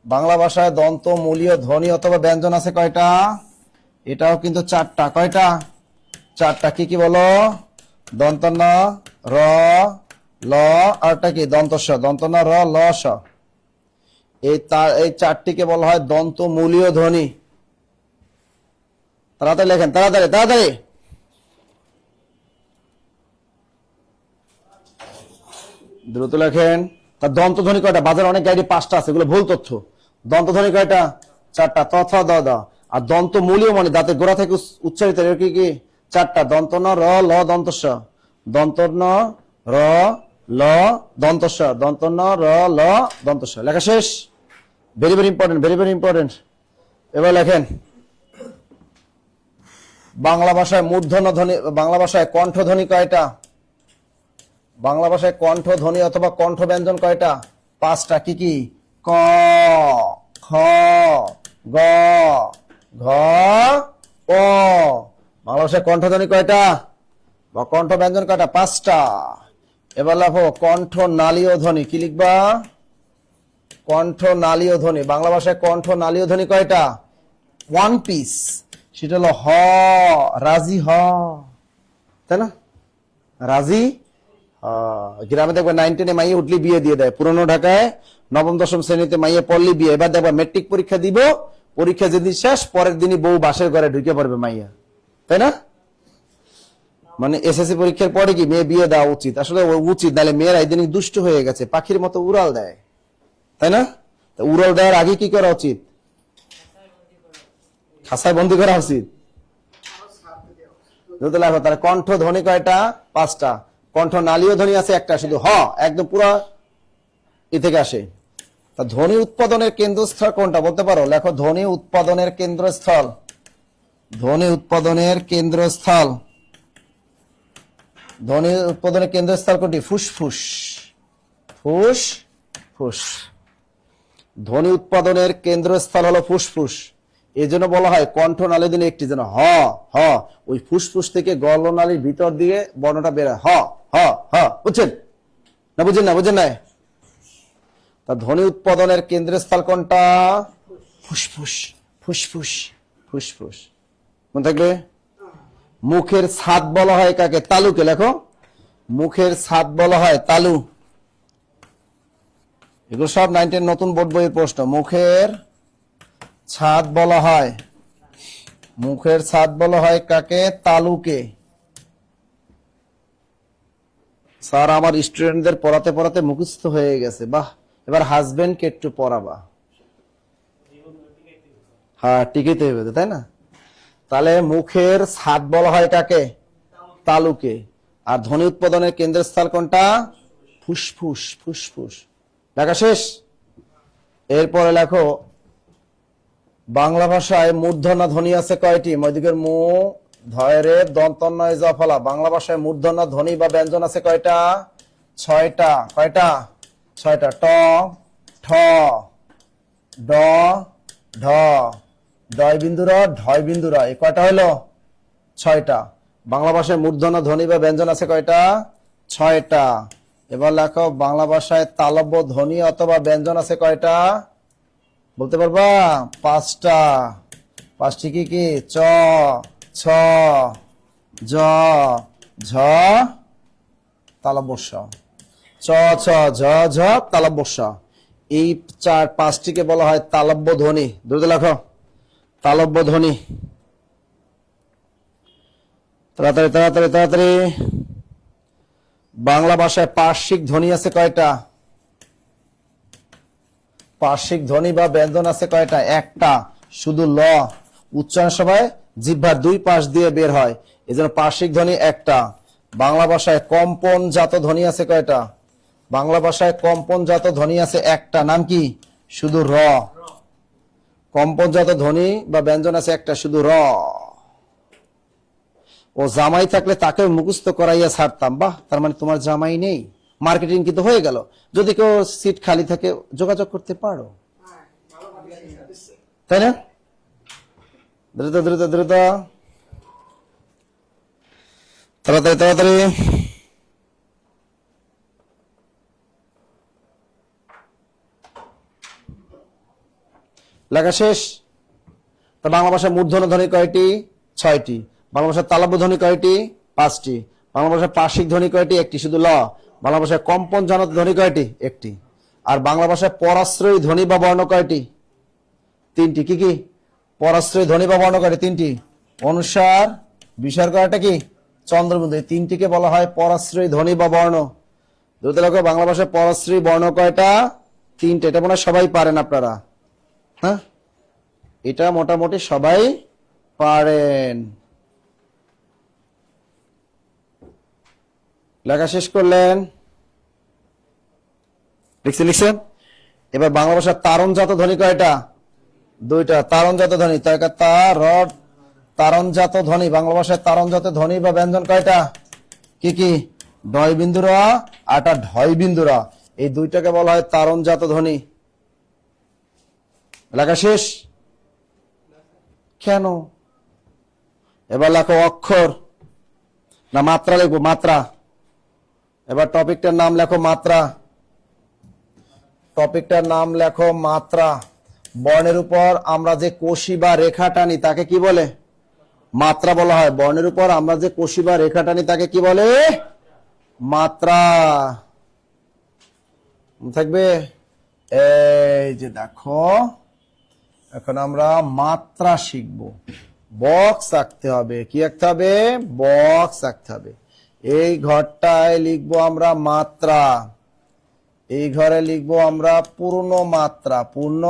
বাংলা ভাষায় দন্ত মূলীয় ধ্বনি অথবা ব্যঞ্জন আছে কয়টা? এটাও কিন্তু চারটা। কয়টা? চারটা। কি কি বলো? দন্ত ন, র, ল, আরটা কি? দন্ত স। দন্ত ন, র, ল, স। এই চারটিকে বলা হয় দন্ত মূলীয় ধ্বনি। তাড়াতাড়ি লেখেন, তাড়াতাড়ি তাড়াতাড়ি। দ্রুত লেখেন। তার দন্ত ধ্বনি কয়টা? বাজারে অনেক গাড়ি পাঁচটা আছে, এগুলো ভুল তথ্য। দন্ত ধ্বনি কয়টা? চারটা। ত, থ, দ, দ। আর দন্ত মূলীয় মানে দাঁতের গোড়া থেকে উচ্চারিত, এর কি কি? চারটা। দন্ত ন, র, ল, দন্ত স। দন্ত ন, র, ল, দন্ত স। দন্ত ন, র, ল, দন্ত স। লেখা শেষ। Very very important, very very important. এবার লেখেন বাংলা ভাষায় মূর্ধন্য ধ্বনি, বাংলা ভাষায় কণ্ঠ ধ্বনি কয়টা? বাংলা ভাষায় কণ্ঠ ধ্বনি অথবা কণ্ঠ ব্যঞ্জন কয়টা? পাঁচটা। কি কি? ক, খ, গ, ঘ, ও। বাংলা ভাষায় কণ্ঠ ধ্বনি কয়টা বা কণ্ঠ ব্যঞ্জন কয়টা? পাঁচটা। এবার লেখো কণ্ঠ নালীয় ধ্বনি। কি লিখবা? কণ্ঠ নালীয় ধ্বনি। বাংলা ভাষায় কণ্ঠ নালীয় ধ্বনি কয়টা? One piece. সেটা হলো হ, রাজি হ, তাই না? রাজি। গ্রামে দেখবে 9, 10 মাইয়ে উঠলি বিয়ে দিয়ে দেয়। পুরনো ঢাকায় নবম দশম শ্রেণীতে মাইয়ে পড়লি বিয়ে। এবার দেখবা মেট্রিক পরীক্ষা দিব, পরীক্ষা যেদিন শেষ পরের দিনই বউ বাসের ঘরে ঢুকে পড়বে মাইয়া, তাই না? মানে এসএসসি পরীক্ষার পরে কি মেয়ে বিয়ে দেওয়া উচিত? আসলে উচিত, নাহলে মেয়েরা ইদানিং দুষ্ট হয়ে গেছে, পাখির মতো উড়াল দেয়, তাই না? উড়াল দেওয়ার আগে কি করা উচিত? খাসায় বন্দি করা উচিত। তাহলে কণ্ঠ ধ্বনি কয়টা? পাঁচটা। কণ্ঠ নালীয় ধ্বনি আছে একটা, শুধু হ, একদম পুরো ই থেকে আসে। তা ধ্বনি উৎপাদনের কেন্দ্রস্থল কোনটা বলতে পারো? লেখো ধ্বনি উৎপাদনের কেন্দ্রস্থল। ধ্বনি উৎপাদনের কেন্দ্রস্থল, ধ্বনি উৎপাদনের কেন্দ্রস্থল কোনটি? ফুসফুস। ফুসফুস। ধ্বনি উৎপাদনের কেন্দ্রস্থল হলো ফুসফুস। এই জন্য বলা হয় কণ্ঠ নালী দিলে একটি যেন হ, হ, ওই ফুসফুস থেকে গলনালীর ভিতর দিয়ে বর্ণটা বেরোয়। হ, হ, হ। বুঝছেন না? বুঝেন না? বুঝেন না? তা ধ্বনি উৎপাদনের কেন্দ্রস্থল কোনটা? ফুসফুস, ফুসফুস, ফুসফুস। মনে থাকবে? মুখের ছাদ বলা হয় কাকে? তালুকে। লেখো মুখের ছাদ বলা হয় তালু। এগুলো সব 9 নতুন বোর্ড বইয়ের প্রশ্ন। মুখের ছাদ বলা হয়, মুখের ছাদ বলা হয় কাকে? তালুকে। স্যার আমার স্টুডেন্টদের পড়াতে পড়াতে মুখস্থ হয়ে গেছে। বাহ, এবার হাজবেন্ডকে একটু পড়াবা। হ্যাঁ, টিকিতে হবে, তাই না? তাহলে মুখের ছাদ বলা হয় কাকে? তালুকে। আর ধ্বনি উৎপাদনের কেন্দ্রস্থল কোনটা? ফুসফুস, ফুসফুস। লেখা শেষ। এরপরে লেখো বাংলা ভাষায় মূর্ধন্য ধ্বনি আছে কয়টি? মধ্যিকের মু, ধয়ের, দন্তন্য, জফলা। বাংলা ভাষায় মূর্ধন্য ধ্বনি বা ব্যঞ্জন আছে কয়টা? ছয়টা। কয়টা? ছয়টা। ট, ঠ, ড, ঢ, ডয় বিন্দুর, ঢয় বিন্দুর। এই কয়টা হলো? ছয়টা। বাংলা ভাষায় মূর্ধন্য ধ্বনি বা ব্যঞ্জন আছে কয়টা? ছয়টা। এবার লেখো বাংলা ভাষায় তালব্য ধ্বনি অথবা ব্যঞ্জন আছে কয়টা বলতে পারবা? পাঁচটা। পাঁচটি কি কি? চ, ছ, জ, ঝ, তালব্য স। চ, ছ, ঝ, ঝ, তালব্য স। এই পাঁচটিকে বলা হয় তালব্য ধ্বনি। দ্রুত লেখো তালব্য ধ্বনি। তাড়াতাড়ি তাড়াতাড়ি তাড়াতাড়ি। বাংলা ভাষায় পার্শ্বিক ধ্বনি আছে কয়টা? পার্শ্বিক ধ্বনি বা ব্যঞ্জন আছে কয়টা? একটা, শুধু ল। উচ্চারণ সময় জিহ্বার দুই পাশ দিয়ে বের হয়, এজন্য পার্শ্বিক ধ্বনি একটা। বাংলা ভাষায় কম্পনজাত ধ্বনি আছে কয়টা? বাংলা ভাষায় কম্পনজাত ধ্বনি আছে একটা। নাম কি? শুধু র। কম্পনজাত ধ্বনি বা ব্যঞ্জন আছে একটা, শুধু র। ও জামাই থাকলে তাকে মুখস্থ করাইয়া ছাড়তাম। বাহ, তার মানে তোমার জামাই নেই, মার্কেটিং কিন্তু হয়ে গেল। যদি কেউ সিট খালি থাকে যোগাযোগ করতে পারো, হ্যাঁ, ভালো ভালো। তাই না? দ্রুত দ্রুত দ্রুত, তাড়াতাড়ি তাড়াতাড়ি। লেখা শেষ। তা বাংলা ভাষায় মূর্ধন্য ধ্বনি কয়টি? 6টি। বাংলা ভাষায় তালব্য ধ্বনি কয়টি? 5টি। বাংলা ভাষায় পার্শ্বিক ধ্বনি কয়টি? 1টি, শুধু ল। বাংলা ভাষায় কম্পনজনক ধ্বনি কয়টি? 1টি। আর বাংলা ভাষায় পরাশ্রয়ী ধ্বনি বা বর্ণ কয়টি? 3টি। কি কি? পরাশ্রয়ী ধ্বনি বা বর্ণ কয়টি? 3টি। অনুসার, বিসর্গ, একটা কি? চন্দ্রবিন্দু। এই 3টিকে বলা হয় পরাশ্রয়ী ধ্বনি বা বর্ণ। দ্রুত লেখো, বাংলা ভাষায় পরাশ্রয়ী বর্ণ কয়টা? 3টে। এটা মনে হয় সবাই পারেন আপনারা, হ্যাঁ? এটা মোটামুটি সবাই পারেন। লেখা শেষ করলেন? লিখছেন? এবার বাংলা ভাষার তারণজাত ধ্বনি কয়টা? 2টা। তারণজাত ধ্বনি, তারণজাত ধ্বনি, বাংলা ভাষায় তারণজাত ধ্বনি বা ব্যঞ্জন কয়টা? কি কি? ডয় বিন্দুরা আটা ঢয় বিন্দুরা, এই 2টাকে বলা হয় তারণজাত ধ্বনি। লেখা শেষ? কেন? এবার লেখো অক্ষর না মাত্রা লিখবো? মাত্রা। এবার টপিকটার নাম লেখো মাত্রা। টপিকটার নাম লেখো মাত্রা। বর্ণের উপর আমরা যে কষি বা রেখা টানি তাকে কি বলে? মাত্রা বলা হয়। বর্ণের উপর আমরা যে কষি বা রেখা টানি তাকে কি বলে? মাত্রা। থাকবে? এই যে দেখো, এখন আমরা মাত্রা শিখব। বক্স আঁকতে হবে। কি আঁকতে হবে? বক্স আঁকতে হবে। এই ঘরটায় লিখবো আমরা মাত্রা, এই ঘরে লিখবো আমরা পূর্ণ মাত্রা, পূর্ণ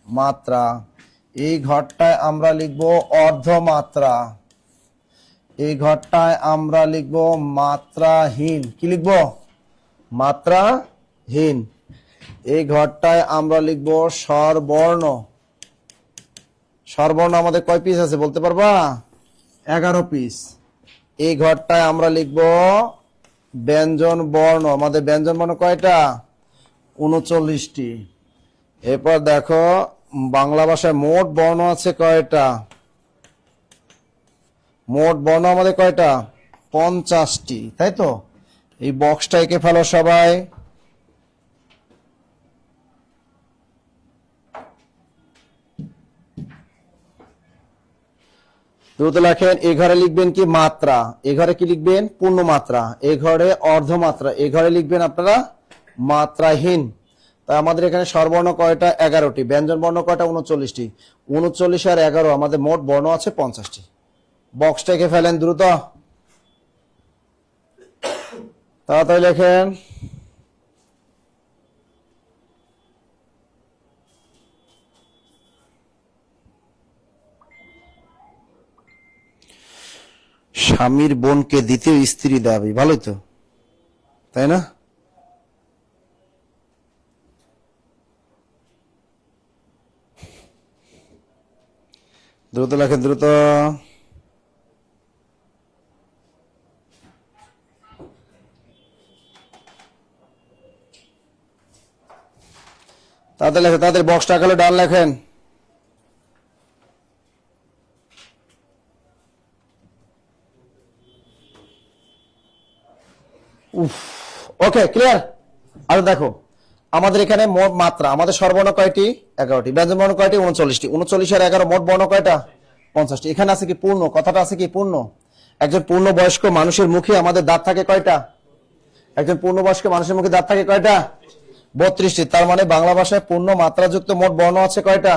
মাত্রা। এই ঘরটায় আমরা লিখবো অর্ধমাত্রা, এই ঘরটায় আমরা লিখবো মাত্রাহীন। কি লিখবো? মাত্রাহীন। এই ঘরটায় আমরা লিখবো স্বরবর্ণ। স্বরবর্ণ আমাদের কয় পিস আছে বলতে পারবা? 11 পিস। এই ঘরটায় আমরা লিখবো ব্যঞ্জন বর্ণ। আমাদের ব্যঞ্জন বর্ণ কয়টা? 39টি। এরপর দেখো বাংলা ভাষায় মোট বর্ণ আছে কয়টা? মোট বর্ণ আমাদের কয়টা? 50টি, তাই তো? এই বক্সটা এঁকে ফেলো সবাই। দ্রুত লেখেন। এ ঘরে লিখবেন কি? মাত্রা। এ ঘরে কি লিখবেন? পূর্ণ মাত্রা। এ ঘরে অর্ধমাত্রা। এ ঘরে লিখবেন আপনারা মাত্রাহীন। তাই আমাদের এখানে স্বরবর্ণ কয়টা? 11টি। ব্যঞ্জন বর্ণ কয়টা? 39টি। 39 আর 11 আমাদের মোট বর্ণ আছে 50টি। বক্সটা এঁকে ফেলেন দ্রুত, তাড়াতাড়ি লেখেন। স্বামীর বোনকে দ্বিতীয় স্ত্রী দাবি, ভালোই তো, তাই না? দ্রুত লেখেন, দ্রুত। তাদের লেখেন, তাদের বক্সটা আঁকালে ডান লেখেন। ওকে, ক্লিয়ার? আর দেখো আমাদের এখানে মোট মাত্রা, আমাদের স্বরবর্ণ কয়টি? 11টি। ব্যঞ্জন বর্ণ কয়টি? 39টি। 39 আর 11 মোট বর্ণ কয়টা? 50টি। এখানে আছে কি? পূর্ণ। কথাটা আছে কি? পূর্ণ। একজন পূর্ণবয়স্ক মানুষের মুখে আমাদের দাঁত থাকে কয়টা? একজন পূর্ণবয়স্ক মানুষের মুখে দাঁত থাকে কয়টা? 32টি। তার মানে বাংলা ভাষায় পূর্ণ মাত্রাযুক্ত মোট বর্ণ আছে কয়টা?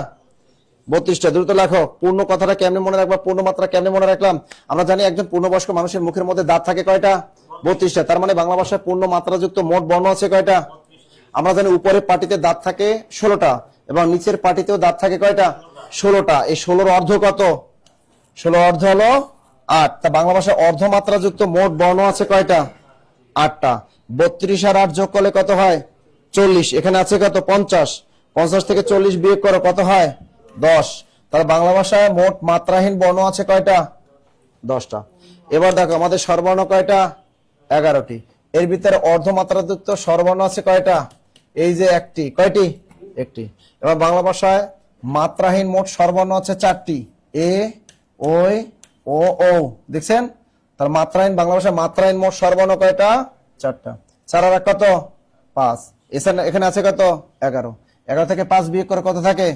32টা। দ্রুত লেখো। পূর্ণ কথাটা কেমনে মনে রাখবা? পূর্ণ মাত্রা কেমনে মনে রাখলাম? আমরা জানি একজন পূর্ণবয়স্ক মানুষের মুখের মধ্যে দাঁত থাকে কয়টা? 32টা। তার মানে বাংলা ভাষায় পূর্ণ মাত্রাযুক্ত মোট বর্ণ আছে কয়টা? আমরা জানি উপরের পাটিতে দাঁত থাকে 16টা এবং নিচের পাটিতেও দাঁত থাকে কয়টা? 16টা। এই 16-র অর্ধ কত? 16 অর্ধ হলো 8। তা বাংলা ভাষায় অর্ধমাত্রাযুক্ত মোট বর্ণ আছে কয়টা? 8টা। 32 আর 8 যোগ করলে কত হয়? 40। এখানে আছে কত? 50। 50 থেকে 40 বিয়োগ করো, কত হয়? 10। তাহলে বাংলা ভাষায় মোট মাত্রাহীন বর্ণ আছে কয়টা? 10টা। এবার দেখো আমাদের স্বরবর্ণ কয়টা? 11টি। এর ভিতরে অর্ধমাত্রাযুক্ত স্বরবর্ণ আছে কয়টা? এই যে একটি। কয়টি? একটি। এবার বাংলা ভাষায় মাত্রাহীন মোট স্বরবর্ণ আছে 4টি। এ, ওই, ও, ও। দেখছেন? তার মাত্রাহীন বাংলা ভাষায় মাত্রাহীন মোট স্বরবর্ণ কয়টা? 4টা। 4 আর 1 কত? 5। এখানে আছে কত? 11। 11 থেকে 5 বিয়োগ করে কত থাকে?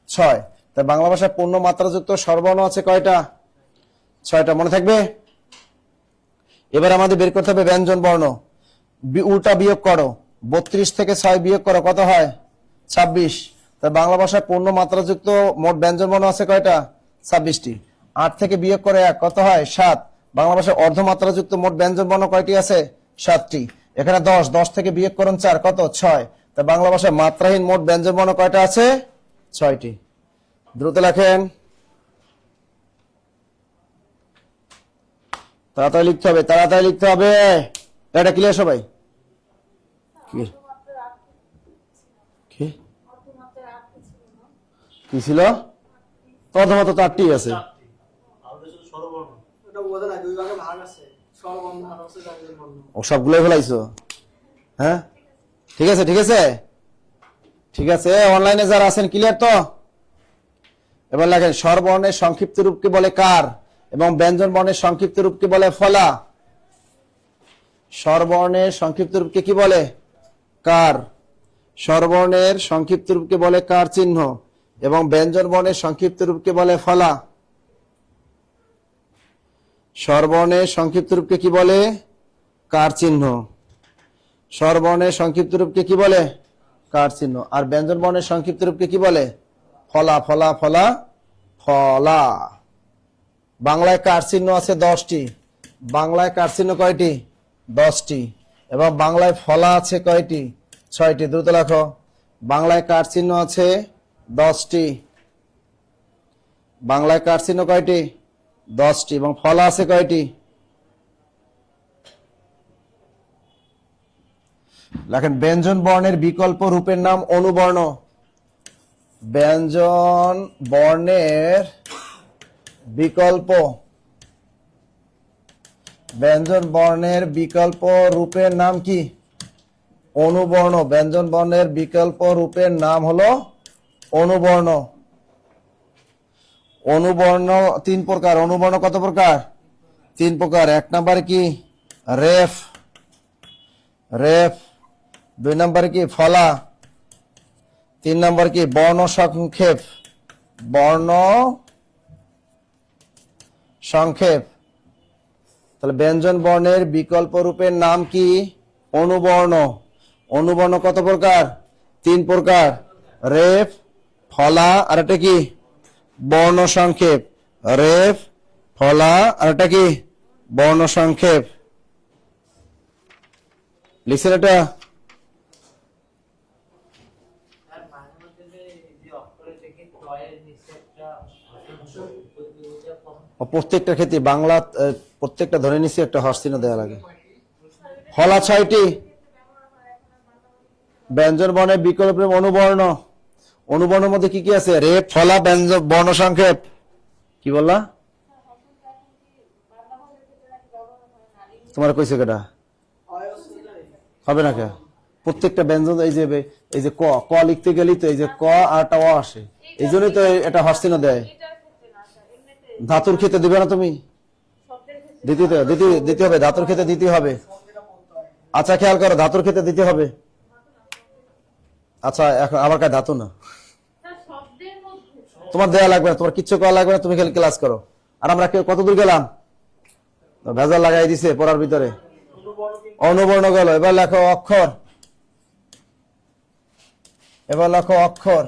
6। তাই বাংলা ভাষায় পূর্ণ মাত্রাযুক্ত স্বরবর্ণ আছে কয়টা? 6টা। মনে থাকবে? এবার আমাদের বের করতে হবে ব্যঞ্জন বর্ণ। উল্টা বিয়োগ করো, 32 থেকে 6 বিয়োগ করো, কত হয়? 26। তাই বাংলা ভাষায় পূর্ণ মাত্রাযুক্ত মোট ব্যঞ্জন বর্ণ আছে কয়টা? 26টি। 8 থেকে বিয়োগ করে 1 কত হয়? 7। বাংলা ভাষায় অর্ধমাত্রাযুক্ত মোট ব্যঞ্জন বর্ণ কয়টি আছে? 7টি। এখানে 10, 10 থেকে বিয়োগ করুন 4 কত? 6। তাই বাংলা ভাষায় মাত্রাহীন মোট ব্যঞ্জন বর্ণ কয়টা আছে? 6টি। দ্রুত লেখেন, তাড়াতাড়ি লিখতে হবে, তাড়াতাড়ি লিখতে হবে। এটা ক্লিয়ার সবাই? কি কি ছিল? প্রথমত 4টি আছে। ওটা বোঝা না, 2 ভাগে ভাগ আছে। স্বরবর্ণ আর হচ্ছে ব্যঞ্জন বর্ণ। ও সবগুলোই ফেলাইছো? হ্যাঁ, ঠিক আছে, ঠিক আছে, ঠিক আছে। অনলাইনে যারা আছেন ক্লিয়ার তো? এবার লেখেন, স্বরবর্ণের সংক্ষিপ্ত রূপকে বলে কার এবং ব্যঞ্জন বর্ণের সংক্ষিপ্ত রূপকে বলে ফলা। স্বরবর্ণের সংক্ষিপ্ত রূপকে কি বলে? কার। স্বরবর্ণের সংক্ষিপ্ত রূপকে বলে কার চিহ্ন এবং ব্যঞ্জন বর্ণের সংক্ষিপ্ত রূপকে বলে ফলা। স্বরবর্ণের সংক্ষিপ্ত রূপকে কি বলে? কার চিহ্ন। স্বরবর্ণের সংক্ষিপ্ত রূপকে কি বলে? কার চিহ্ন। আর ব্যঞ্জন বর্ণের সংক্ষিপ্ত রূপকে কি বলে? ফলা, ফলা, ফলা, ফলা। বাংলায় কার চিহ্ন আছে 10টি। বাংলায় কার চিহ্ন কয়টি? 10টি। এবং বাংলায় ফলা আছে কয়টি? 6টি। দ্রুত লেখো, বাংলায় কার চিহ্ন আছে 10টি। বাংলায় কার চিহ্ন কয়টি? 10টি। এবং ফলা আছে কয়টি? লেখেন, ব্যঞ্জন বর্ণের বিকল্প রূপের নাম অনুবর্ণ। ব্যঞ্জন বর্ণের বিকল্প, ব্যঞ্জন বর্ণের বিকল্প রূপের নাম কি? অনুবর্ণ। ব্যঞ্জন বর্ণের বিকল্প রূপের নাম হলো অনুবর্ণ। অনুবর্ণ 3 প্রকার। অনুবর্ণ কত প্রকার? 3 প্রকার। 1 নম্বরে কি? রেফ, রেফ। 2 নম্বরে কি? ফলা। 3 নম্বর কি? বর্ণ সংক্ষেপ, বর্ণ সংক্ষেপ। তাহলে ব্যঞ্জন বর্ণের বিকল্প রূপের নাম কি? অনুবর্ণ। অনুবর্ণ কত প্রকার? 3 প্রকার। রেফ, ফলা, আর এটা কি? বর্ণ সংক্ষেপ। রেফ, ফলা, আর এটা কি? বর্ণ সংক্ষেপ। লিখছেন এটা? প্রত্যেকটা ক্ষেত্রে বাংলা প্রত্যেকটা ধরে নিচ্ছি একটা হরচিহ্ন দেওয়া লাগে। ফলা 6টি। ব্যঞ্জন বর্ণের বিকল্প অনুবর্ণ। অনুবর্ণের মধ্যে কি কি আছে? রেফ, ফলা, ব্যঞ্জন, বর্ণ সংক্ষেপ। কি বললা? তোমার কইছে কেটা? হবে না কে? প্রত্যেকটা ব্যঞ্জন এই যে ক ক লিখতে গেলেই তো এই যে ক আর একটা অ আসে, এই জন্যই তো এটা হরচিহ্ন দেয়। ধাতুর ক্ষেত্রে দিবে না তুমি? দিতে হবে, ধাতুর ক্ষেত্রে দিতে হবে। আচ্ছা খেয়াল করো, ধাতুর ক্ষেত্রে দিতে হবে। আচ্ছা এখন আমার কাছে ধাতু না, তোমার দেয়া লাগবে না, তোমার কিচ্ছু করা লাগবে না, তুমি খালি ক্লাস করো। আর আমরা কত দূর গেলাম? ভেজাল লাগাই দিছে পড়ার ভিতরে। অনুবর্ণ গেল। এবার লেখো অক্ষর। এবার লেখো অক্ষর।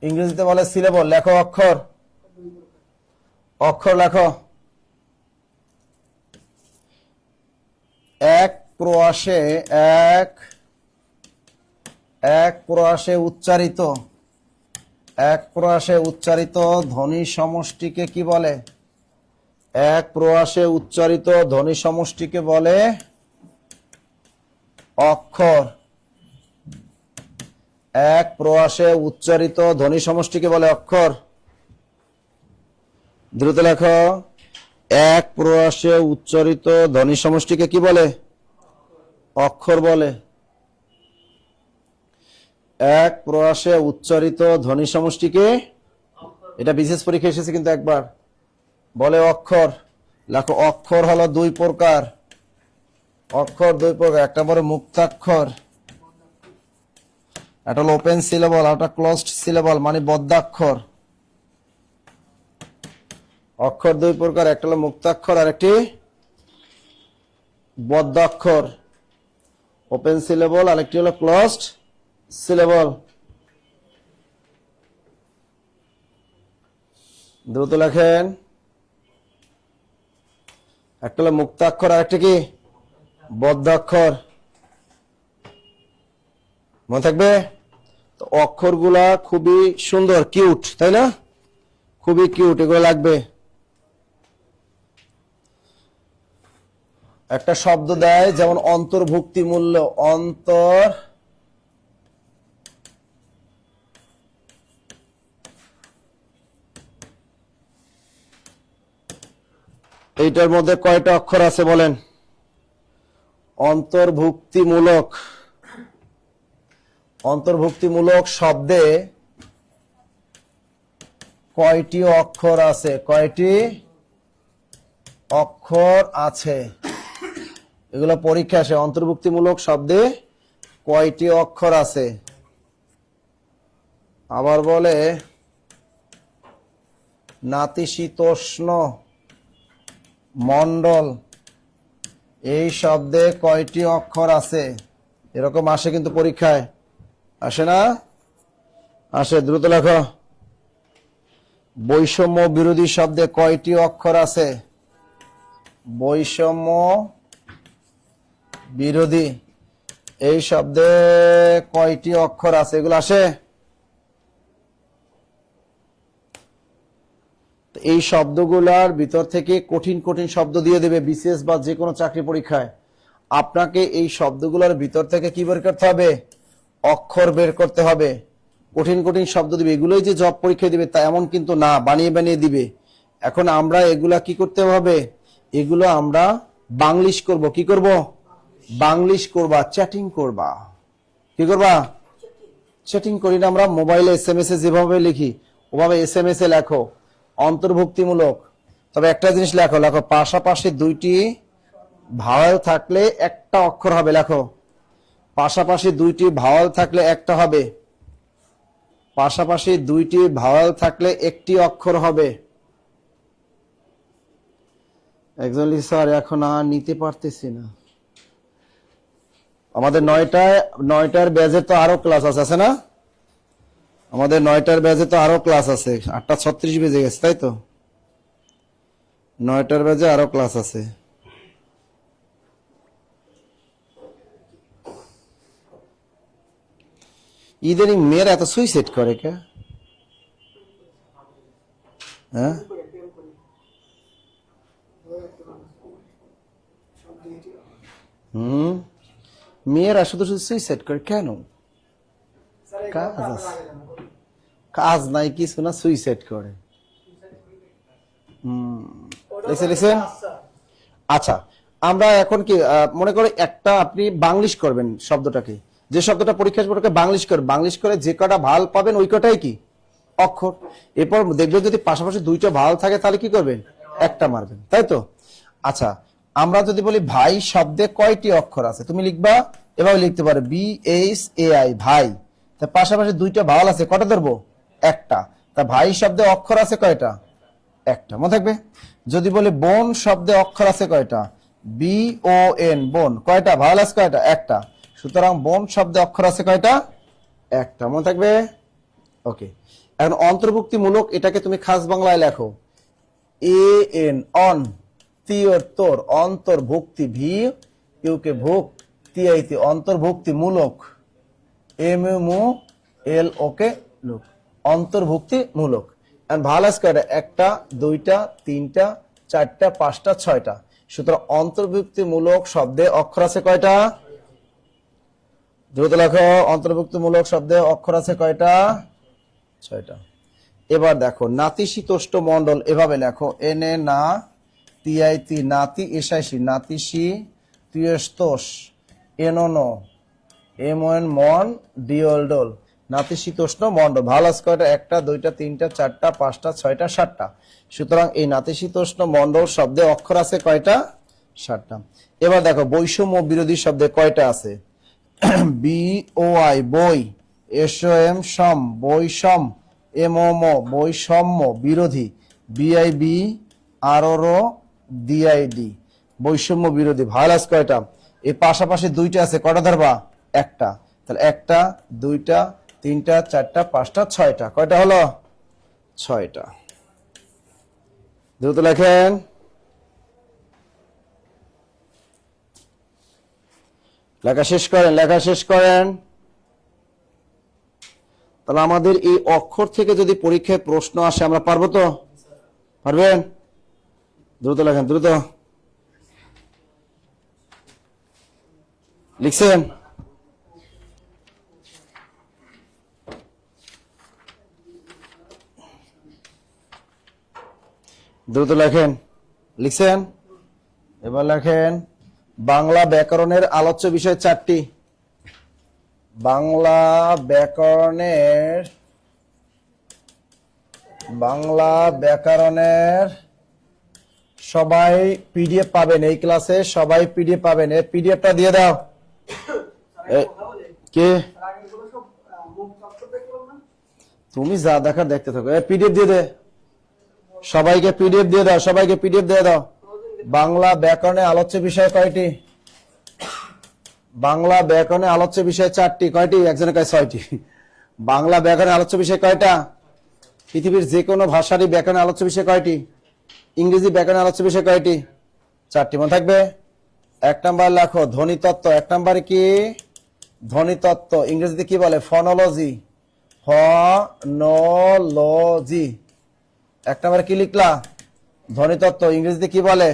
ইংরেজিতে বলে সিলেবল। লেখো অক্ষর। অক্ষর লেখো। এক প্রয়াসে উচ্চারিত, এক প্রয়াসে উচ্চারিত ধ্বনি সমষ্টিকে কি বলে? এক প্রয়াসে উচ্চারিত ধ্বনি সমষ্টিকে বলে অক্ষর। এক প্রয়াসে উচ্চারিত ধ্বনি সমষ্টিকে বলে অক্ষর। দ্রুত লেখো। এক প্রয়াসে উচ্চারিত ধ্বনি সমষ্টিকে কি বলে? অক্ষর বলে। এক প্রয়াসে উচ্চারিত ধ্বনি সমষ্টিকে, এটা বিশেষ পরীক্ষা এসেছে কিন্তু একবার, বলে অক্ষর। লেখো অক্ষর হলো দুই প্রকার। অক্ষর দুই প্রকার, একটা বলে মুক্তাক্ষর, একটা হলো ওপেন সিলেবল, একটা ক্লোজড সিলেবল মানে বদ্ধাক্ষর। অক্ষর দুই প্রকার, একটা হলো মুক্তাক্ষর আর একটি বদ্ধাক্ষর। ওপেন সিলেবল আর একটি হলো ক্লোজড সিলেবল। দ্রুত লেখেন। একটা হলো মুক্তাক্ষর আর একটা কি বদ্ধাক্ষর। মনে থাকবে তো? অক্ষরগুলা খুবই সুন্দর, কিউট, তাই না? খুবই কিউট, এগুলো লাগবে। একটা শব্দ দেয় যেমন অন্তর্ভুক্তি মূল্য, অন্তর এইটার মধ্যে কয়টা অক্ষর আছে বলেন? অন্তর্ভুক্তিমূলক, অন্তর্ভুক্তিমূলক শব্দে কয়টি অক্ষর আছে? কয়টি অক্ষর আছে? এগুলো পরীক্ষা আসে। অন্তর্ভুক্তিমূলক শব্দে কয়টি অক্ষর আছে? আবার বলে নাতিশীতোষ্ণ মণ্ডল, এই শব্দে কয়টি অক্ষর আছে? এরকম আসে কিন্তু পরীক্ষায়, আসে না? আসে। দ্রুত লেখো। বৈষম্য বিরোধী শব্দে কয়টি অক্ষর আছে? বৈষম্য বিরোধী এই শব্দে কয়টি অক্ষর আছে? এগুলো আসে। এই শব্দগুলার ভিতর থেকে কঠিন কঠিন শব্দ দিয়ে দেবে বিসিএস বা যে কোনো চাকরি পরীক্ষায়। আপনাকে এই শব্দগুলোর ভিতর থেকে কি বের করতে হবে? অক্ষর বের করতে হবে। কঠিন কঠিন শব্দ দিবে, এগুলোই যে জব পরীক্ষায় দিবে তা এমন কিন্তু না, বানিয়ে বানিয়ে দিবে। এখন আমরা এগুলা কি করতে হবে? এগুলো আমরা বাংলিশ করব। কি করব? বাংলিশ করবা, চ্যাটিং করবা। কি করবা? চ্যাটিং করি না আমরা? মোবাইলে এসএমএস এ যেভাবে লিখি ওভাবে এসএমএস এ লেখো। অন্তর্ভুক্তিমূলক। তবে একটা জিনিস লেখো, লেখো পাশাপাশি দুইটি ভাওয়াল থাকলে একটা অক্ষর হবে। লেখো পাশাপাশি দুইটি ভাওয়াল থাকলে একটা হবে। পাশাপাশি দুইটি ভাওয়াল থাকলে একটি অক্ষর হবে। একজন লিখছে স্যার এখন আর নিতে পারতেছি না। আমাদের নয়টার ব্যাজে তো আরো ক্লাস আছে না? আমাদের 9টার ব্যাজে তো আরো ক্লাস আছে। 8:36 বেজে গেছে, তাই তো? 9টার ব্যাজে আরো ক্লাস আছে। ইদানিং মেয়েরা এত সুইসাইড করে কে? হ্যাঁ, মেয়েরা শুধু শুধু সুইসাইড করে কেন? কাজ আছে, কাজ নাই কিছু না, সুইসাইড করে। লিখেন। আচ্ছা, আমরা এখন কি মনে করে একটা আপনি বাংলিশ করবেন শব্দটাকে, যে শব্দটা পরীক্ষা বাংলিশ করবেন, বাংলিশ করে যে কটা ভাল পাবেন ওই কটাই কি অক্ষর। এরপর দেখবেন যদি পাশাপাশি দুইটা ভাল থাকে তাহলে কি করবেন? একটা মারবেন, তাই তো? আচ্ছা, আমরা যদি বলি ভাই শব্দে কয়টি অক্ষর আছে, তুমি লিখবা এভাবে লিখতে পারো BHAI ভাই। তা পাশাপাশি দুইটা ভাওয়াল আছে, কটা ধরবো? একটা। তা ভাই শব্দে অক্ষর আছে কয়টা? একটা। মনে থাকবে। যদি বলি বোন শব্দে অক্ষর আছে কয়টা? BON বোন, কয়টা ভাওয়াল আছে? কয়টা? একটা। সুতরাং বোন শব্দে অক্ষর আছে কয়টা? একটা। মনে থাকবে। ওকে। এখন অন্তর্ভুক্তিমূলক, এটাকে তুমি খাস বাংলায় লেখো AN অন, তোর, অন্তর্ভুক্তি ইউকে ভুক, তিয়াইতি অন্তর্ভুক্তিমূলক, MULOK লোক, অন্তর্ভুক্তিমূলক। ভালো আছে কয়টা? একটা, দুইটা, তিনটা, চারটা, পাঁচটা, ছয়টা। সুতরাং অন্তর্ভুক্তিমূলক শব্দে অক্ষর আছে কয়টা? দ্রুত লেখো, অন্তর্ভুক্তমূলক শব্দে অক্ষর আছে কয়টা? 6টা। এবার দেখো নাতিশীতোষ্ণ মণ্ডল, এভাবে লেখো, এনে না তিয়াইতি নাতি এসাইসি নাতিশি তিয়স্তোষ এনন এমন মন ডিওলডোল নাতিশীতোষ্ণ মণ্ডল। ভালো আছে কয়টা? 1টা 2টা 3টা 4টা 5টা 6টা 7টা। সুতরাং এই নাতিশীতোষ্ণ মণ্ডল শব্দে অক্ষর আছে কয়টা? 7টা। এবার দেখো বৈষম্য বিরোধী শব্দে কয়টা আছে? বি ও আই বই, এস এম সম বৈষম, এম ম বৈষম্য, বিরোধী বিআই বি আর ডিআইডি বৈষম্য বিরোধী। ভাইরাস কয়টা? এই পাশাপাশি 2টা আছে, কয়টা ধরবা? 1টা। তাহলে 1টা 2টা 3টা 4টা 5টা 6টা। কয়টা হলো? 6টা। দ্রুত লেখেন। লেখা শেষ করেন, লেখা শেষ করেন। তাহলে আমাদের এই অক্ষর থেকে যদি পরীক্ষায় প্রশ্ন আসে আমরা পারবো তো? পারবেন? দ্রুত লেখেন, দ্রুত লিখছেন? দ্রুত লেখেন, লিখছেন? এবার লেখেন, বাংলা ব্যাকরণের আলোচ্য বিষয় 4টি। বাংলা ব্যাকরণের সবাই পিডিএফ পাবেন, এই ক্লাসে সবাই পিডিএফ পাবেন। এই পিডিএফটা দিয়ে দাও। কে? তুমি যা দেখার দেখতে থাকো। পিডিএফ দিয়ে দে, সবাইকে পিডিএফ দিয়ে দাও, সবাইকে পিডিএফ দিয়ে দাও। বাংলা ব্যাকরণে আলোচ্য বিষয় কয়টি? বাংলা ব্যাকরণে আলোচ্য বিষয় 4টি। কয়টি? একজনের কাছে 6টি। বাংলা ব্যাকরণে আলোচ্য বিষয় কয়টা? পৃথিবীর যে কোনো ভাষারই ব্যাকরণে আলোচ্য বিষয় কয়টি? ইংরেজি ব্যাকরণে আলোচ্য বিষয় কয়টি? 4টি। মনে থাকবে। 1 নাম্বার লেখো ধ্বনিতত্ত্ব। 1 নাম্বার কি? ধ্বনিতত্ত্ব। ইংরেজিতে কি বলে? ফনোলজি। ফনোলজি। 1 নাম্বার কি লিখলা? ধ্বনিতত্ত্ব। ইংরেজিতে কি বলে?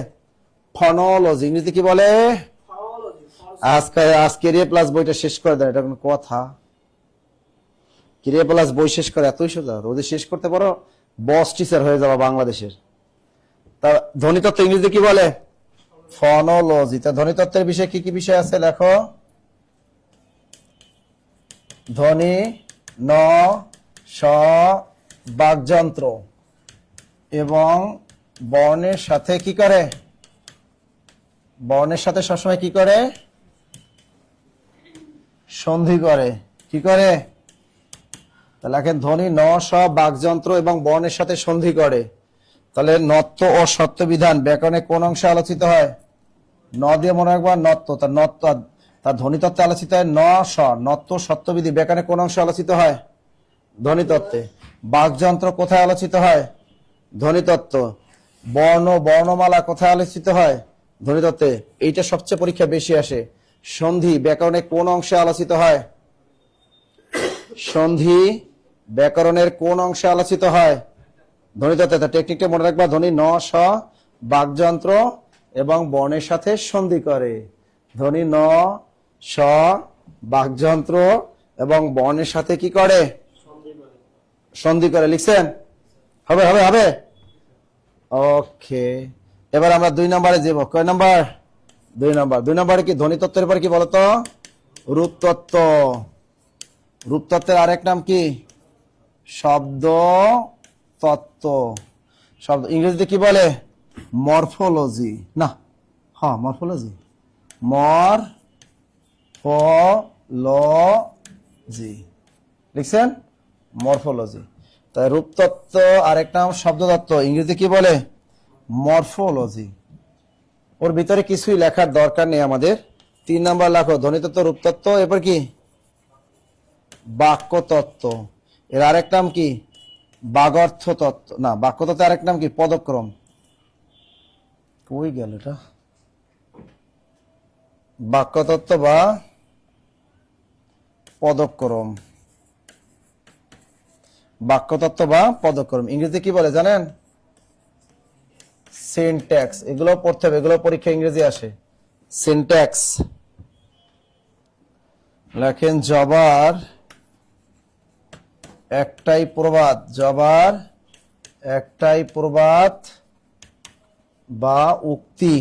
ফনোলজি। ইংরেজিতে কি বলে? আজকে রে প্লাস বইটা শেষ করে দেয়, এটা কোনো কথা? কিরে প্লাস বই শেষ করে এতই সোজা? রোদে শেষ করতে পারো, বস টিচার হয়ে যাবা বাংলাদেশের। তা ধ্বনিতত্ত্ব ইংরেজিতে কি বলে? ফনোলজি। তা ধ্বনিতত্ত্বের বিষয়ে কি কি বিষয় আছে লেখো? ধ্বনি, ন, স, বাকযন্ত্র এবং বর্ণের সাথে কি করে? বর্ণের সাথে সবসময় কি করে? সন্ধি করে। কি করে? তাহলে লেখেন ধ্বনি, ন, স, বাকযন্ত্র এবং বর্ণের সাথে সন্ধি করে। তাহলে নত্ব ও সত্য বিধান ব্যাকরণে কোন অংশে আলোচিত হয়? ন দিয়ে মনে রাখবা নত্ব। তার নত্ব, তার ধ্বনিতত্ত্বে আলোচিত হয় ন, স। নত্ব সত্যবিধি ব্যাকরণে কোন অংশে আলোচিত হয়? ধ্বনিতত্ত্বে। বাকযন্ত্র কোথায় আলোচিত হয়? ধ্বনিতত্ত্ব। বর্ণমালা কোথায় আলোচিত হয়? ধ্বনিতত্ত্বে। এইটা সবচেয়ে পরীক্ষা বেশি আসে। সন্ধি ব্যাকরণে কোন অংশে আলোচিত হয়? সন্ধি ব্যাকরণের কোন অংশে আলোচিত হয়? ধ্বনিতত্ত্বে। টেকনিকটা মনে রাখবা, ধ্বনি, ন, স, বাকযন্ত্র এবং বর্ণের সাথে সন্ধি করে। ধ্বনি, ন, স, বাকযন্ত্র এবং বর্ণের সাথে কি করে? সন্ধি করে। লিখছেন? হবে হবে হবে। ওকে, এবার আমরা 2 নম্বরে যাব। কয় নাম্বার? 2 নম্বর। 2 নম্বরে কি ধ্বনিতত্ত্বের পর কি বলতো? রূপতত্ত্ব। রূপতত্ত্বের আরেক নাম কি? শব্দ তত্ত্ব। শব্দ ইংরেজিতে কি বলে? মরফোলজি। না, হ্যাঁ মরফোলজি, মরফোলজি। লিখছেন? মরফোলজি। তাই রূপতত্ত্ব আরেক নাম শব্দতত্ত্ব, ইংরেজিতে কি বলে? মরফোলজি। ওর ভিতরে কিছুই লেখার দরকার নেই আমাদের। 3 নাম্বার লেখো ধ্বনিতত্ত্ব, রূপতত্ত্ব, এরপর কি? বাক্যতত্ত্ব। এর আরেক নাম কি? বাগর্থ তত্ত্ব। না, বাক্যতত্ত্বের আরেক নাম কি? পদক্রম। কই গেল এটা? বাক্যতত্ত্ব বা পদক্রম। বাক্যতত্ত্ব বা পদক্রম ইংরেজিতে কি বলে জানেন? সিনট্যাক্স। এগুলো পড়তে হবে, এগুলো পরীক্ষা ইংরেজি আসে। সিনট্যাক্স। লেখেন জবার একটাই প্রবাদ, জবার একটাই প্রবাদ বা উক্তি,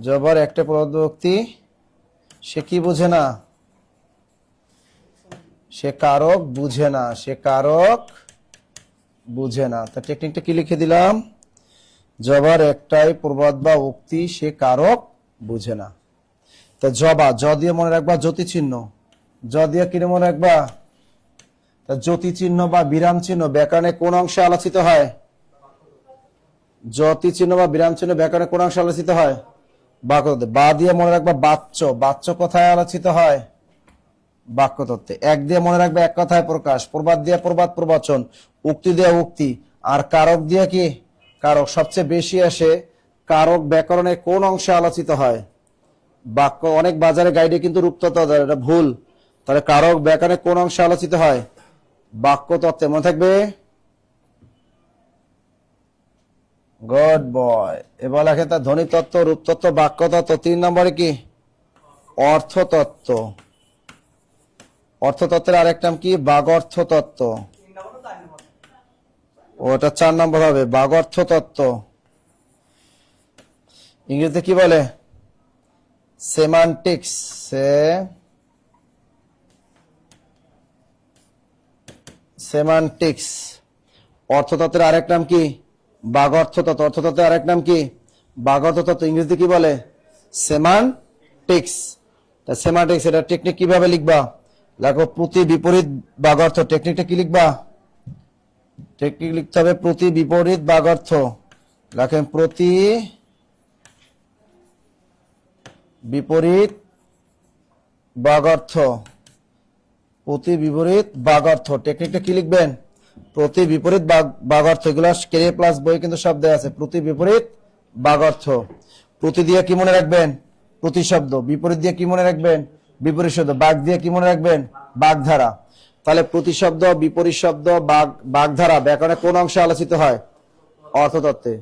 জবার একটা প্রবাদ বা উক্তি, সে কি বুঝে না? সে কারক বুঝে না, সে কারক বুঝে না। তা টেকনিকটা কি লিখে দিলাম? জবার একটাই প্রবাদ বা উক্তি, সে কারক বুঝে না। তা জবা, জ দিয়ে মনে রাখবা জ্যোতি চিহ্ন, জ দিয়ে কিনে মনে রাখবা? তা জ্যোতি চিহ্ন বা বিরাম চিহ্ন ব্যাকরণে কোন অংশে আলোচিত হয়? জ্যোতি চিহ্ন বা বিরাম চিহ্ন ব্যাকরণে কোন অংশে আলোচিত হয়? বাক্যতত্ত্বে। বা দিয়ে মনে রাখবা বাচ্য, বাচ্য কোথায় আলোচিত হয়? বাক্যতত্ত্বে। এক দিয়ে মনে রাখবে এক কথায় প্রকাশ, প্রবাদ দিয়ে প্রবাদ প্রবচন, উক্তি দিয়ে উক্তি, আর কারক দিয়ে কি? কারক। সবচেয়ে বেশি আসে কারক ব্যাকরণের কোন অংশে আলোচিত হয়? বাক্য। অনেক বাজারে গাইডে কিন্তু রূপতত্ত্ব দেয়, এটা ভুল। তাহলে কারক ব্যাকরণে কোন অংশে আলোচিত হয়? বাক্যতত্ত্বে। মনে থাকবে? Good boy. এবার লেখেন তার ধ্বনিতত্ত্ব, রূপতত্ত্ব, বাক্যতত্ত্ব। 3 নম্বরে কি? অর্থতত্ত্ব। অর্থতত্ত্বের আরেক নাম কি? বাগর্থতত্ত্ব। ওটা 4 নম্বর হবে, বাগর্থতত্ত্ব। ইংরেজিতে কি বলে? সেমান্টিক্স। সেমান্টিক্স। অর্থতত্ত্বের আরেক নাম কি? বাগর্থতত্ত্ব। অর্থতত্ত্বের আরেক নাম কি? বাগর্থতত্ত্ব। ইংরেজিতে কি বলে? সেমান্টিক্স। তা সেমান্টিক্স এটা টেকনিক কিভাবে লিখবা? লেখো প্রতি বিপরীত বাগর্থ। টেকনিকটা কি লিখবা? টেকনিক লিখতে হবে প্রতি বিপরীত বাগর্থ। লেখেন প্রতি বিপরীত বাগর্থ, প্রতি বিপরীত বাগর্থ। টেকনিকটা কি লিখবেন? প্রতি বিপরীত বাগর্থ। এগুলো ক্যারিয়ার প্লাস বই কিন্তু সব দেওয়া আছে। প্রতি বিপরীত বাগর্থ। প্রতি দিয়ে কি মনে রাখবেন? প্রতিশব্দ। বিপরীত দিয়ে কি মনে রাখবেন? বিপরীত শব্দ। বাগ দিয়ে কি মনে রাখবেন? বাগধারা। তাহলে প্রতিশব্দ, বিপরীত শব্দ, বাগধারা ব্যাকরণে কোন অংশে আলোচিত হয়? অর্থতত্ত্বে।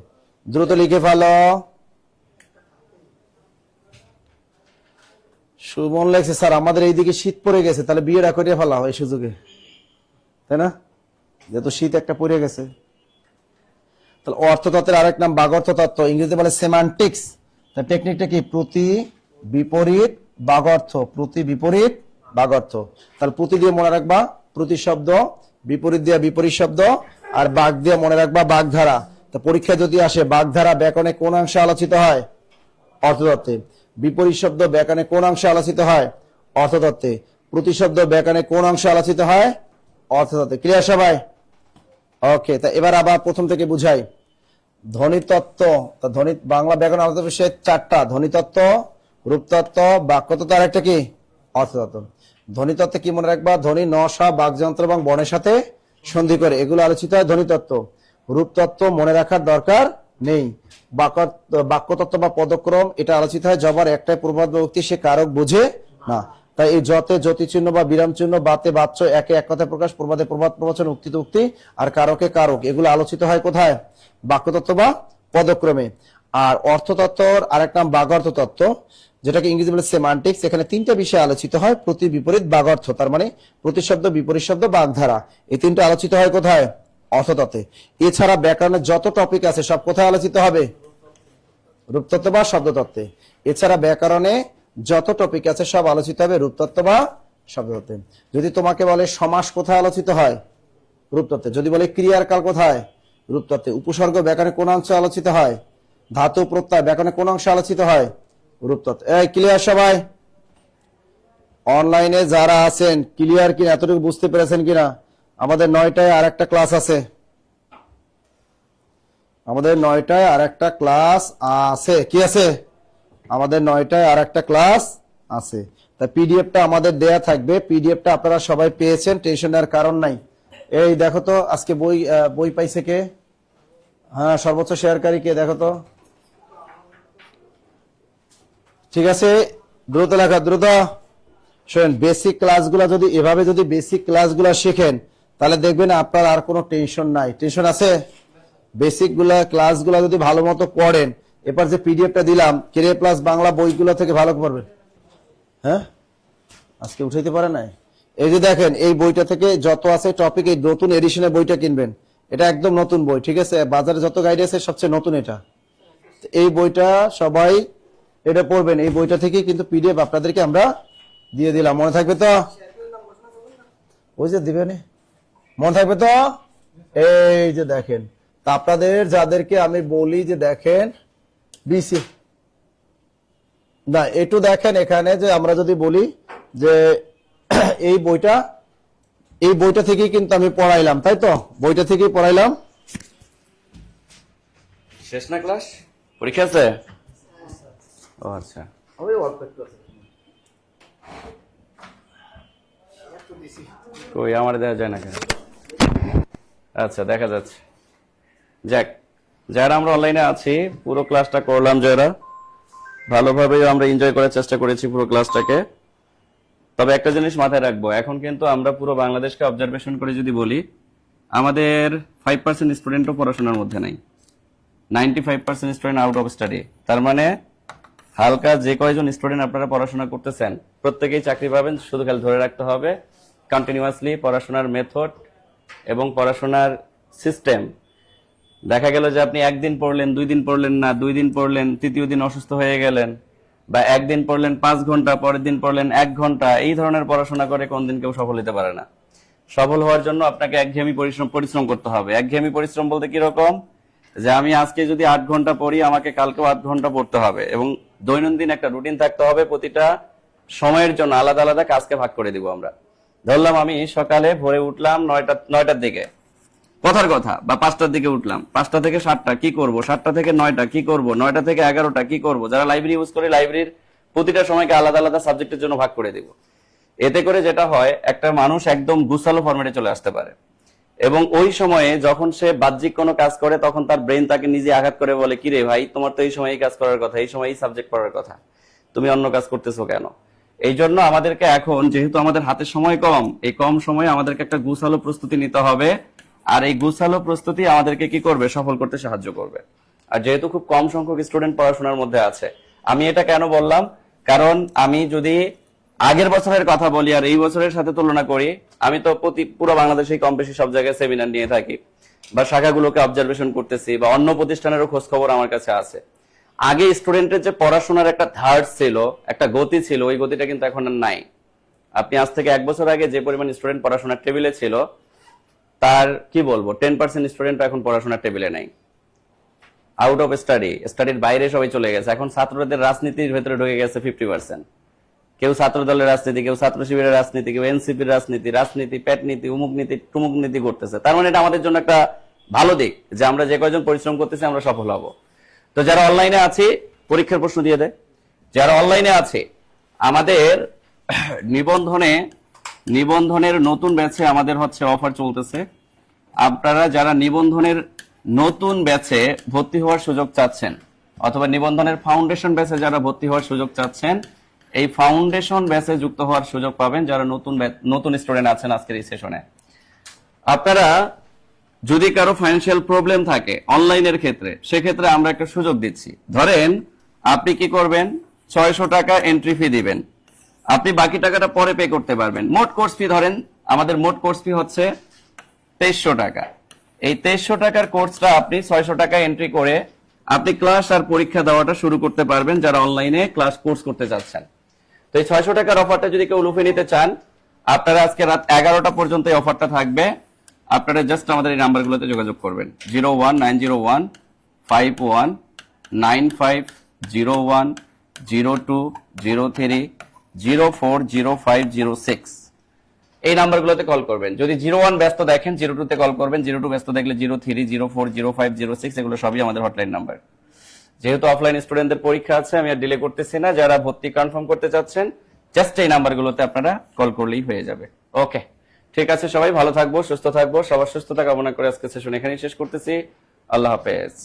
দ্রুত লিখে ফেলো। সুমন লেখছে স্যার আমাদের এইদিকে শীত পড়ে গেছে, তাহলে বিয়েটা করিয়ে ফেলা হয় এই সুযোগে, তাই না? যেহেতু শীত একটা পড়ে গেছে। তাহলে অর্থতত্ত্বের আরেক নাম বাগর্থতত্ত্ব, ইংরেজিতে বলে সেমান্টিক্স। তার টেকনিকটা কি? প্রতি বিপরীত বাগর্থ, প্রতি বিপরীত বাগর্থ। তাহলে প্রতি দিয়ে মনে রাখবা প্রতিশব্দ, বিপরীত দিয়ে বিপরীত শব্দ, আর বাগ দিয়ে মনে রাখবা বাগধারা। তা পরীক্ষা যদি আসে বাগধারা ব্যাকরণে কোন অংশে আলোচিত হয়? অর্থতত্ত্বে। বিপরীত শব্দ ব্যাকরণে কোন অংশে আলোচিত হয়? অর্থতত্ত্বে। প্রতিশব্দ ব্যাকরণে কোন অংশে আলোচিত হয়? অর্থতত্ত্বে। ক্লিয়ার সবাই? ওকে। তা এবার আবার প্রথম থেকে বুঝাই। ধ্বনিতত্ত্ব। তা ধ্বনি বাংলা ব্যাকরণ আলোচনা বিষয় 4টা: ধ্বনিতত্ত্ব, রূপতত্ত্ব, বাক্যতত্ত্ব, আর একটা কি? অর্থতত্ত্ব। ধ্বনিতত্ত্বে কি মনে রাখবা? ধ্বনি নশা, বাকযন্ত্র এবং বর্ণের সাথে সন্ধি করে, এগুলো আলোচিত হয় ধ্বনিতত্ত্ব। রূপতত্ত্ব মনে রাখার দরকার নেই। বাক্যতত্ত্ব বা পদক্রম, এটা আলোচিত হয় জবার একটাই প্রবাদ বা উক্তি, সে কারক বুঝে না। তাই এই যতে জ্যোতি চিহ্ন বা বিরাম চিহ্ন, বাতে বাচ্য, একে এক কথায় প্রকাশ, প্রবাদে প্রবাদ প্রবচন, উক্তিতে উক্তি, আর কারকে কারক, এগুলো আলোচিত হয় কোথায়? বাক্যতত্ত্ব বা পদক্রমে। আর অর্থতত্ত্বর আরেক নাম বাগর্থতত্ত্ব, যেটাকে ইংরেজি বলে সেমান্টিক্স। এখানে 3টা বিষয় আলোচিত হয়: প্রতি বিপরীত বাগর্থ, তার মানে প্রতিশব্দ, বিপরীত শব্দ, বাগধারা। এই 3টা আলোচিত হয় কোথায়? অর্থতত্ত্বে। এছাড়া ব্যাকরণের যত টপিক আছে সব কোথায় আলোচিত হবে? রূপতত্ত্ব বা শব্দতত্ত্বে। এছাড়া ব্যাকরণে যত টপিক আছে সব আলোচিত হবে রূপতত্ত্ব বা শব্দতত্ত্বে। যদি তোমাকে বলে সমাস কোথায় আলোচিত হয়? রূপতত্ত্বে। যদি বলে ক্রিয়ার কাল কোথায়? রূপতত্ত্বে। উপসর্গ ব্যাকরণে কোন অংশে আলোচিত হয়? ধাতু প্রত্যয় ব্যাকরণে কোন অংশে আলোচিত হয়? রূপতত্ত্ব। এই ক্লিয়ার সবাই? অনলাইনে যারা আছেন ক্লিয়ার কিনা, এতটুকু বুঝতে পেরেছেন কিনা? আমাদের 9টায় আর একটা ক্লাস আছে, আমাদের 9টায় আর একটা ক্লাস আছে। কি আছে? আমাদের 9টায় আর একটা ক্লাস আছে। তা পিডিএফটা আমাদের দেয়া থাকবে, পিডিএফটা আপনারা সবাই পেয়েছেন, টেনশন নেওয়ার কারণ নাই। এই দেখো তো আজকে বই পাইছে কে? হ্যাঁ, সর্বোচ্চ শেয়ারকারী কে দেখো তো। ঠিক আছে, দ্রুত লেখা, দ্রুত। শোনেন, বেসিক ক্লাসগুলো যদি এভাবে যদি বেসিক ক্লাসগুলো শেখেন তাহলে দেখবেন আপনার আর কোনো টেনশন নাই। টেনশন আছে? বেসিক ক্লাসগুলো যদি ভালো মতো পড়েন, এবার যে পিডিএফটা দিলাম ক্যারিয়ার প্লাস বাংলা বইগুলো থেকে ভালো পড়বেন। হ্যাঁ, আজকে উঠাইতে পারে নাই। এই যে দেখেন, এই বইটা থেকে যত আছে টপিক, এই নতুন এডিশনের বইটা কিনবেন। এটা একদম নতুন বই, ঠিক আছে? বাজারে যত গাইড আছে সবচেয়ে নতুন এটা। তো এই বইটা সবাই এটা পড়বেন। এই বইটা থেকে কিন্তু পিডিএফ আপনাদেরকে আমরা দিয়ে দিলাম, মনে থাকবে তো? ওই যে দিবেন, মনে থাকবে তো? এই যে দেখেন, তা আপনাদের যাদেরকে আমি বলি যে দেখেন বিসি না, একটু দেখেন এখানে যে আমরা যদি বলি যে এই বইটা থেকেই কিন্তু আমি পড়াইলাম, তাই তো? বইটা থেকেই পড়াইলাম। শেষ না ক্লাস? পরীক্ষা আছে? ও আচ্ছা, আমি অল্প একটু আছে। কই আমার দেওয়া যায় না কেন? আচ্ছা, দেখা যাচ্ছে। যাক, যারা আমরা অনলাইনে আছি পুরো ক্লাসটা করলাম, যারা ভালোভাবে আমরা এনজয় করার চেষ্টা করেছি পুরো ক্লাসটাকে। তবে একটা জিনিস মাথায় রাখবো, এখন কিন্তু আমরা পুরো বাংলাদেশকে অবজারভেশন করে যদি বলি, আমাদের 5% স্টুডেন্টও পড়াশোনার মধ্যে নাই, 95% স্টুডেন্ট আউট অফ স্টাডি। তার মানে হালকা যে কয়জন স্টুডেন্ট আপনারা পড়াশোনা করতেছেন প্রত্যেকেই চাকরি পাবেন। শুধু খালি ধরে রাখতে হবে কন্টিনিউয়াসলি পড়াশোনার মেথড এবং পড়াশোনার সিস্টেম। দেখা গেল যে আপনি একদিন পড়লেন, 2 দিন পড়লেন না, 2 দিন পড়লেন, তৃতীয় দিন অসুস্থ হয়ে গেলেন, বা একদিন পড়লেন 5 ঘন্টা, পরের দিন পড়লেন 1 ঘন্টা, এই ধরনের পড়াশোনা করে কোনদিন কেউ সফল হতে পারে না। সফল হওয়ার জন্য আপনাকে একঘেয়েমি পরিশ্রম করতে হবে। একঘেয়েমি পরিশ্রম বলতে কি রকম, যে আমি আজকে যদি 8 ঘন্টা পড়ি, আমাকে কালকেও 8 ঘন্টা পড়তে হবে, এবং দৈনন্দিন একটা রুটিন থাকতে হবে। প্রতিটা সময়ের জন্য আলাদা আলাদা কাজকে ভাগ করে দিব আমরা। ধরলাম আমি সকালে ভোরে উঠলাম 9টার দিকে, কথার কথা, বা 5টার দিকে উঠলাম, 5টা থেকে 7টা কি করব, 7টা থেকে 9টা কি করব, 9টা থেকে 11টা কি করব। যারা লাইব্রেরি ইউজ করে, লাইব্রেরির প্রতিটা সময়কে আলাদা আলাদা সাবজেক্টের জন্য ভাগ করে দিব। এতে করে যেটা হয়, একটা মানুষ একদম গুছালো ফরম্যাটে চলে আসতে পারে, এবং ওই সময়ে যখন সে বাহ্যিক কোনো কাজ করে তখন তার ব্রেন তাকে নিজে আঘাত করে বলে, কি রে ভাই, তোমার তো এই সময় এই কাজ করার কথা, এই সময় এই সাবজেক্ট পড়ার কথা, তুমি অন্য কাজ করতেছো কেন? এই জন্য আমাদেরকে এখন, যেহেতু আমাদের হাতে সময় কম, এই কম সময়ে আমাদেরকে একটা গুছালো প্রস্তুতি নিতে হবে। আর এই গুছালো প্রস্তুতি আমাদেরকে কি করবে, সফল করতে সাহায্য করবে। আর যেহেতু খুব কম সংখ্যক স্টুডেন্ট পড়াশোনার মধ্যে আছে, আমি এটা কেন বললাম, কারণ আমি যদি আগের বছরের কথা বলি আর এই বছরের সাথে তুলনা করি, আমি তো পুরো বাংলাদেশে কম বেশি সব জায়গায় সেমিনার নিয়ে থাকি, বা শাখাগুলোকে অবজারভেশন করতেছি, বা অন্য প্রতিষ্ঠানেরও খোঁজ খবর আমার কাছে আছে। আগে স্টুডেন্টের যে পড়াশোনার একটা ধার ছিল, একটা গতি ছিল, ওই গতিটা কিন্তু এখন আর নাই। আপনি আজ থেকে 1 বছর আগে যে পরিমাণ স্টুডেন্ট পড়াশোনার টেবিলে ছিল, তার কি বলবো, 10% স্টুডেন্ট এখন পড়াশোনার টেবিলে নাই, আউট অফ স্টাডির বাইরে সবাই চলে গেছে। এখন ছাত্রদের রাজনীতির ভেতরে ঢুকে গেছে 50%। কেউ ছাত্র দলের রাজনীতি, কেউ ছাত্র শিবিরের রাজনীতি, কেউ এনসিপির রাজনীতি, পেট নীতি, উমুক নীতি, টুমুক নীতি করতেছে। তার মানে এটা আমাদের জন্য একটা ভালো দিক, যে আমরা যে কয়জন পরিশ্রম করতেছি আমরা সফল হব। তো যারা অনলাইনে আছি, পরীক্ষার প্রশ্ন দিয়ে দেয়। যারা অনলাইনে আছে, আমাদের নিবন্ধনের নতুন ব্যাচে আমাদের হচ্ছে অফার চলতেছে। আপনারা যারা নিবন্ধনের নতুন ব্যাচে ভর্তি হওয়ার সুযোগ চাচ্ছেন, অথবা নিবন্ধনের ফাউন্ডেশন ব্যাচে যারা ভর্তি হওয়ার সুযোগ চাচ্ছেন, এই ফাউন্ডেশন ব্যাচে যুক্ত হওয়ার সুযোগ পাবেন যারা নতুন স্টুডেন্ট আছেন আজকের এই সেশনে। আপনারা যদি কারো ফাইন্যান্সিয়াল প্রবলেম থাকে অনলাইনের ক্ষেত্রে, সেক্ষেত্রে আমরা একটা সুযোগ দিচ্ছি। ধরেন আপনি কি করবেন, 600 টাকা এন্ট্রি ফি দিবেন, আপনি বাকি টাকাটা পরে পে করতে পারবেন। মোট কোর্স ফি ধরেন, আমাদের মোট কোর্স ফি হচ্ছে 2300 টাকা। এই 2300 টাকার কোর্সটা আপনি 600 টাকা এন্ট্রি করে আপনি ক্লাস আর পরীক্ষা দেওয়াটা শুরু করতে পারবেন যারা অনলাইনে ক্লাস কোর্স করতে চাচ্ছেন। তো এই 600 টাকার অফারটা যদি কেউ লুফে নিতে চান, আপনারা আজকে রাত 11টা পর্যন্ত এই অফারটা থাকবে। আপনারা জাস্ট আমাদের এই নাম্বারগুলোতে যোগাযোগ করবেন, 01901519503040506 এই নাম্বারগুলোতে কল করবেন। যদি 01 ব্যস্ত দেখেন, 02 তে কল করবেন, 02 ব্যস্ত দেখলে 03040506, এগুলো সবই আমাদের হটলাইন নাম্বার। যেহেতু অফলাইন স্টুডেন্টদের পরীক্ষা আছে, আমি আর ডিলে করতেছি না। যারা ভর্তি কনফার্ম করতে চাচ্ছেন, জাস্ট এই নাম্বারগুলোতে আপনারা কল করলেই হয়ে যাবে। ওকে, ঠিক আছে, সবাই ভালো থাকবো, সুস্থ থাকবো। সবার সুস্থতা কামনা করে আজকে সেশন এখানেই শেষ করতেছি। আল্লাহ হাফেজ।